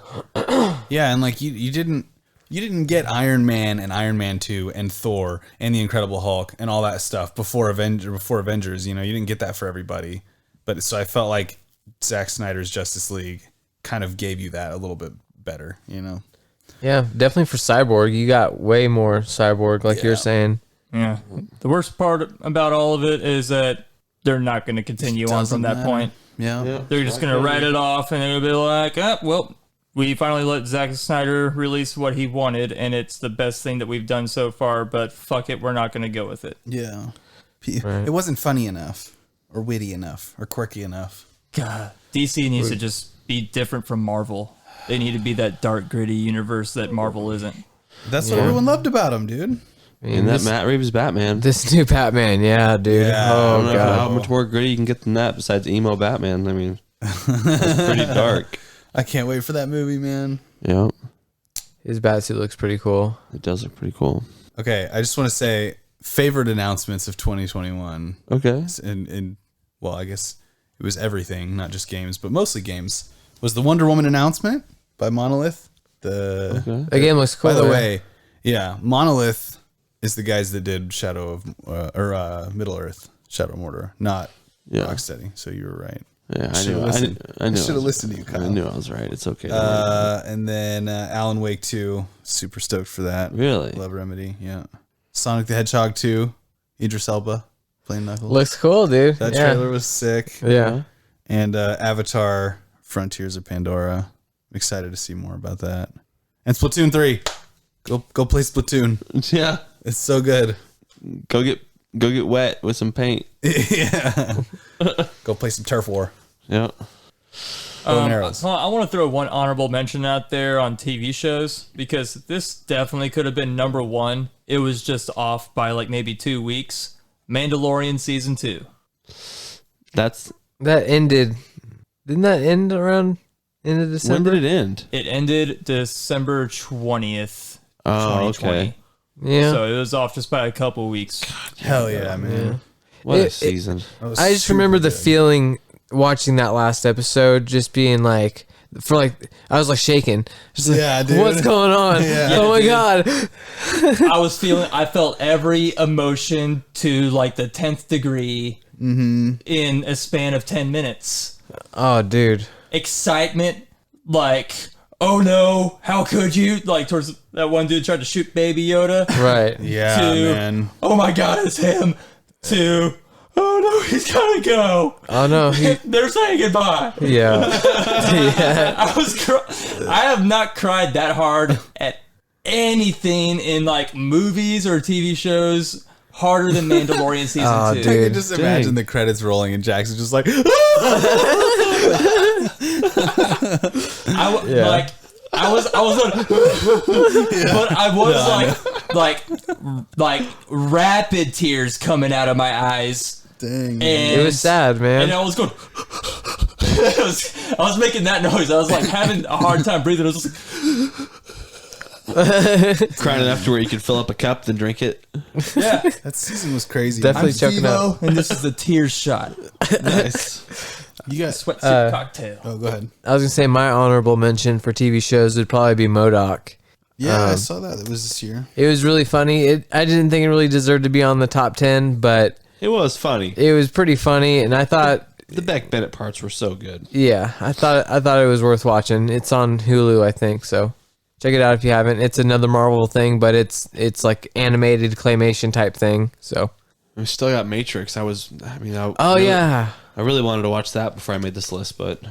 Yeah, and like you didn't get Iron Man and Iron Man 2 and Thor and the Incredible Hulk and all that stuff before Avengers, you know, you didn't get that for everybody. But so I felt like Zack Snyder's Justice League kind of gave you that a little bit better, you know. Yeah, definitely for Cyborg. You got way more Cyborg, like you were saying. Yeah. The worst part about all of it is that they're not going to continue on Doesn't from that matter. point. Yeah. They're just going to write it off and they're going to be like, well, we finally let Zack Snyder release what he wanted and it's the best thing that we've done so far, but fuck it, we're not going to go with it. Yeah. It wasn't funny enough or witty enough or quirky enough. God, DC needs to just be different from Marvel. They need to be that dark, gritty universe that Marvel isn't. That's what everyone loved about him, dude. and that Matt Reeves Batman. This new Batman, yeah, dude. Yeah. I Oh don't know god. how much more gritty you can get than that besides emo Batman. I mean, it's pretty dark. I can't wait for that movie, man. Yeah, His Batsuit looks pretty cool. it does look pretty cool. Okay, I just want to say favorite announcements of 2021. Okay. And well, I guess it was everything, not just games, but mostly games. Was the Wonder Woman announcement by Monolith? Okay. The game looks cool. By the yeah. way, yeah, Monolith is the guys that did Shadow of Middle Earth, Shadow of Mordor, not Yeah. Rocksteady. So you were right. Yeah, I Should've knew. listened. I knew. Should've I was- listened to you, Kyle. I knew I was right. It's okay. And then Alan Wake 2, super stoked for that. Really? Love Remedy, yeah. Sonic the Hedgehog 2, Idris Elba playing Knuckles. Looks cool, dude. That yeah. trailer was sick. Yeah. And Avatar Frontiers of Pandora. I'm excited to see more about that. And Splatoon 3. Go play Splatoon. Yeah. It's so good. Go get wet with some paint. Yeah. Go play some Turf War. Yeah. Bow and arrows. I want to throw one honorable mention out there on TV shows because this definitely could have been number one. It was just off by like maybe 2 weeks. Mandalorian season 2. That's That ended. Didn't that end around end of when December? did it end? It ended December 20th, Oh, 2020. okay. Yeah. So it was off just by a couple weeks. Hell yeah, man. What a It- season. That was I just super remember the good. feeling watching that last episode, just being like, I was like shaking. Just like, Yeah, dude. what's going on? Yeah. Oh my dude. god. I felt every emotion to like the 10th degree in a span of 10 minutes. Oh, dude. Excitement, like, oh no, how could you? Like, towards that one dude tried to shoot Baby Yoda. Right. Yeah, to, man. oh my god, it's him. To, oh no, he's gotta go. Oh no. They're saying goodbye. Yeah. Yeah. I have not cried that hard at anything in like movies or TV shows harder than Mandalorian season 2. I dude. can just imagine the credits rolling and Jackson's just like, Like I was but I was like rapid tears coming out of my eyes. dang. And It was sad, man. And I was going I was making that noise. I was like having a hard time breathing. I was just like, Crying enough to where you could fill up a cup then drink it. yeah. That season was crazy. Definitely I'm choking up. Steve-O, and this is the tears shot. Nice. You got. Sweatsuit cocktail. Oh, go ahead. I was gonna say my honorable mention for TV shows would probably be MODOK. Yeah, I saw that. It was this year. It was really funny. I didn't think it really deserved to be on the top 10, but It was funny. it was pretty funny, and I thought, The Beck Bennett parts were so good. yeah, I thought it was worth watching. It's on Hulu, I think, so check it out if you haven't. It's another Marvel thing, but it's like animated claymation type thing. So, We still got Matrix. I really wanted to watch that before I made this list, but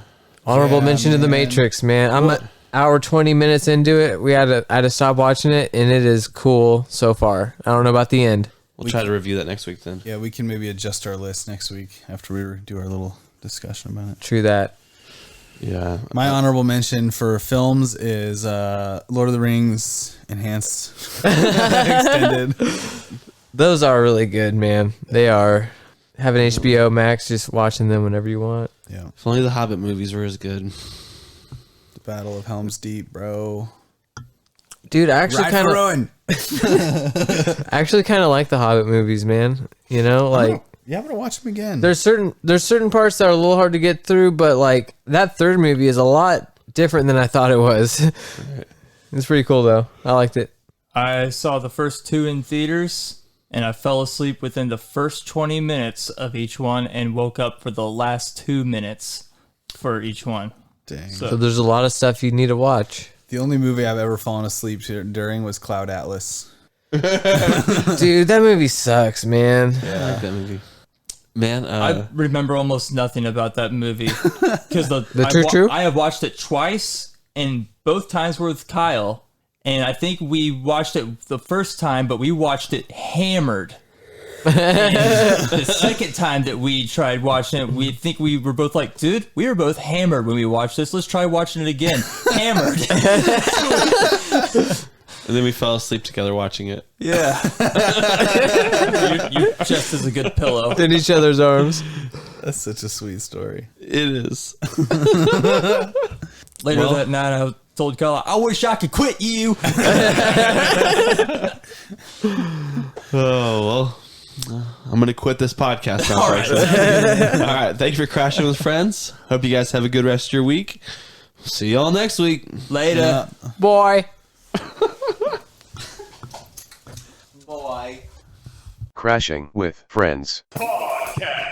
honorable Yeah, mention to The man. Matrix, man. I'm an hour 20 minutes into it. I had to stop watching it, and it is cool so far. I don't know about the end. we'll try to review that next week then. Yeah, we can maybe adjust our list next week after we do our little discussion about it. True that. Yeah. My honorable mention for films is Lord of the Rings Enhanced Extended. Those are really good, man. They are. Having HBO Max, just watching them whenever you want. Yeah. If only the Hobbit movies were as good. The Battle of Helm's Deep, bro. Dude, I actually Ride kind for of Rowan. actually kind of like the Hobbit movies, man. You know, like Yeah, I'm gonna watch them again. there's certain parts that are a little hard to get through, but like that third movie is a lot different than I thought it was. It's pretty cool though. I liked it. I saw the first 2 in theaters, and I fell asleep within the first 20 minutes of each one and woke up for the last 2 minutes for each one. Dang. So there's a lot of stuff you need to watch. The only movie I've ever fallen asleep during was Cloud Atlas. Dude, that movie sucks, man. I like that movie. Man, I remember almost nothing about that movie because True? I have watched it twice, and both times were with Kyle. And I think we watched it the first time, but we watched it hammered. And the second time that we tried watching it, we think we were both like, dude, we were both hammered when we watched this. Let's try watching it again. Hammered. and then we fell asleep together watching it. Yeah. you're just as a good pillow. In each other's arms. That's such a sweet story. It is. Later that night, I told Kyle, I wish I could quit you. Oh, well. I'm going to quit this podcast now. All right. All right. Thank you for crashing with friends. Hope you guys have a good rest of your week. See y'all next week. Later. Yeah. Boy. Boy. Crashing with Friends. Podcast.